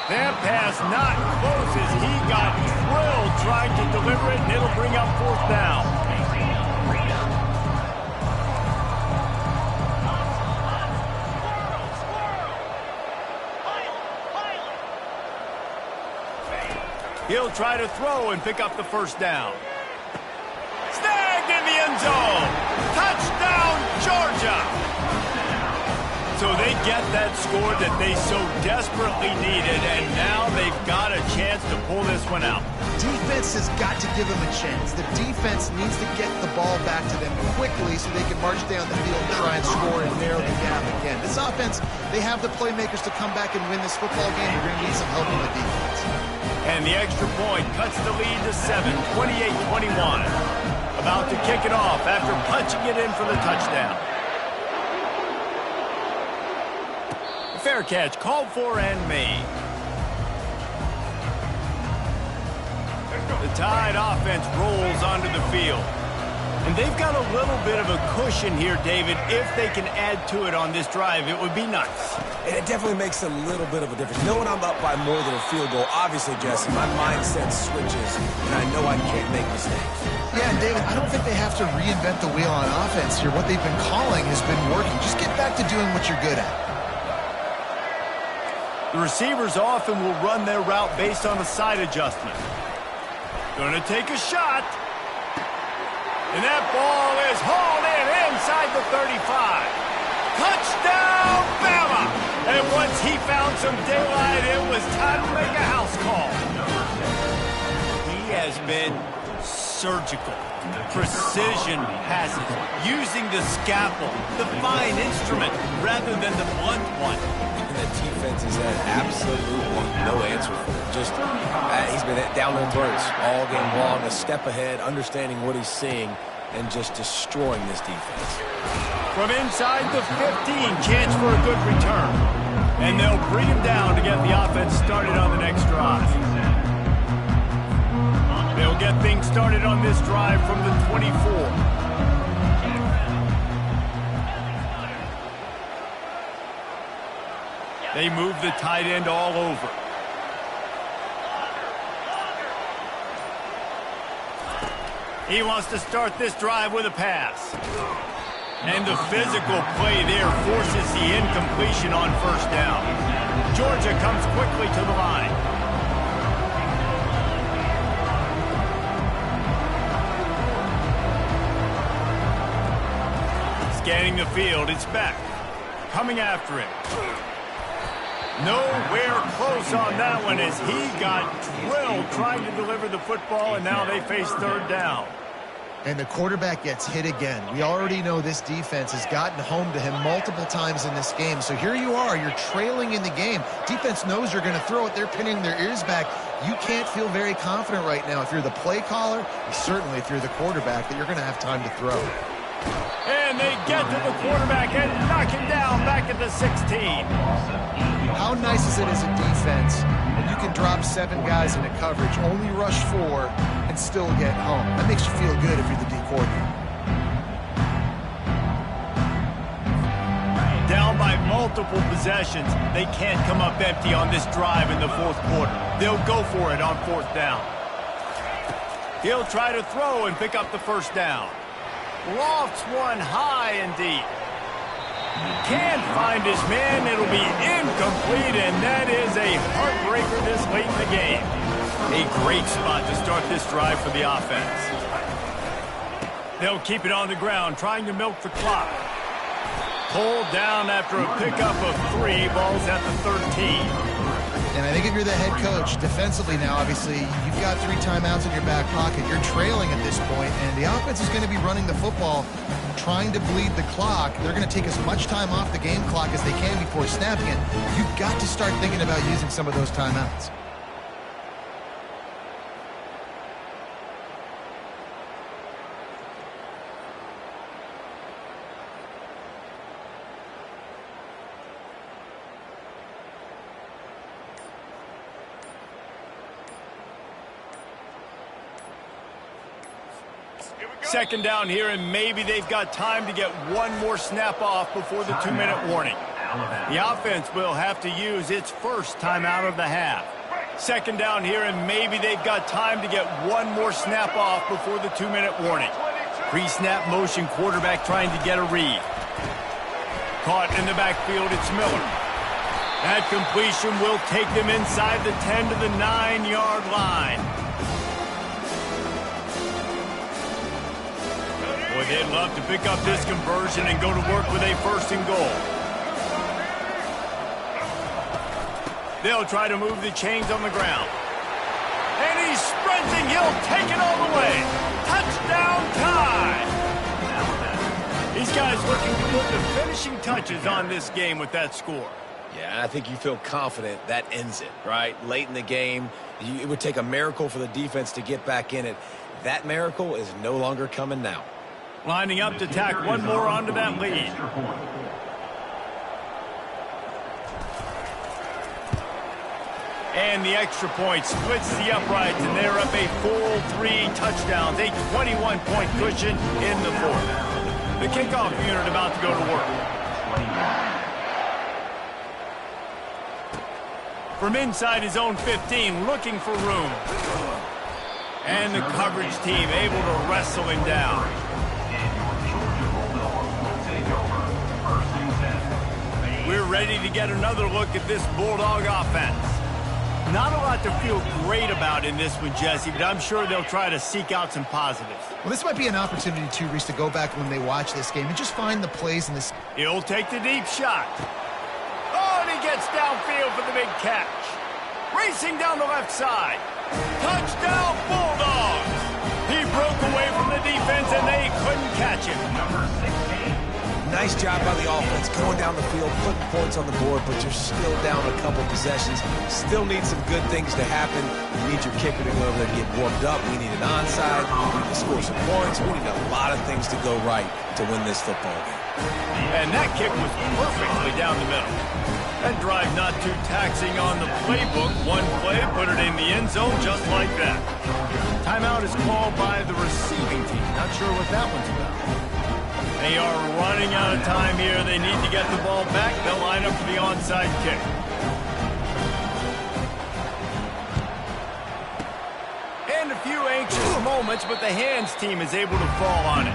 That pass not close as he got drilled trying to deliver it, and it'll bring up fourth down. He'll try to throw and pick up the first down. Snagged in the end zone. Touchdown, Georgia. So they get that score that they so desperately needed, and now they've got a chance to pull this one out. Defense has got to give them a chance. The defense needs to get the ball back to them quickly so they can march down the field and try and score and narrow the gap again. This offense, they have the playmakers to come back and win this football game. They're going to need some help from the defense. And the extra point cuts the lead to 7, 28-21. About to kick it off after punching it in for the touchdown. Fair catch called for and made. The Tide offense rolls onto the field. And they've got a little bit of a cushion here, David. If they can add to it on this drive, it would be nice. And it definitely makes a little bit of a difference. Knowing I'm up by more than a field goal, obviously, Jesse, my mindset switches, and I know I can't make mistakes. Yeah, and David, I don't think they have to reinvent the wheel on offense here. What they've been calling has been working. Just get back to doing what you're good at. The receivers often will run their route based on a side adjustment. Gonna take a shot. And that ball is hauled in inside the 35. Touchdown, Bama! And once he found some daylight, it was time to make a house call. He has been surgical. Precision passes. Using the scalpel, the fine instrument, rather than the blunt one. The defense has had absolutely no answer for him. Just, he's been down their throats all game long, a step ahead, understanding what he's seeing, and just destroying this defense. From inside the 15, chance for a good return. And they'll bring him down to get the offense started on the next drive. They'll get things started on this drive from the 24. They move the tight end all over. He wants to start this drive with a pass. And the physical play there forces the incompletion on first down. Georgia comes quickly to the line. Scanning the field, it's Beck. Coming after it. Nowhere close on that one as he got drilled trying to deliver the football, and now they face third down. And the quarterback gets hit again. We already know this defense has gotten home to him multiple times in this game. So here you are, you're trailing in the game. Defense knows you're going to throw it. They're pinning their ears back. You can't feel very confident right now if you're the play caller, and certainly if you're the quarterback, that you're going to have time to throw. And they get to the quarterback and knock him down back at the 16. How nice is it as a defense when you can drop 7 guys into coverage, only rush 4, and still get home? That makes you feel good if you're the D coordinator. Down by multiple possessions, they can't come up empty on this drive in the fourth quarter. They'll go for it on fourth down. He'll try to throw and pick up the first down. Lofts one high and deep. Can't find his man. It'll be incomplete, and that is a heartbreaker this late in the game. A great spot to start this drive for the offense. They'll keep it on the ground, trying to milk the clock. Pulled down after a pickup of 3, balls at the 13. And I think if you're the head coach, defensively now, obviously, you've got 3 timeouts in your back pocket. You're trailing at this point, and the offense is going to be running the football, trying to bleed the clock. They're going to take as much time off the game clock as they can before snapping it. You've got to start thinking about using some of those timeouts. Second down here, and maybe they've got time to get one more snap off before the 2-minute warning. The offense will have to use its first timeout of the half. Second down here, and maybe they've got time to get one more snap off before the 2-minute warning. Pre-snap motion, quarterback trying to get a read. Caught in the backfield, it's Miller. That completion will take them inside the 10 to the 9-yard line. Boy, they'd love to pick up this conversion and go to work with a 1st and goal. They'll try to move the chains on the ground. And he's sprinting. He'll take it all the way. Touchdown tie. These guys looking to put the finishing touches on this game with that score. Yeah, I think you feel confident that ends it, right? Late in the game, it would take a miracle for the defense to get back in it. That miracle is no longer coming now. Lining up to tack one more onto that lead. And the extra point splits the uprights, and they're up a full 3 touchdowns, a 21-point cushion in the fourth. The kickoff unit about to go to work. From inside his own 15, looking for room. And the coverage team able to wrestle him down. We're ready to get another look at this Bulldog offense. Not a lot to feel great about in this one, Jesse, but I'm sure they'll try to seek out some positives. Well, this might be an opportunity, too, Reese, to go back when they watch this game and just find the plays in this. He'll take the deep shot. Oh, and he gets downfield for the big catch. Racing down the left side. Touchdown, Bulldogs! He broke away from the defense, and they couldn't catch him. Nice job by the offense going down the field, putting points on the board, but you're still down a couple possessions. Still need some good things to happen. You need your kicker to go over there and get warmed up. We need an onside. We need to score some points. We need a lot of things to go right to win this football game. And that kick was perfectly down the middle. That drive not too taxing on the playbook. One play, put it in the end zone just like that. Timeout is called by the receiving team. Not sure what that one's about. They are running out of time here. They need to get the ball back. They'll line up for the onside kick. And a few anxious moments, but the hands team is able to fall on it.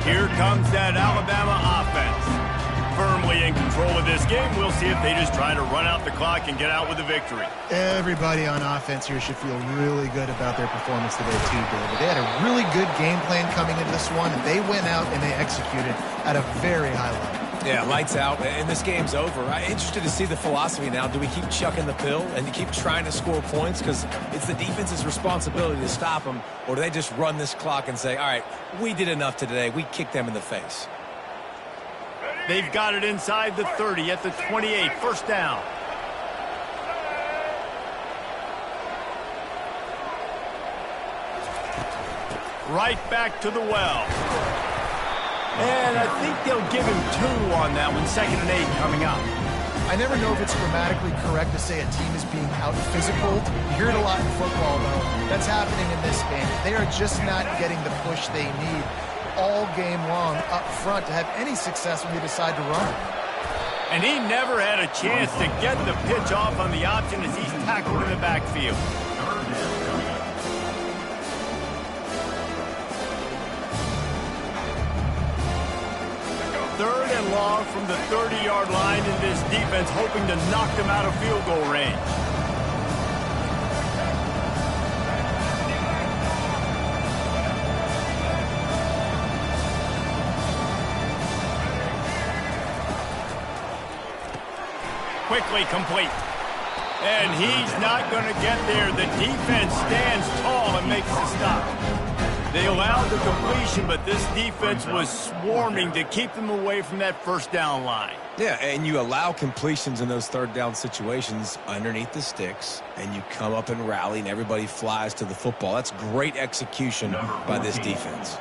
Here comes that Alabama offense. Firmly in control of this game. We'll see if they just try to run out the clock and get out with a victory. Everybody on offense here should feel really good about their performance today, too, David. They had a really good game plan coming into this one, and they went out and they executed at a very high level. Yeah, lights out, and this game's over. I'm interested to see the philosophy now. Do we keep chucking the pill and keep trying to score points? Because it's the defense's responsibility to stop them, or do they just run this clock and say, all right, we did enough today. We kicked them in the face. They've got it inside the 30 at the 28. First down. Right back to the well. And I think they'll give him 2 on that one. 2nd and 8 coming up. I never know if it's grammatically correct to say a team is being out-physical. You hear it a lot in football, though. That's happening in this game. They are just not getting the push they need all game long up front to have any success when they decide to run. And he never had a chance to get the pitch off on the option as he's tackled in the backfield. Third and long from the 30-yard line, and this defense hoping to knock them out of field goal range. Quickly complete. And he's not going to get there. The defense stands tall and makes the stop. They allowed the completion, but this defense was swarming to keep them away from that first down line. Yeah, and you allow completions in those third down situations underneath the sticks, and you come up and rally, and everybody flies to the football. That's great execution by this defense.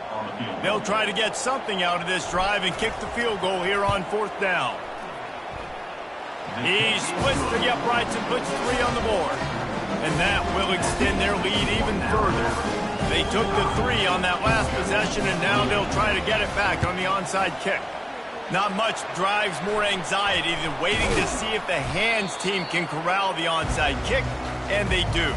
They'll try to get something out of this drive and kick the field goal here on 4th down. He splits the uprights and puts 3 on the board. And that will extend their lead even further. They took the 3 on that last possession, and now they'll try to get it back on the onside kick. Not much drives more anxiety than waiting to see if the hands team can corral the onside kick, and they do.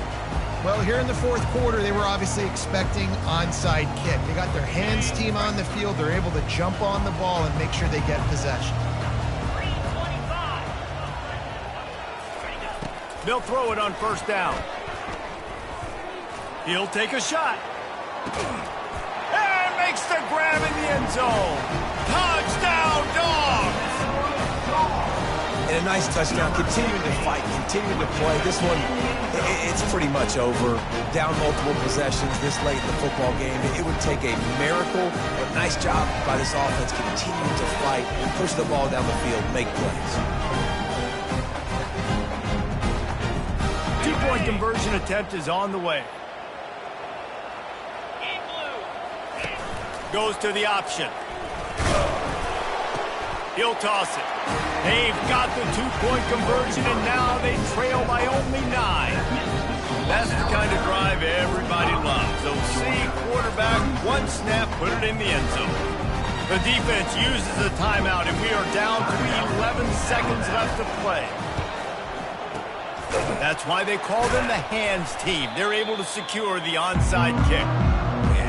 Well, here in the 4th quarter, they were obviously expecting onside kick. They got their hands team on the field. They're able to jump on the ball and make sure they get possession. They'll throw it on 1st down. He'll take a shot. And makes the grab in the end zone. Touchdown, Dogs! And a nice touchdown, continuing to fight, continuing to play. This one, it's pretty much over. Down multiple possessions this late in the football game. It would take a miracle, but nice job by this offense continuing to fight, push the ball down the field, make plays. Two-point conversion attempt is on the way. Goes to the option. He'll toss it. They've got the two-point conversion, and now they trail by only 9. That's the kind of drive everybody loves. So see quarterback, one snap, put it in the end zone. The defense uses the timeout, and we are down to 11 seconds left to play. That's why they call them the hands team. They're able to secure the onside kick.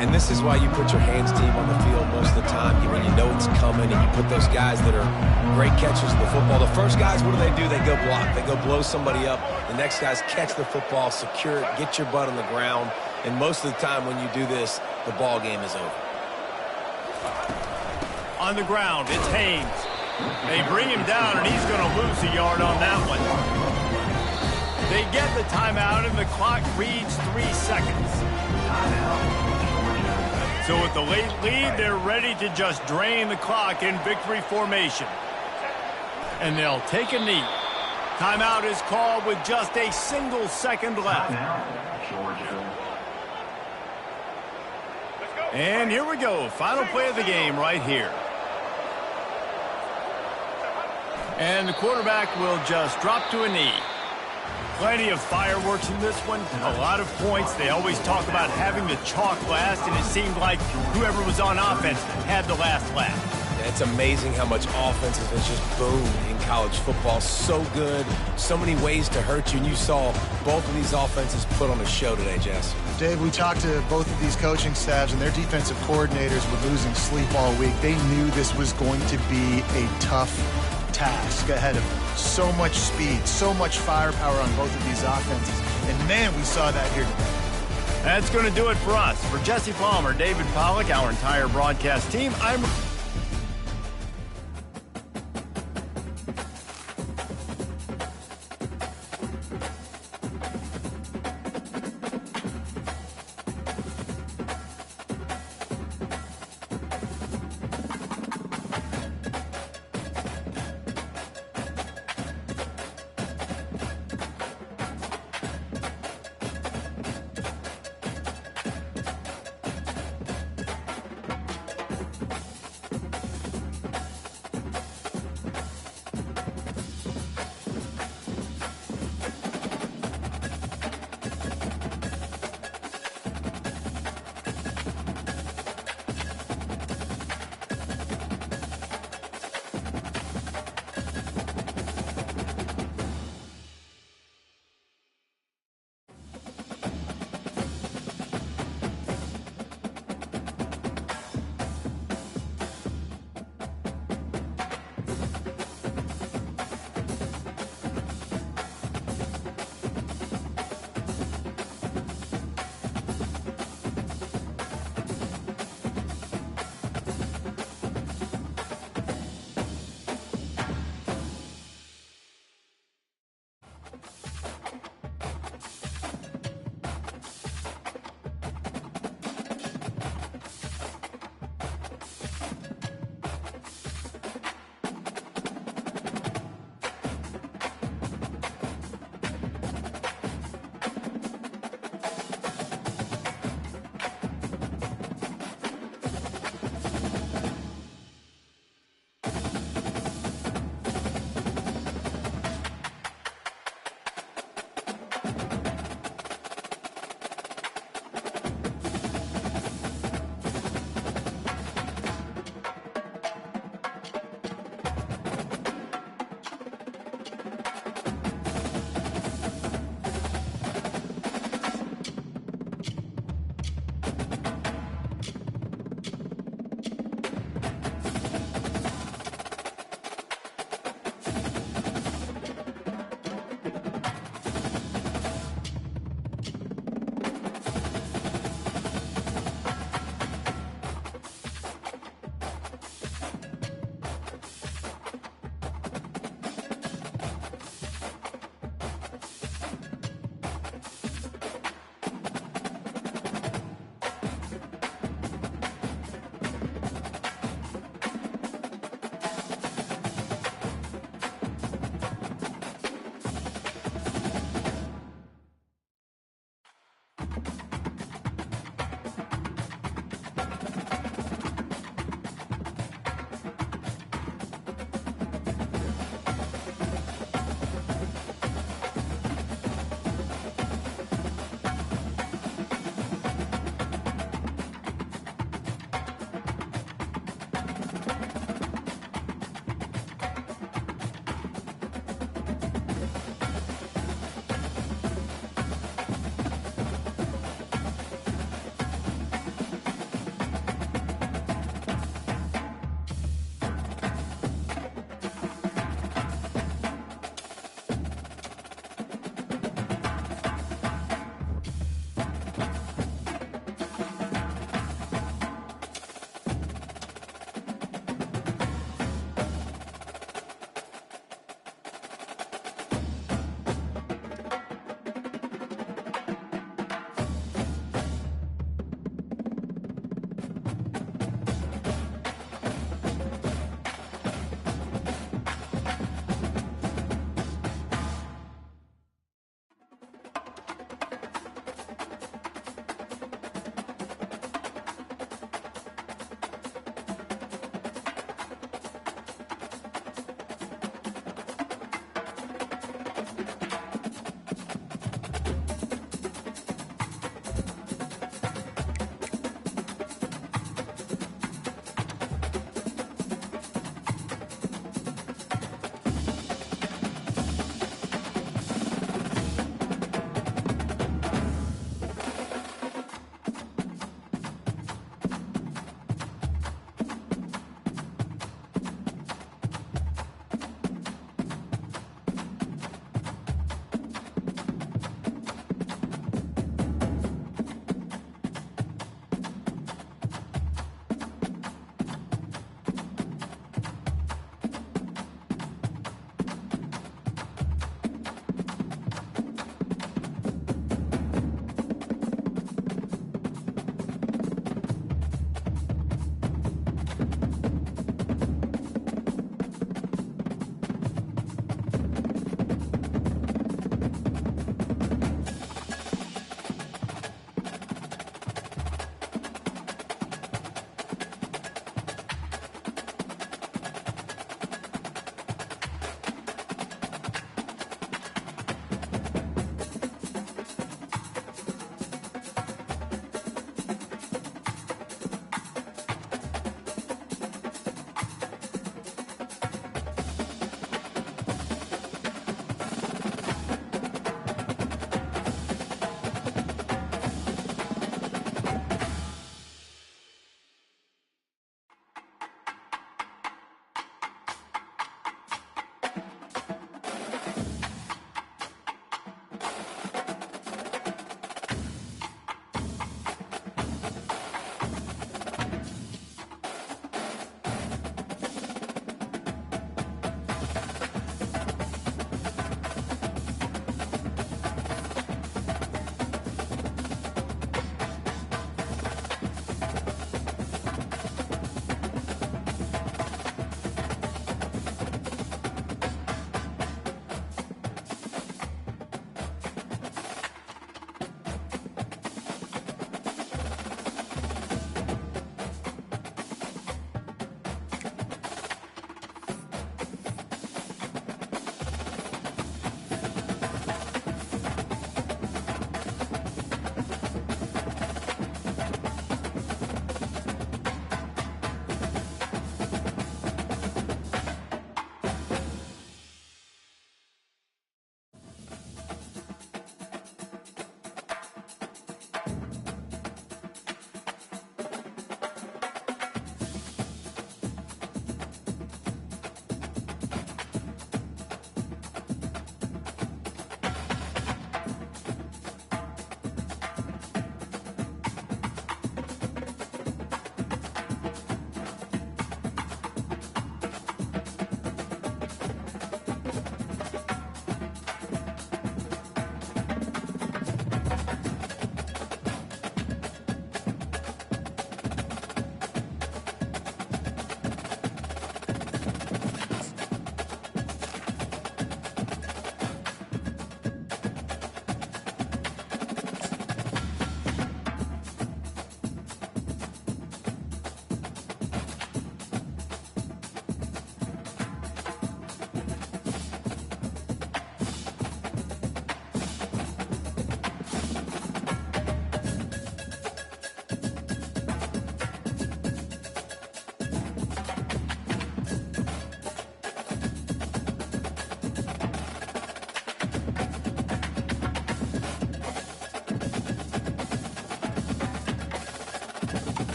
And this is why you put your hands team on the field most of the time when you know it's coming, and you put those guys that are great catchers of the football. The first guys, what do? They go block. They go blow somebody up. The next guys catch the football, secure it, get your butt on the ground. And most of the time when you do this, the ball game is over. On the ground, it's Haynes. They bring him down, and he's going to lose a yard on that one. They get the timeout, and the clock reads 3 seconds. So with the late lead, they're ready to just drain the clock in victory formation. And they'll take a knee. Timeout is called with just a single second left. And here we go. Final play of the game right here. And the quarterback will just drop to a knee. Plenty of fireworks in this one. A lot of points. They always talk about having the chalk last, and it seemed like whoever was on offense had the last laugh. And it's amazing how much offense has just boomed in college football. So good. So many ways to hurt you. And you saw both of these offenses put on a show today, Jess. Dave, we talked to both of these coaching staffs, and their defensive coordinators were losing sleep all week. They knew this was going to be a tough task ahead of them. So much speed, so much firepower on both of these offenses. And, man, we saw that here today. That's going to do it for us. For Jesse Palmer, David Pollack, our entire broadcast team, I'm...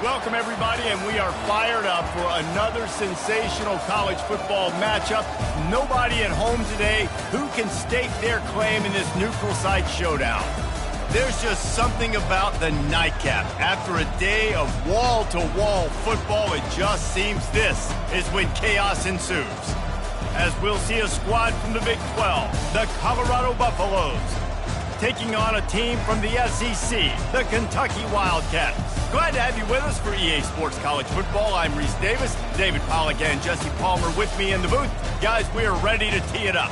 Welcome, everybody, and we are fired up for another sensational college football matchup. Nobody at home today who can stake their claim in this neutral site showdown. There's just something about the nightcap. After a day of wall-to-wall football, it just seems this is when chaos ensues. As we'll see a squad from the Big 12, the Colorado Buffaloes, taking on a team from the SEC, the Kentucky Wildcats. Glad to have you with us for EA Sports College Football. I'm Reese Davis, David Pollack and Jesse Palmer with me in the booth. Guys, we are ready to tee it up.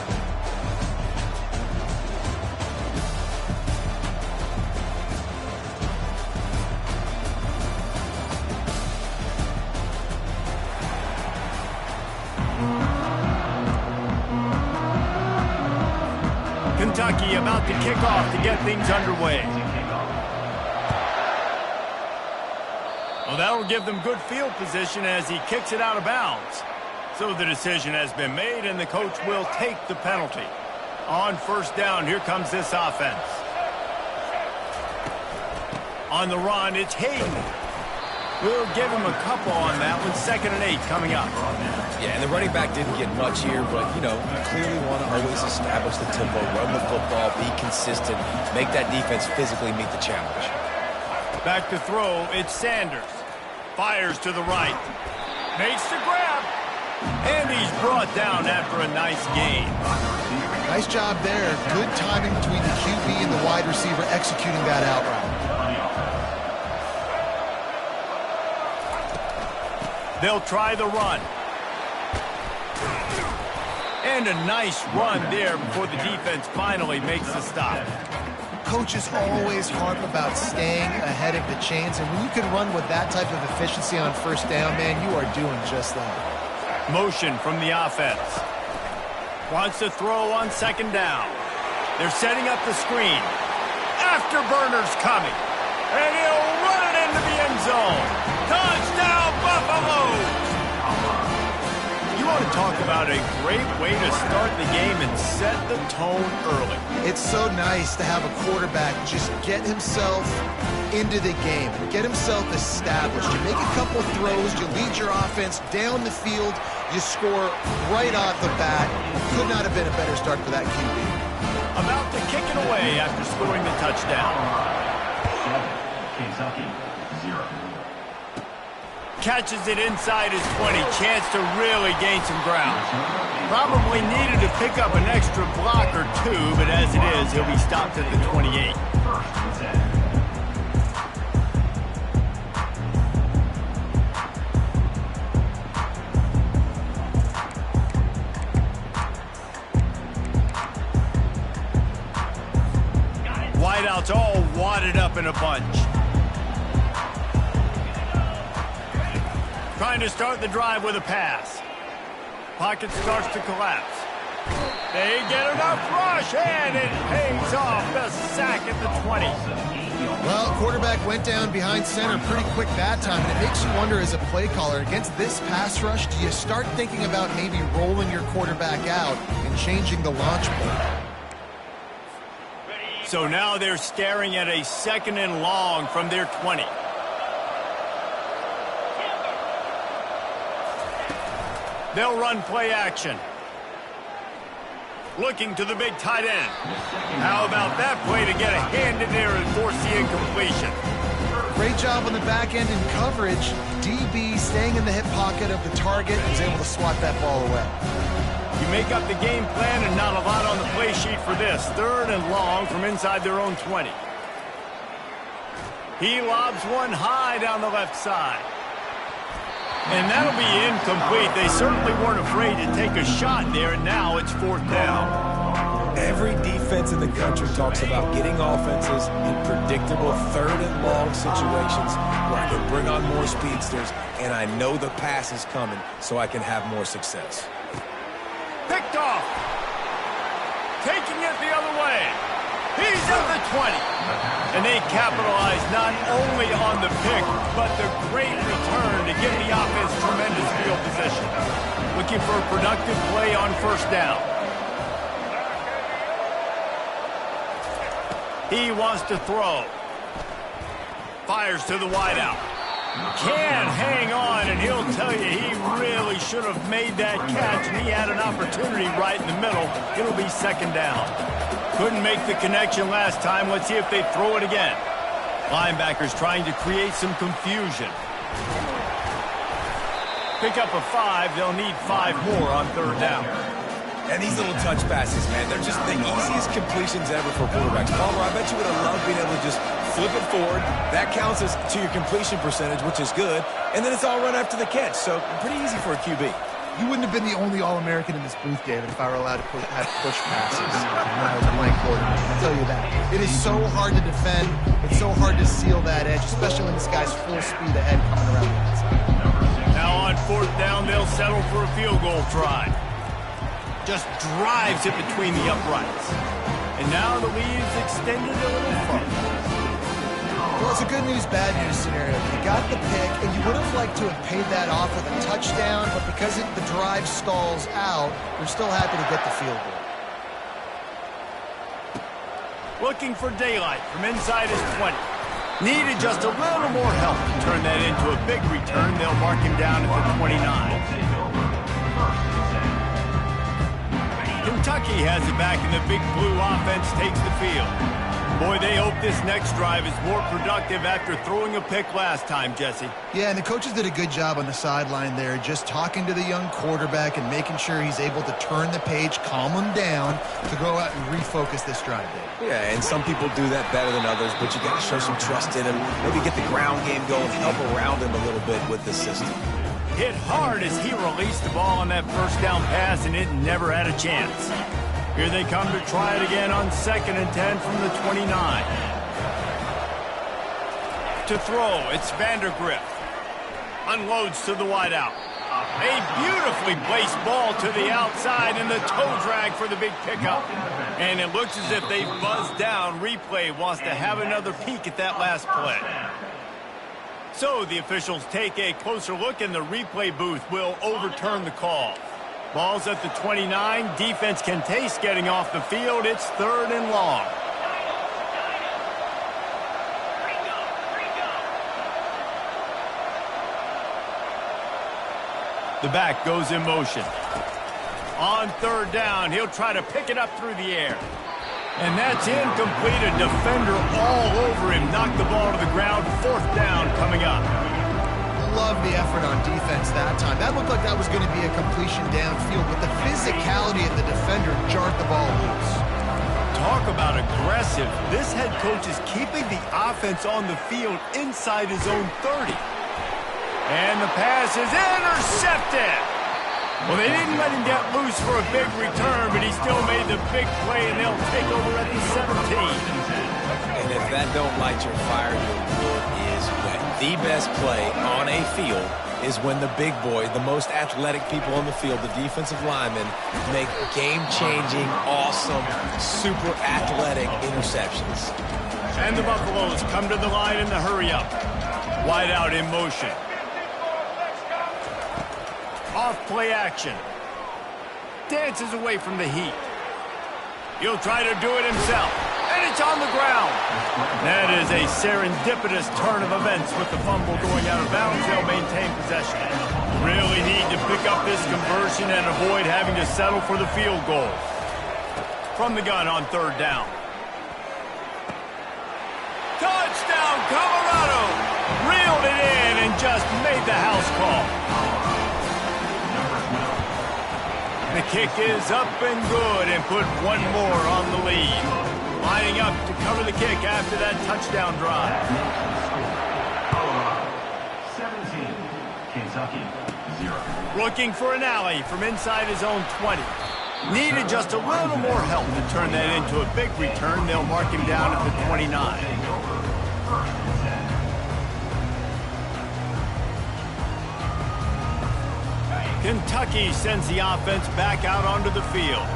Kentucky about to kick off to get things underway. Well, that'll give them good field position as he kicks it out of bounds. So the decision has been made, and the coach will take the penalty. On first down, here comes this offense. On the run, it's Hayden. We'll give him a couple on that one. 2nd and 8 coming up. Yeah, and the running back didn't get much here, but, you clearly want to always establish the tempo, run the football, be consistent, make that defense physically meet the challenge. Back to throw, it's Sanders. Fires to the right. Makes the grab. And he's brought down after a nice gain. Nice job there. Good timing between the QB and the wide receiver executing that out route. They'll try the run. And a nice run there before the defense finally makes the stop. Coaches always harp about staying ahead of the chains, and when you can run with that type of efficiency on first down, man, you are doing just that. Motion from the offense. Wants to throw on 2nd down. They're setting up the screen. Afterburner's coming. And he'll run it into the end zone. Touchdown, Buffaloes! You want to talk about a great way to start the game and set the tone early. It's so nice to have a quarterback just get himself into the game, get himself established. You make a couple throws, you lead your offense down the field, you score right off the bat. Could not have been a better start for that QB. About to kick it away after scoring the touchdown. Kentucky, 0. Catches it inside his 20. Chance to really gain some ground. Probably needed to pick up an extra block or two, but as it is, he'll be stopped at the 28. Wideouts all wadded up in a bunch. Trying to start the drive with a pass. Pocket starts to collapse. They get enough rush, and it pays off. The sack at the 20. Well, quarterback went down behind center pretty quick that time, and it makes you wonder as a play caller, against this pass rush, do you start thinking about maybe rolling your quarterback out and changing the launch point? So now they're staring at a 2nd and long from their 20. They'll run play action. Looking to the big tight end. How about that play to get a hand in there and force the incompletion? Great job on the back end in coverage. DB staying in the hip pocket of the target and is able to swat that ball away. You make up the game plan and not a lot on the play sheet for this. 3rd and long from inside their own 20. He lobs one high down the left side. And that'll be incomplete. They certainly weren't afraid to take a shot there, and now it's 4th down. Every defense in the country talks about getting offenses in predictable 3rd and long situations where I can bring on more speedsters, and I know the pass is coming, so I can have more success. Picked off. Taking it the other way. He's at the 20. And they capitalize not only on the pick, but the great return to give the offense tremendous field position. Looking for a productive play on first down. He wants to throw. Fires to the wideout. Can hang on, and he'll tell you he really should have made that catch, and he had an opportunity right in the middle. It'll be second down. Couldn't make the connection last time. Let's see if they throw it again. Linebackers trying to create some confusion. Pick up a 5. They'll need 5 more on third down. And these little touch passes, man, they're just the easiest completions ever for quarterbacks. Palmer, I bet you would have loved being able to just flip it forward. That counts as to your completion percentage, which is good. And then it's all run after the catch, so pretty easy for a QB. You wouldn't have been the only All-American in this booth, David, if I were allowed to have push passes when I was playing quarterback. I'll tell you that. It is so hard to defend. It's so hard to seal that edge, especially when this guy's full speed ahead coming around the outside. Now on fourth down, they'll settle for a field goal try. Just drives it between the uprights. And now the lead's extended a little further. Well, it's a good news, bad news scenario. You got the pick, and you would have liked to have paid that off with a touchdown, but because the drive stalls out, you're still happy to get the field goal. Looking for daylight from inside his 20. Needed just a little more help to turn that into a big return. They'll mark him down at the 29. Kentucky has it back, and the big blue offense takes the field. Boy, they hope this next drive is more productive after throwing a pick last time, Jesse. Yeah, and the coaches did a good job on the sideline there, just talking to the young quarterback and making sure he's able to turn the page, calm him down, to go out and refocus this drive, Dave. Yeah, and some people do that better than others, but you got to show some trust in him. Maybe get the ground game going, help around him a little bit with the system. Hit hard as he released the ball on that first down pass, and it never had a chance. Here they come to try it again on 2nd and 10 from the 29. To throw, it's Vandergrift. Unloads to the wideout. A beautifully placed ball to the outside, and the toe drag for the big pickup. And it looks as if they've buzzed down. Replay wants to have another peek at that last play. So the officials take a closer look, and the replay booth will overturn the call. Ball's at the 29. Defense can taste getting off the field. It's 3rd and long. The back goes in motion. On 3rd down, he'll try to pick it up through the air. And that's incomplete. A defender all over him. Knocked the ball to the ground. 4th down coming up. Love the effort on defense that time. That looked like that was going to be a completion downfield, but the physicality of the defender jarred the ball loose. Talk about aggressive. This head coach is keeping the offense on the field inside his own 30. And the pass is intercepted. Well, they didn't let him get loose for a big return, but he still made the big play, and they'll take over at the 17. And if that don't light your fire, your wood is wet. The best play on a field is when the big boy, the most athletic people on the field, the defensive linemen, make game-changing, awesome, super athletic interceptions. And the Buffaloes come to the line in the hurry-up. Wide out in motion. Off play action. Dances away from the heat. He'll try to do it himself. And it's on the ground. That is a serendipitous turn of events with the fumble going out of bounds. They'll maintain possession. Really need to pick up this conversion and avoid having to settle for the field goal. From the gun on 3rd down. Touchdown, Colorado! Reeled it in and just made the house call. The kick is up and good, and put one more on the lead. Lining up to cover the kick after that touchdown drive. 17, Kentucky 0. Looking for an alley from inside his own 20. Needed just a little more help to turn that into a big return. They'll mark him down at the 29. Kentucky sends the offense back out onto the field.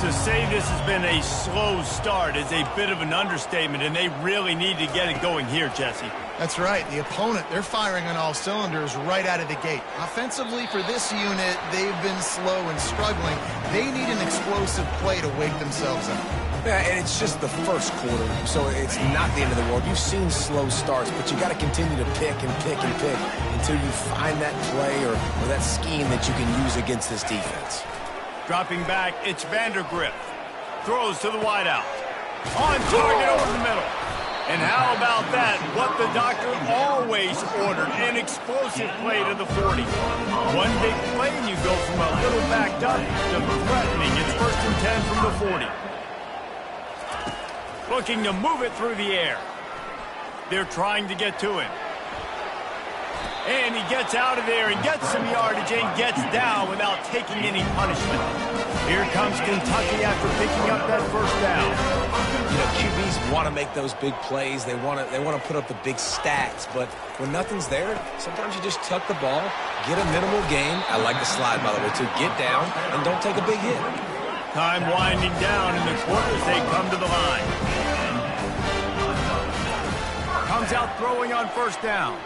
To say this has been a slow start is a bit of an understatement, and they really need to get it going here, Jesse. That's right. The opponent, they're firing on all cylinders right out of the gate. Offensively, for this unit, they've been slow and struggling. They need an explosive play to wake themselves up. Yeah, and it's just the first quarter, so it's not the end of the world. You've seen slow starts, but you got to continue to pick and pick and pick until you find that play or that scheme that you can use against this defense. Dropping back, it's Vandergrift. Throws to the wideout. On target over the middle. And how about that? What the doctor always ordered, an explosive play to the 40. One big play and you go from a little backed up to threatening. It's 1st and 10 from the 40. Looking to move it through the air. They're trying to get to him. And he gets out of there and gets some yardage and gets down without taking any punishment. Here comes Kentucky after picking up that first down. You know, QBs want to make those big plays. They want to put up the big stats. But when nothing's there, sometimes you just tuck the ball, get a minimal gain. I like the slide, by the way, too. Get down and don't take a big hit. Time winding down in the quarters. They come to the line. Comes out throwing on first down.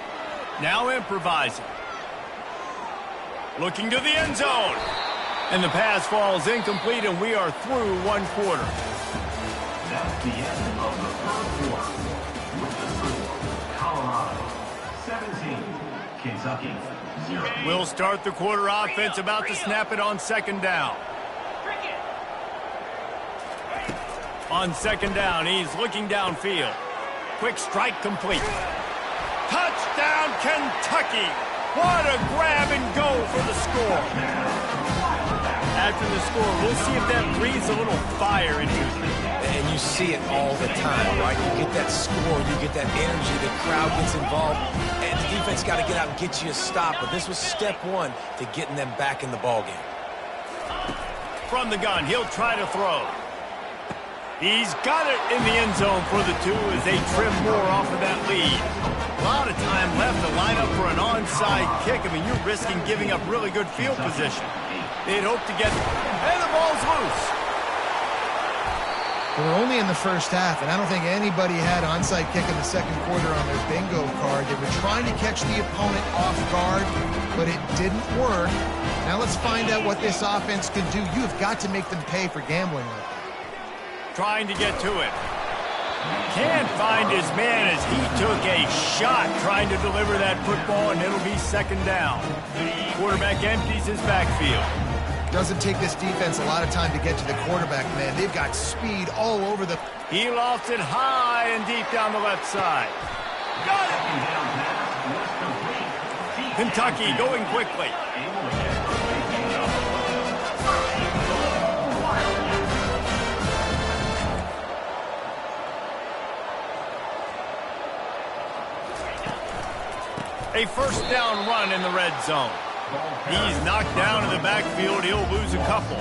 Now improvising. Looking to the end zone. And the pass falls incomplete, and we are through one quarter. That's the end of the third quarter. With the score, Colorado 17, Kentucky 0. We'll start the quarter. Offense about to snap it on second down. On second down, he's looking downfield. Quick strike complete. Touchdown, Kentucky! What a grab and go for the score. After the score, we'll see if that breathes a little fire into them. And you see it all the time, right? You get that score, you get that energy, the crowd gets involved, and the defense got to get out and get you a stop. But this was step one to getting them back in the ballgame. From the gun, he'll try to throw. He's got it in the end zone for the 2 as they trim more off of that lead. A lot of time left to line up for an onside kick. I mean, you're risking giving up really good field position. They'd hope to get, and the ball's loose. We're only in the first half, and I don't think anybody had onside kick in the second quarter on their bingo card. They were trying to catch the opponent off guard, but it didn't work. Now let's find out what this offense can do. You've got to make them pay for gambling like that. Trying to get to it. Can't find his man as he took a shot trying to deliver that football, and it'll be second down. Quarterback empties his backfield. Doesn't take this defense a lot of time to get to the quarterback, man. They've got speed all over the... He lofts it high and deep down the left side. Got it! Kentucky going quickly. A first down run in the red zone. He's knocked down in the backfield. He'll lose a couple.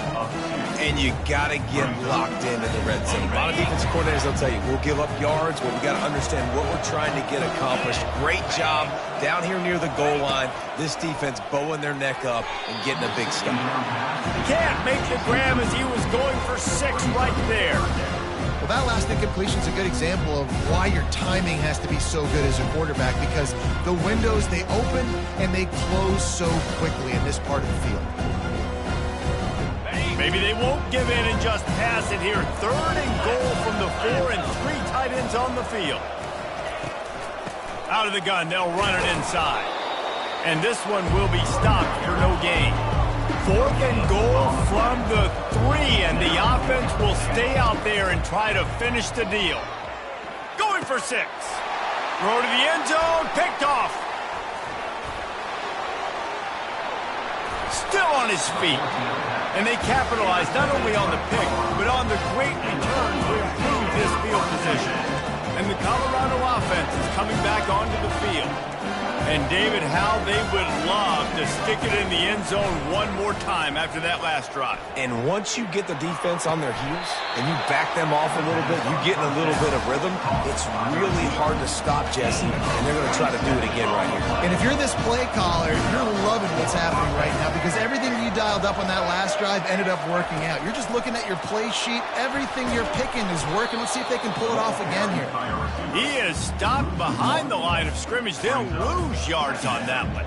And you got to get locked into the red zone. A lot of defensive coordinators will tell you, we'll give up yards, but we got to understand what we're trying to get accomplished. Great job down here near the goal line. This defense bowing their neck up and getting a big stop. Can't make the grab as he was going for 6 right there. Well, that last incompletion is a good example of why your timing has to be so good as a quarterback, because the windows, they open and they close so quickly in this part of the field. Maybe they won't give in and just pass it here. 3rd and goal from the 4 and 3 tight ends on the field. Out of the gun, they'll run it inside. And this one will be stopped for no gain. 4th and goal from the 3, and the offense will stay out there and try to finish the deal. Going for 6. Throw to the end zone, picked off. Still on his feet. And they capitalize not only on the pick, but on the great return to improve this field position. And the Colorado offense is coming back onto the field. And David, how they would love to stick it in the end zone one more time after that last drive. And once you get the defense on their heels and you back them off a little bit, you get in a little bit of rhythm, it's really hard to stop, Jesse, and they're going to try to do it again right here. And if you're this play caller, you're loving what's happening right now, because everything you dialed up on that last drive ended up working out. You're just looking at your play sheet. Everything you're picking is working. Let's see if they can pull it off again here. He is stopped behind the line of scrimmage. They'll lose yards on that one.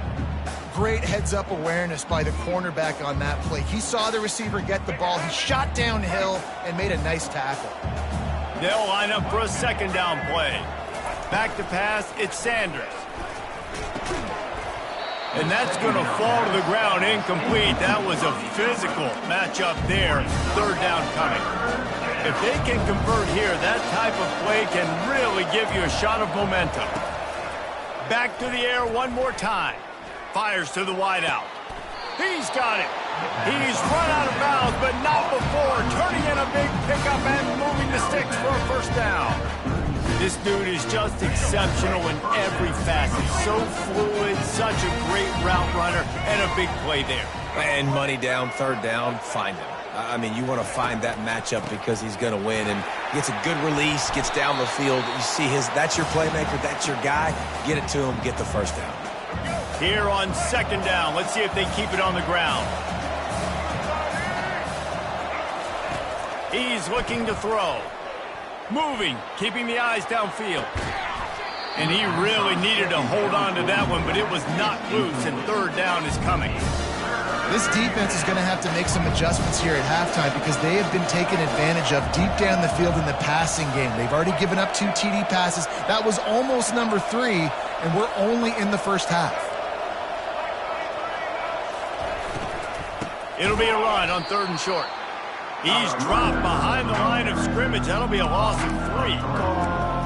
Great heads-up awareness by the cornerback on that play. He saw the receiver get the ball. He shot downhill and made a nice tackle. They'll line up for a second down play. Back to pass, it's Sanders. And that's going to fall to the ground incomplete. That was a physical matchup there. Third down coming. If they can convert here, that type of play can really give you a shot of momentum. Back to the air one more time. Fires to the wideout. He's got it. He's run out of bounds, but not before turning in a big pickup and moving the sticks for a first down. This dude is just exceptional in every facet. So fluid, such a great route runner, and a big play there. And money down, third down, find him. I mean, you want to find that matchup because he's going to win. And gets a good release, gets down the field. You see that's your playmaker, that's your guy. Get it to him, get the first down. Here on second down, let's see if they keep it on the ground. He's looking to throw. Moving, keeping the eyes downfield. And he really needed to hold on to that one, but it was not loose, and third down is coming. This defense is going to have to make some adjustments here at halftime because they have been taken advantage of deep down the field in the passing game. They've already given up 2 TD passes. That was almost number 3, and we're only in the first half. It'll be a run on third and short. He's dropped behind the line of scrimmage. That'll be a loss of 3.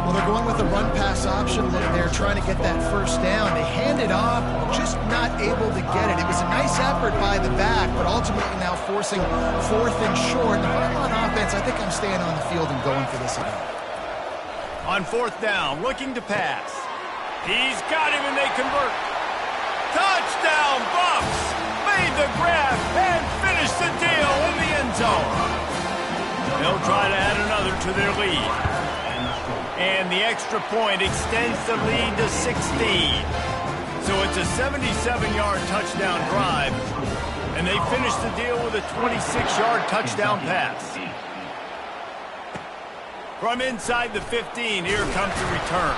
Well, they're going with a run-pass option look there, trying to get that first down. They hand it off, just not able to get it. It was a nice effort by the back, but ultimately now forcing fourth and short. If I'm on offense, I think I'm staying on the field and going for this again. On fourth down, looking to pass. He's got him, and they convert. Touchdown, Bucks! Made the grab and finished the deal in the end zone. They'll try to add another to their lead. And the extra point extends the lead to 16. So it's a 77-yard touchdown drive. And they finish the deal with a 26-yard touchdown pass. From inside the 15, here comes the return.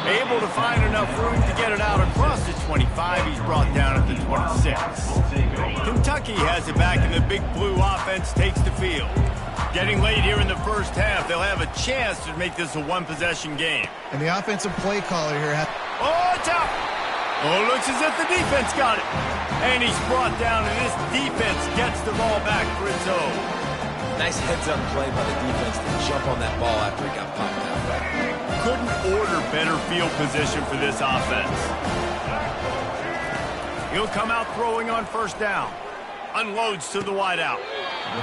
Able to find enough room to get it out across the 25. He's brought down at the 26. Kentucky has it back, and the Big Blue offense takes the field. Getting late here in the first half, they'll have a chance to make this a one-possession game. And the offensive play caller here has... Oh, it's out! Oh, looks as if the defense got it. And he's brought down, and this defense gets the ball back for its own. Nice heads-up play by the defense to jump on that ball after he got popped out. Couldn't order better field position for this offense. He'll come out throwing on first down. Unloads to the wideout.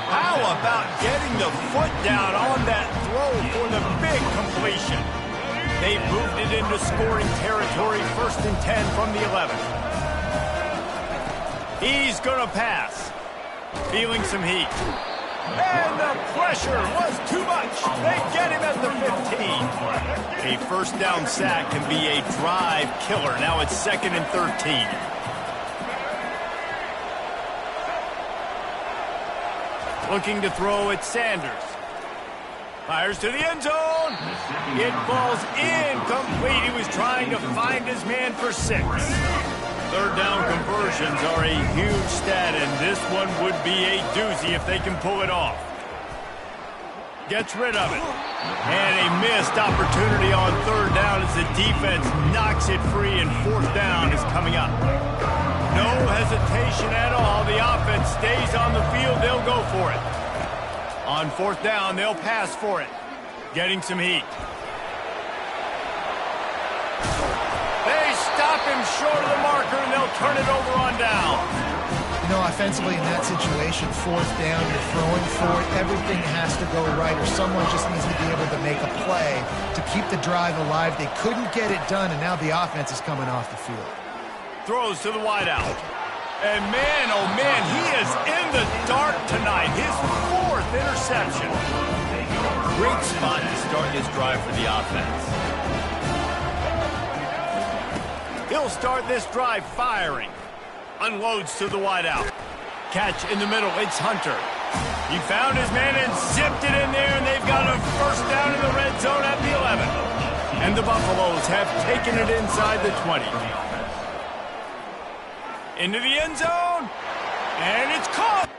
How about getting the foot down on that throw for the big completion? They've moved it into scoring territory, 1st and 10 from the 11. He's going to pass. Feeling some heat. And the pressure was too much. They get him at the 15. A first down sack can be a drive killer. Now it's 2nd and 13. Looking to throw at Sanders. Fires to the end zone. It falls incomplete. He was trying to find his man for 6. Third down conversions are a huge stat, and this one would be a doozy if they can pull it off. Gets rid of it. And a missed opportunity on third down as the defense knocks it free, and fourth down is coming up. No hesitation at all. The offense stays on the field. They'll go for it. On fourth down, they'll pass for it. Getting some heat. They stop him short of the marker, and they'll turn it over on down. You know, offensively in that situation, fourth down, you're throwing for it. Everything has to go right, or someone just needs to be able to make a play to keep the drive alive. They couldn't get it done, and now the offense is coming off the field. Throws to the wideout. And man, oh man, he is in the dark tonight. His 4th interception. Great spot to start this drive for the offense. He'll start this drive firing. Unloads to the wideout. Catch in the middle. It's Hunter. He found his man and zipped it in there, and they've got a first down in the red zone at the 11. And the Buffaloes have taken it inside the 20. Into the end zone, and it's caught.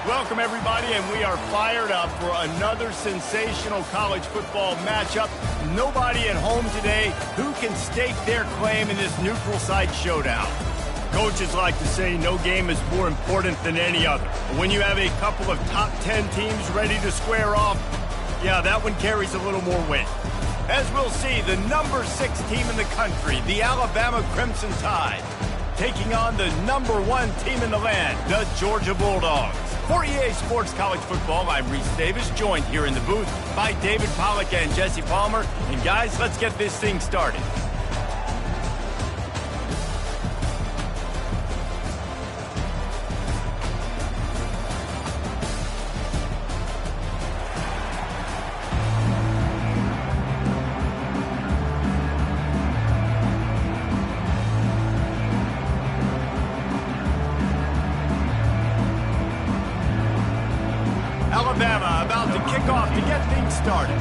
Welcome, everybody, and we are fired up for another sensational college football matchup. Nobody at home today who can stake their claim in this neutral site showdown. Coaches like to say no game is more important than any other. But when you have a couple of top 10 teams ready to square off, yeah, that one carries a little more weight. As we'll see, the number 6 team in the country, the Alabama Crimson Tide, taking on the number 1 team in the land, the Georgia Bulldogs. For EA Sports College Football, I'm Reese Davis, joined here in the booth by David Pollack and Jesse Palmer. And guys, let's get this thing started. Alabama about to kick off to get things started.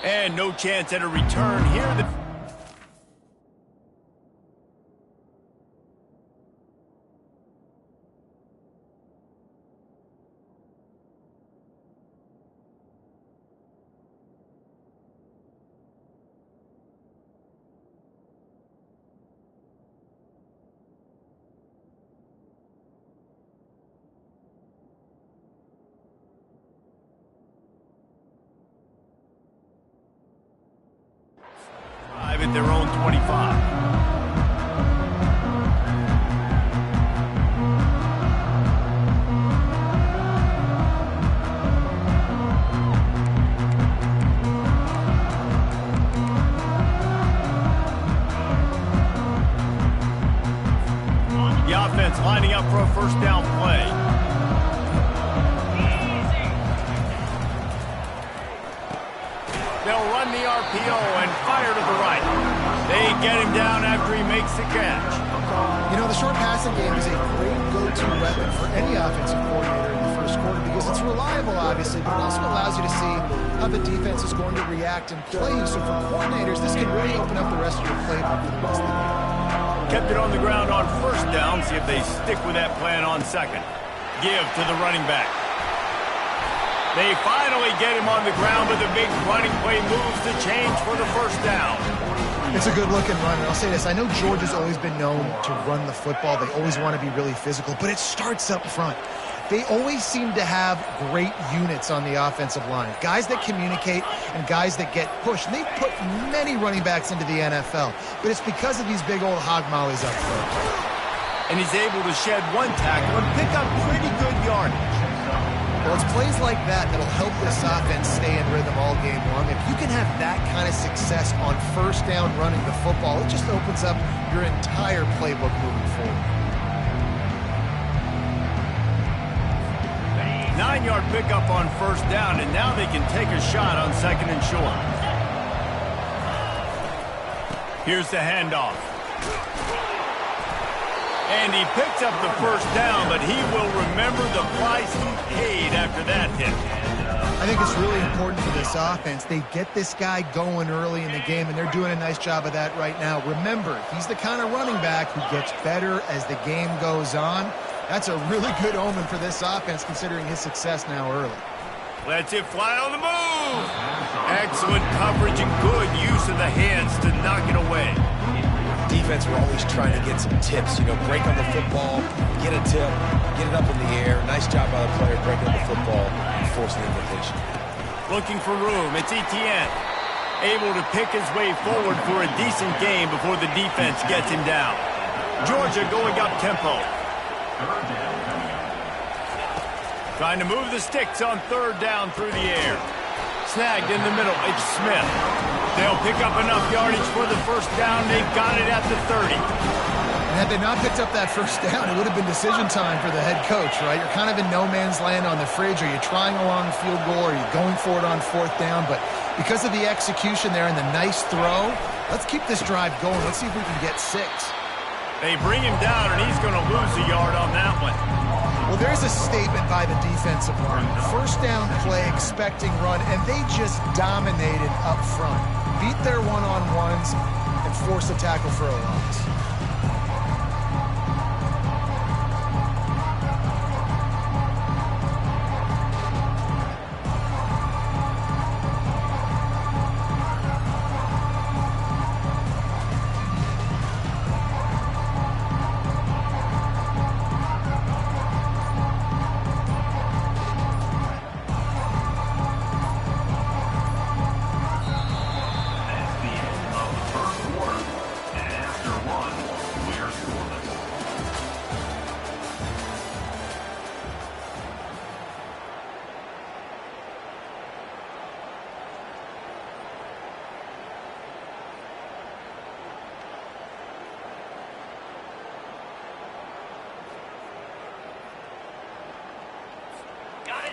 And no chance at a return here. At their own 25. The offense lining up for a first down play. They'll run the RPO and fire to the right. They get him down after he makes the catch. You know, the short passing game is a great go-to weapon for any offensive coordinator in the first quarter because it's reliable, obviously, but it also allows you to see how the defense is going to react and play. So for coordinators, this can really open up the rest of your playbook for the rest of the game. Kept it on the ground on first down. See if they stick with that plan on second. Give to the running back. They finally get him on the ground, but the big running play moves the change for the first down. It's a good-looking run, and I'll say this. I know Georgia's always been known to run the football. They always want to be really physical, but it starts up front. They always seem to have great units on the offensive line, guys that communicate and guys that get pushed. And they've put many running backs into the NFL, but it's because of these big old hog mollies up front. And he's able to shed one tackle and pick up pretty good yardage. Well, it's plays like that that'll help this offense stay in rhythm all game long. If you can have that kind of success on first down running the football, it just opens up your entire playbook moving forward. 9-yard pickup on first down, and now they can take a shot on second and short. Here's the handoff. And he picks up the first down, but he will remember the price he paid after that hit. I think it's really important for this offense. They get this guy going early in the game, and they're doing a nice job of that right now. Remember, he's the kind of running back who gets better as the game goes on. That's a really good omen for this offense, considering his success now early. Lets it fly on the move. Excellent coverage and good use of the hands to knock it away. Defense, we're always trying to get some tips, break on the football, get a tip, get it up in the air. Nice job by the player breaking on the football and forcing the invitation. Looking for room, it's Etienne. Able to pick his way forward for a decent game before the defense gets him down. Georgia going up tempo. Trying to move the sticks on third down through the air. Snagged in the middle, it's Smith. They'll pick up enough yardage for the first down. They've got it at the 30. And had they not picked up that first down, it would have been decision time for the head coach, right? You're kind of in no man's land on the fridge. Are you trying a long field goal? Are you going for it on fourth down? But because of the execution there and the nice throw, let's keep this drive going. Let's see if we can get 6. They bring him down, and he's going to lose a yard on that one. Well, there's a statement by the defensive line. First down play, expecting run, and they just dominated up front. beat their one-on-ones and force a tackle for a loss.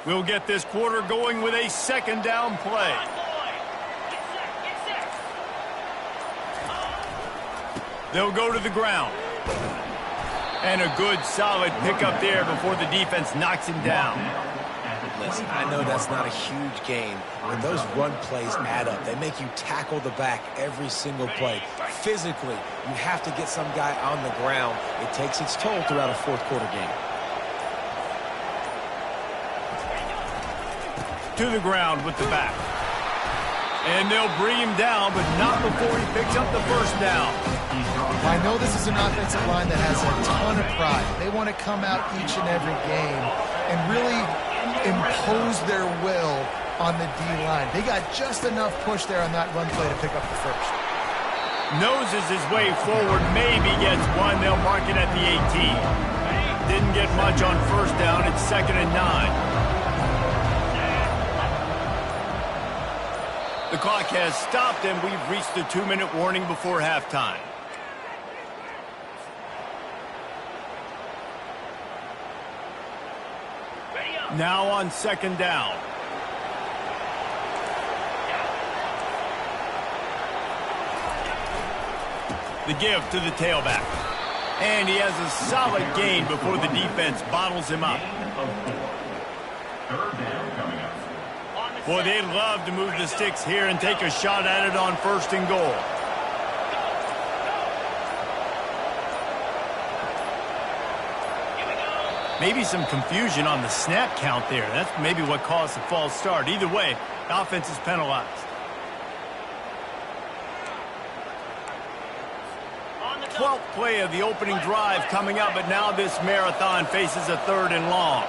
We'll get this quarter going with a second down play. They'll go to the ground. And a good, solid pickup there before the defense knocks him down. Listen, I know that's not a huge gain, but those run plays add up. They make you tackle the back every single play. Physically, you have to get some guy on the ground. It takes its toll throughout a fourth quarter game. To the ground with the back. And they'll bring him down, but not before he picks up the first down. I know this is an offensive line that has a ton of pride. They want to come out each and every game and really impose their will on the D-line. They got just enough push there on that run play to pick up the first. Noses his way forward, maybe gets one. They'll mark it at the 18. Didn't get much on first down. It's 2nd and 9. The clock has stopped, and we've reached the 2-minute warning before halftime. Now on 2nd down. The give to the tailback. And he has a solid gain before the defense bottles him up. Third down coming up. Boy, they'd love to move the sticks here and take a shot at it on 1st and goal. Maybe some confusion on the snap count there. That's maybe what caused the false start. Either way, offense is penalized. On the 12th play of the opening drive coming up, but now this marathon faces a 3rd and long.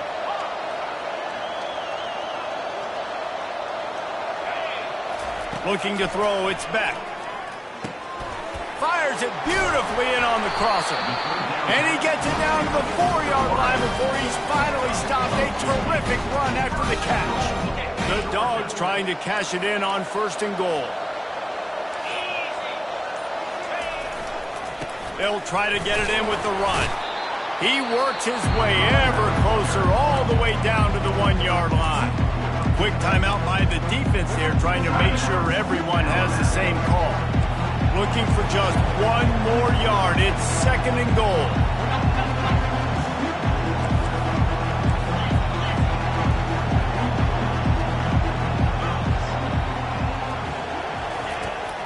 Looking to throw, it's Beck. Fires it beautifully in on the crosser. And he gets it down to the 4-yard line before he's finally stopped. A terrific run after the catch. The Dogs trying to cash it in on 1st and goal. They'll try to get it in with the run. He works his way ever closer all the way down to the 1-yard line. Quick timeout by the defense there, trying to make sure everyone has the same call. Looking for just 1 more yard. It's 2nd and goal.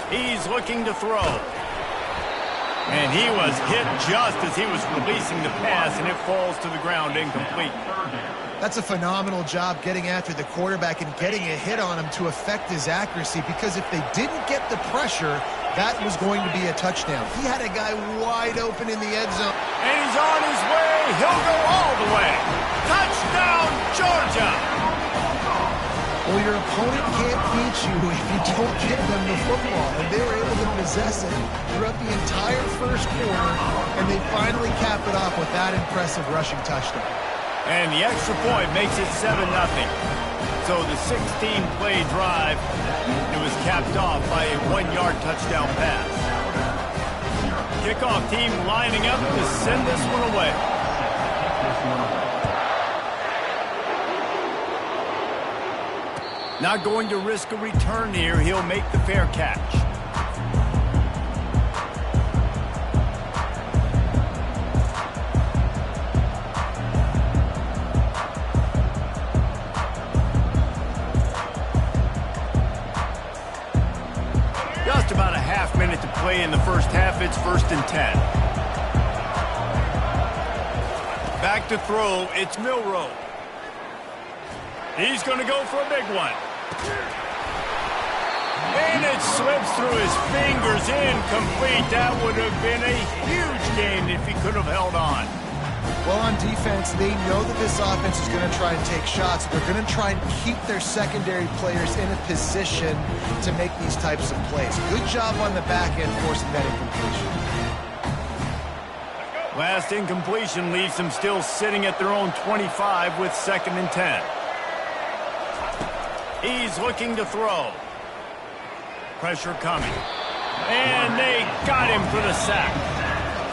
He's looking to throw. And he was hit just as he was releasing the pass, and it falls to the ground incomplete. That's a phenomenal job getting after the quarterback and getting a hit on him to affect his accuracy, because if they didn't get the pressure, that was going to be a touchdown. He had a guy wide open in the end zone. And he's on his way. He'll go all the way. Touchdown, Georgia! Well, your opponent can't beat you if you don't give them the football. And they were able to possess it throughout the entire first quarter, and they finally cap it off with that impressive rushing touchdown. And the extra point makes it 7-0. So the 16-play drive, it was capped off by a 1-yard touchdown pass. Kickoff team lining up to send this one away. Not going to risk a return here. He'll make the fair catch. Just about a half minute to play in the first half. It's 1st and 10. Back to throw. It's Milroe. He's going to go for a big one. And it slips through his fingers, incomplete. That would have been a huge game if he could have held on. Well, on defense, they know that this offense is going to try and take shots. They're going to try and keep their secondary players in a position to make these types of plays. Good job on the back end forcing that incompletion. Last incompletion leaves them still sitting at their own 25 with 2nd and 10. He's looking to throw. Pressure coming. And they got him for the sack.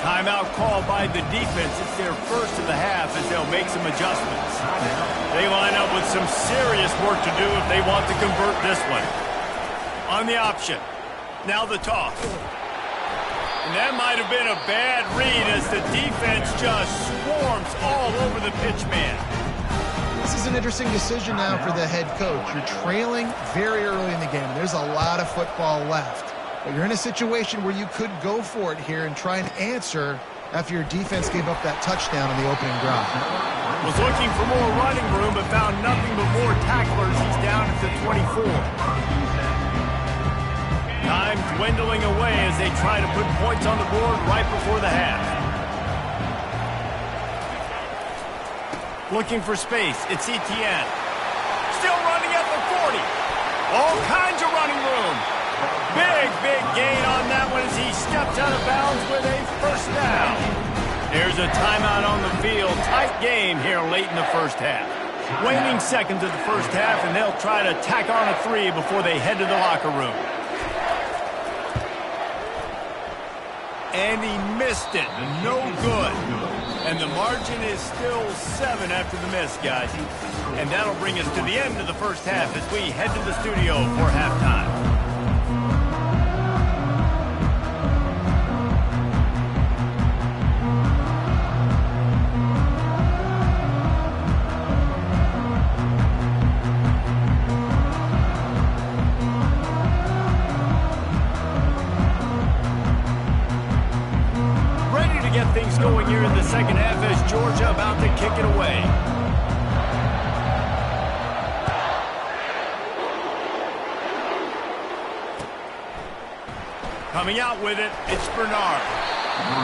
Timeout called by the defense. It's their first of the half as they'll make some adjustments. They line up with some serious work to do if they want to convert this one. On the option. Now the toss. And that might have been a bad read as the defense just swarms all over the pitch man. This is an interesting decision now for the head coach. You're trailing very early in the game. There's a lot of football left. But you're in a situation where you could go for it here and try and answer after your defense gave up that touchdown on the opening drive. Was looking for more running room, but found nothing but more tacklers. He's down at the 24. Time dwindling away as they try to put points on the board right before the half. Looking for space. It's Etienne. Still running at the 40. All kinds of running room. Big gain on that one as he steps out of bounds with a first down. There's a timeout on the field. Tight game here late in the first half. Waning seconds of the first half, and they'll try to tack on a 3 before they head to the locker room. And he missed it. No good. And the margin is still 7 after the miss, guys. And that'll bring us to the end of the first half as we head to the studio for halftime. Get things going here in the second half as Georgia about to kick it away. Coming out with it, it's Bernard.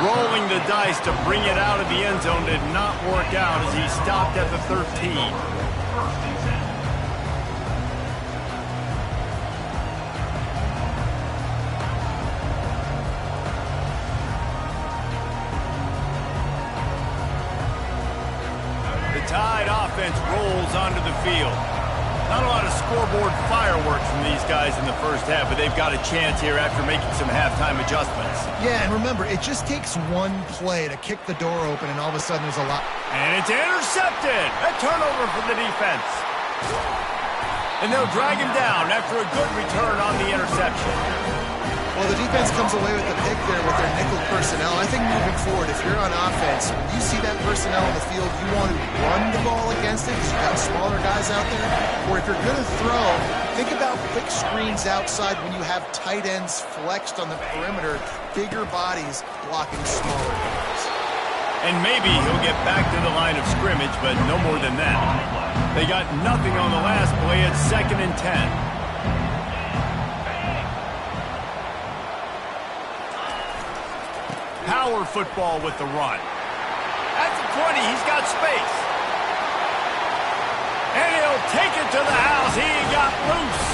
Rolling the dice to bring it out of the end zone did not work out as he stopped at the 13. Tide offense rolls onto the field. Not a lot of scoreboard fireworks from these guys in the first half, but they've got a chance here after making some halftime adjustments. Yeah, and remember, it just takes one play to kick the door open, and all of a sudden there's a lot. And it's intercepted. A turnover for the defense. And they'll drag him down after a good return on the interception. Well, the defense comes away with the pick there with their nickel personnel. I think moving forward, if you're on offense, when you see that personnel on the field, you want to run the ball against it because you've got smaller guys out there. Or if you're going to throw, think about quick screens outside when you have tight ends flexed on the perimeter, bigger bodies blocking smaller guys. And maybe he'll get back to the line of scrimmage, but no more than that. They got nothing on the last play at 2nd and 10. Power football with the run. At the 20, he's got space. And he'll take it to the house. He got loose.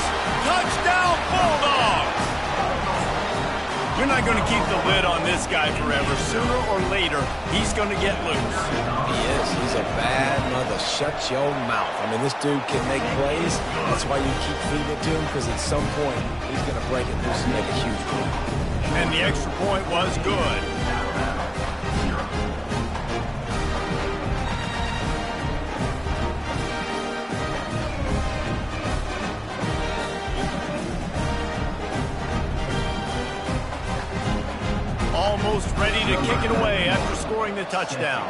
Touchdown, Bulldogs. You're not going to keep the lid on this guy forever. Sooner or later, he's going to get loose. He is. He's a bad mother. Shut your mouth. I mean, this dude can make plays. That's why you keep feeding it to him, because at some point, he's going to break it loose and make a huge play. And the extra point was good. Almost ready to kick it away after scoring the touchdown.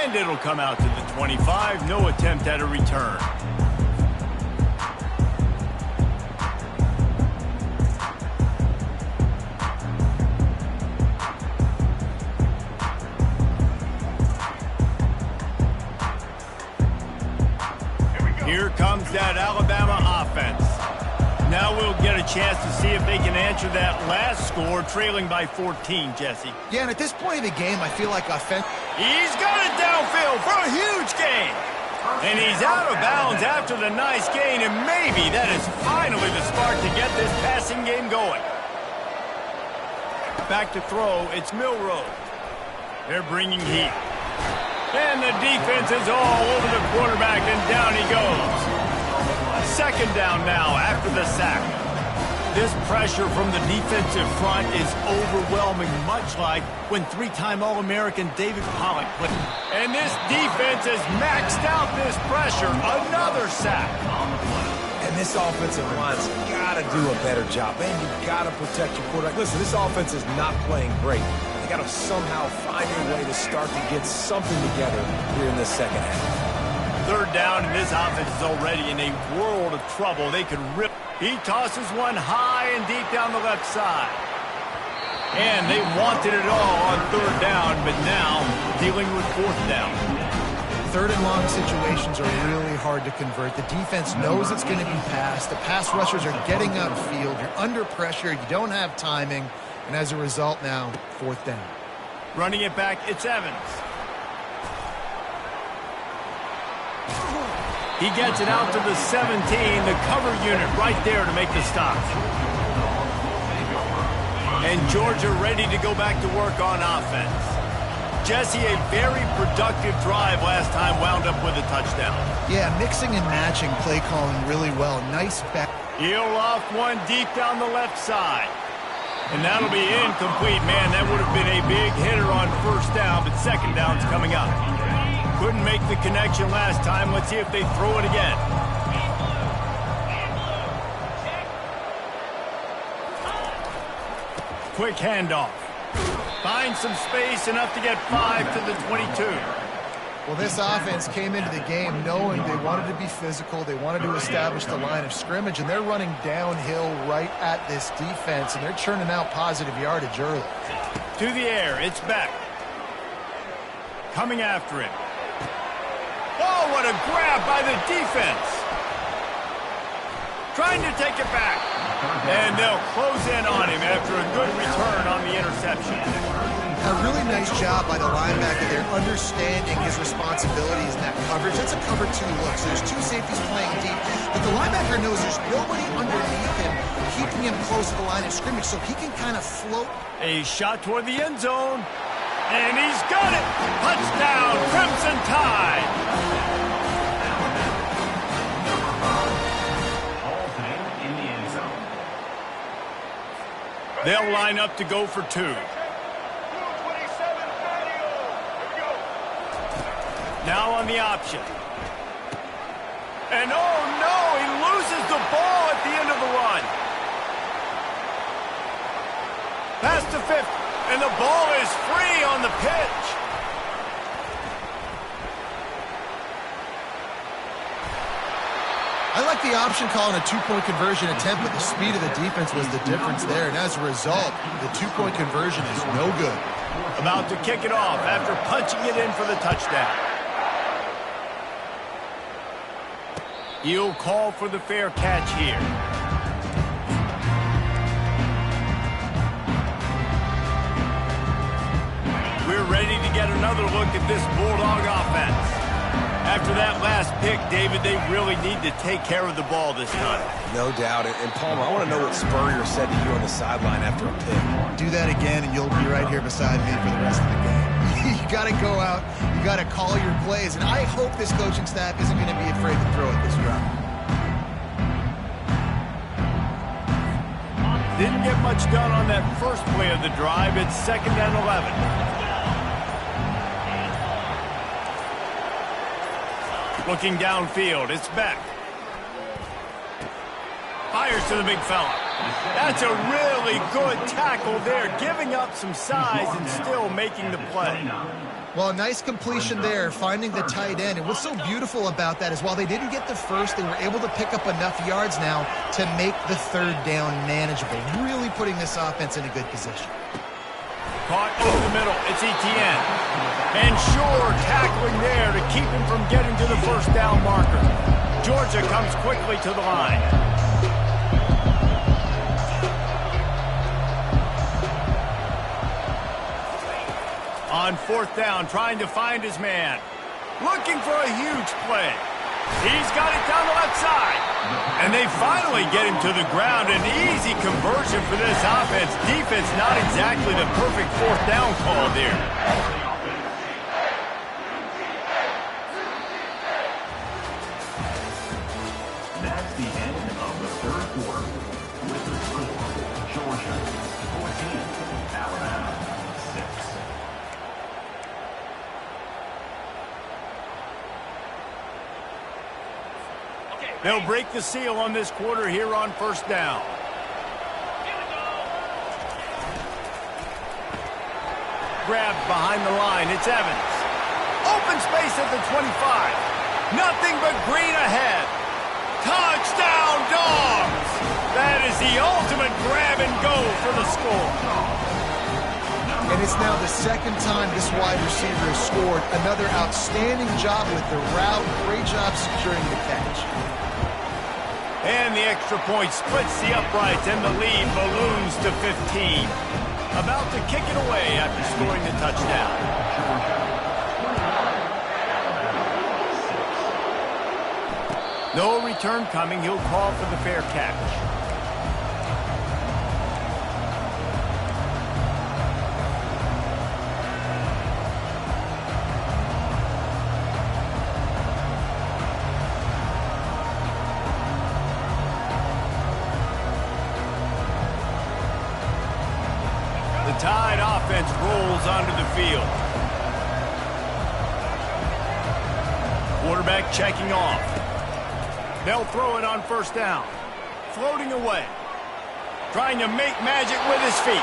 And it'll come out to the 25. No attempt at a return. Here comes that Alabama offense. Now we'll get a chance to see if they can answer that last score, trailing by 14, Jesse. Yeah, and at this point in the game, I feel like offense. He's got it downfield for a huge gain. And he's out of bounds after the nice gain, and maybe that is finally the spark to get this passing game going. Back to throw, it's Milroe. They're bringing heat. And the defense is all over the quarterback, and down he goes. Second down now after the sack. This pressure from the defensive front is overwhelming, much like when three-time All-American David Pollock played. And this defense has maxed out this pressure. Another sack. And this offensive line's got to do a better job. Man, you got to protect your quarterback. Listen, this offense is not playing great. They got to somehow find a way to start to get something together here in this second half. Third down, and this offense is already in a world of trouble. They could rip. He tosses one high and deep down the left side. And they wanted it all on third down, but now dealing with fourth down. Third and long situations are really hard to convert. The defense knows it's going to be passed. The pass rushers are getting upfield. You're under pressure. You don't have timing. And as a result now, fourth down. Running it back, it's Evans. He gets it out to the 17, the cover unit right there to make the stop. And Georgia ready to go back to work on offense. Jesse, a very productive drive last time, wound up with a touchdown. Yeah, mixing and matching play calling really well. Nice back. He'll loft one deep down the left side. And that'll be incomplete. Man, that would have been a big hitter on first down, but second down's coming up. Couldn't make the connection last time. Let's see if they throw it again. Quick handoff. Finds some space, enough to get 5 to the 22. Well, this offense came into the game knowing they wanted to be physical. They wanted to establish the line of scrimmage, and they're running downhill right at this defense, and they're churning out positive yardage early. To the air, it's Beck. Coming after him. Oh, what a grab by the defense. Trying to take it back. And they'll close in on him after a good return on the interception. A really nice job by the linebacker there, understanding his responsibilities in that coverage. That's a cover 2 look. So there's 2 safeties playing deep. But the linebacker knows there's nobody underneath him, keeping him close to the line of scrimmage, so he can kind of float. A shot toward the end zone. And he's got it. Touchdown, Crimson Tide. They'll line up to go for 2. Now on the option. And oh no, he loses the ball at the end of the run. Pass to 50, and the ball is free on the pitch. I like the option call on a 2-point conversion attempt, but the speed of the defense was the difference there. And as a result, the 2-point conversion is no good. About to kick it off after punching it in for the touchdown. He'll call for the fair catch here. We're ready to get another look at this Bulldog offense. After that last pick, David, they really need to take care of the ball this time. No doubt. And Palmer, I want to know what Spurrier said to you on the sideline after a pick. Do that again, and you'll be right here beside me for the rest of the game. You got to go out. You got to call your plays. And I hope this coaching staff isn't going to be afraid to throw it this route. Didn't get much done on that first play of the drive. It's 2nd and 11. Looking downfield, it's Beck. Fires to the big fella. That's a really good tackle there, giving up some size and still making the play. Well, a nice completion there, finding the tight end. And what's so beautiful about that is while they didn't get the first, they were able to pick up enough yards now to make the third down manageable, really putting this offense in a good position. Caught over the middle. It's Etienne. And Shore tackling there to keep him from getting to the first down marker. Georgia comes quickly to the line. On fourth down, trying to find his man. Looking for a huge play. He's got it down the left side. And they finally get him to the ground. An easy conversion for this offense. Defense not exactly the perfect fourth down call there. That's the end of the third quarter. With the score, Georgia 14, Alabama 6. They'll break the seal on this quarter here on first down. Grabbed behind the line. It's Evans. Open space at the 25. Nothing but green ahead. Touchdown, Dogs! That is the ultimate grab and go for the score. And it's now the second time this wide receiver has scored. Another outstanding job with the route. Great job securing the catch. And the extra point splits the uprights, and the lead balloons to 15. About to kick it away after scoring the touchdown. No return coming. He'll call for the fair catch. The Tide offense rolls onto the field. Quarterback checking off. They'll throw it on first down. Floating away. Trying to make magic with his feet.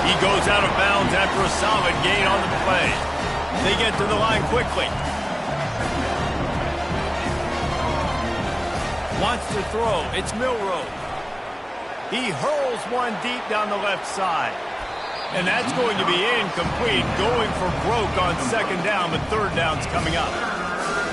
He goes out of bounds after a solid gain on the play. They get to the line quickly. Wants to throw. It's Milroe. He hurls one deep down the left side. And that's going to be incomplete. Going for broke on second down, but third down's coming up.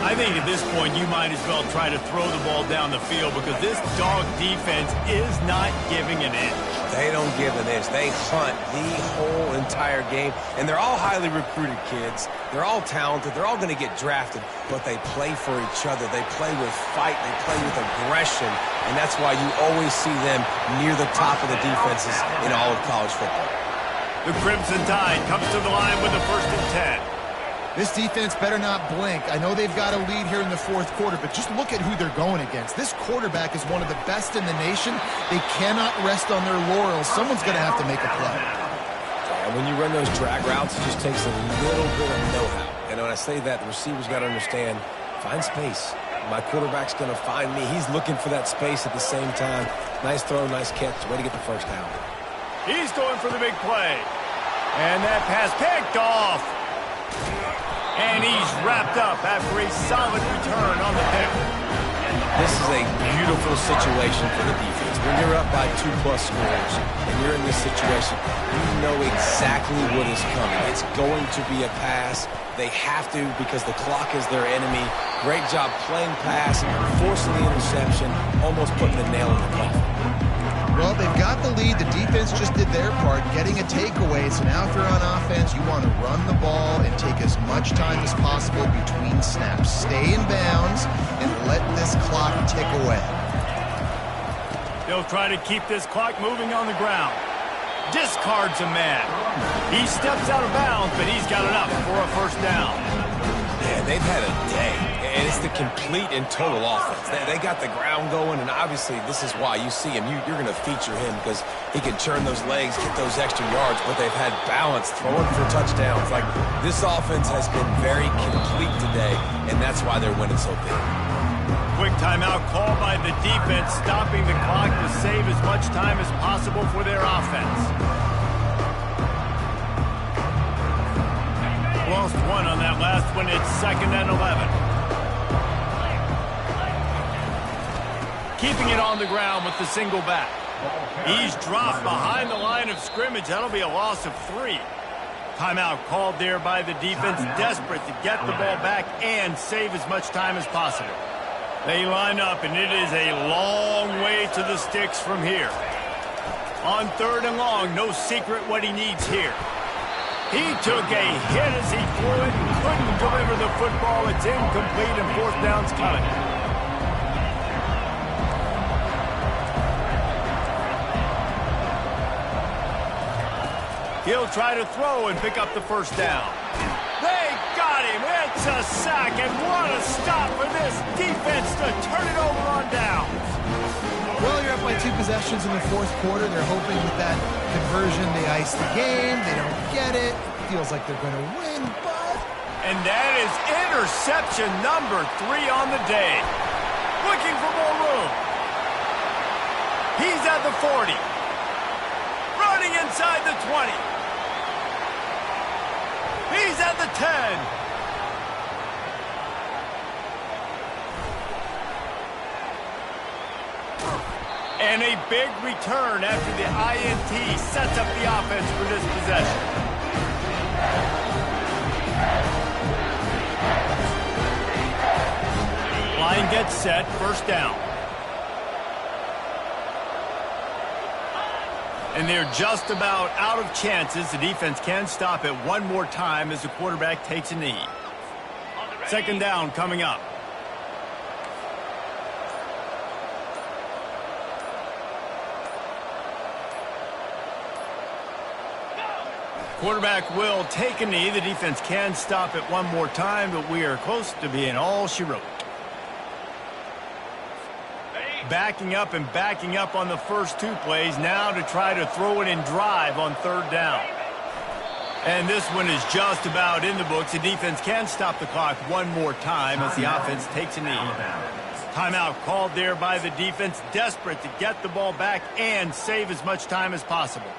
I think at this point you might as well try to throw the ball down the field because this Dog defense is not giving an inch. They don't give an inch. They hunt the whole entire game. And they're all highly recruited kids. They're all talented. They're all going to get drafted. But they play for each other. They play with fight. They play with aggression. And that's why you always see them near the top of the defenses in all of college football. The Crimson Tide comes to the line with a 1st and 10. This defense better not blink. I know they've got a lead here in the fourth quarter, but just look at who they're going against. This quarterback is one of the best in the nation. They cannot rest on their laurels. Someone's going to have to make a play. And when you run those drag routes, it just takes a little bit of know-how. And when I say that, the receiver's got to understand, find space. My quarterback's going to find me. He's looking for that space at the same time. Nice throw, nice catch. Way to get the first down. He's going for the big play. And that pass picked off. And he's wrapped up after a solid return on the pick. This is a beautiful situation for the defense. When you're up by 2+ scores and you're in this situation, you know exactly what is coming. It's going to be a pass. They have to because the clock is their enemy. Great job playing pass, forcing the interception, almost putting a nail in the coffin. Well, they've got the lead. The defense just did their part, getting a takeaway. So now if they're on offense, you want to run the ball and take as much time as possible between snaps. Stay in bounds and let this clock tick away. They'll try to keep this clock moving on the ground. Discards a man. He steps out of bounds, but he's got enough for a first down. Yeah, they've had a day. And it's the complete and total offense. They got the ground going, and obviously this is why you see him. You're going to feature him because he can turn those legs, get those extra yards, but they've had balance, throwing for touchdowns. Like, this offense has been very complete today, and that's why they're winning so big. Quick timeout call by the defense, stopping the clock to save as much time as possible for their offense. Well, lost one on that last one. It's 2nd and 11. Keeping it on the ground with the single back. He's dropped behind the line of scrimmage. That'll be a loss of 3. Timeout called there by the defense, desperate to get the ball back and save as much time as possible. They line up, and it is a long way to the sticks from here. On 3rd and long, no secret what he needs here. He took a hit as he threw it and couldn't deliver the football. It's incomplete, and 4th down's coming. He'll try to throw and pick up the 1st down. They got him. It's a sack, and what a stop for this defense to turn it over on downs. Well, you're up by 2 possessions in the 4th quarter. They're hoping with that conversion they ice the game. They don't get it. It feels like they're going to win, but... And that is interception number 3 on the day. Looking for more room. He's at the 40. Running inside the 20. He's at the 10. And a big return after the INT sets up the offense for this possession. Line gets set, 1st down. And they're just about out of chances. The defense can stop it one more time as the quarterback takes a knee. 2nd down coming up. Quarterback will take a knee. The defense can stop it one more time, but we are close to being all she wrote. Backing up and backing up on the first 2 plays now to try to throw it and drive on 3rd down. And this one is just about in the books. The defense can stop the clock one more time as the offense takes a knee. Timeout called there by the defense, desperate to get the ball back and save as much time as possible.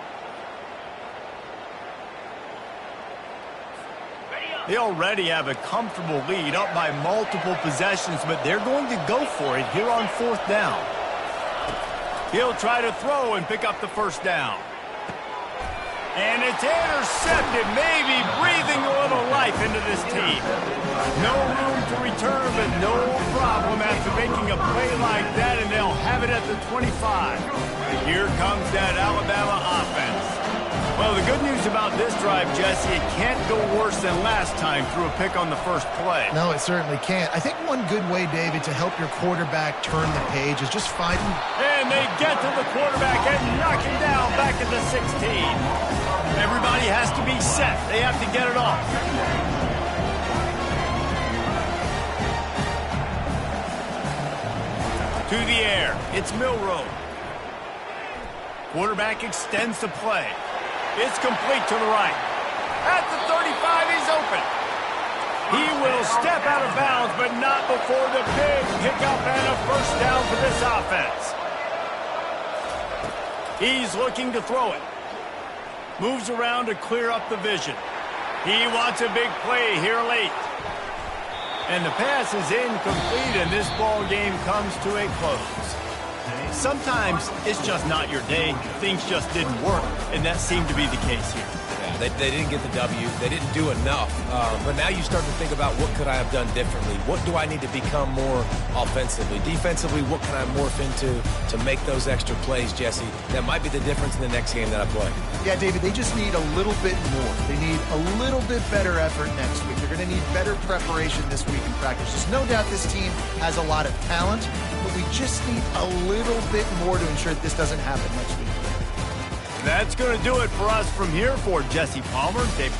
They already have a comfortable lead, up by multiple possessions, but they're going to go for it here on 4th down. He'll try to throw and pick up the 1st down. And it's intercepted, maybe breathing a little life into this team. No room to return, but no problem after making a play like that, and they'll have it at the 25. Here comes that Alabama offense. Well, the good news about this drive, Jesse, it can't go worse than last time through a pick on the first play. No, it certainly can't. I think one good way, David, to help your quarterback turn the page is just finding... And they get to the quarterback and knock him down back at the 16. Everybody has to be set. They have to get it off. To the air. It's Milroe. Quarterback extends the play. It's complete to the right. At the 35, he's open. He will step out of bounds, but not before the big pickup and a 1st down for this offense. He's looking to throw it. Moves around to clear up the vision. He wants a big play here late. And the pass is incomplete, and this ball game comes to a close. Sometimes it's just not your day. Things just didn't work, and that seemed to be the case here. Yeah, they didn't get the W. They didn't do enough. But now you start to think about what could I have done differently? What do I need to become more offensively? Defensively, what can I morph into to make those extra plays, Jesse? That might be the difference in the next game that I play. Yeah, David, they just need a little bit more. They need a little bit better effort next week. They're going to need better preparation this week in practice. There's no doubt this team has a lot of talent, but we just need a little bit more to ensure that this doesn't happen next week. That's going to do it for us from here. For Jesse Palmer, David.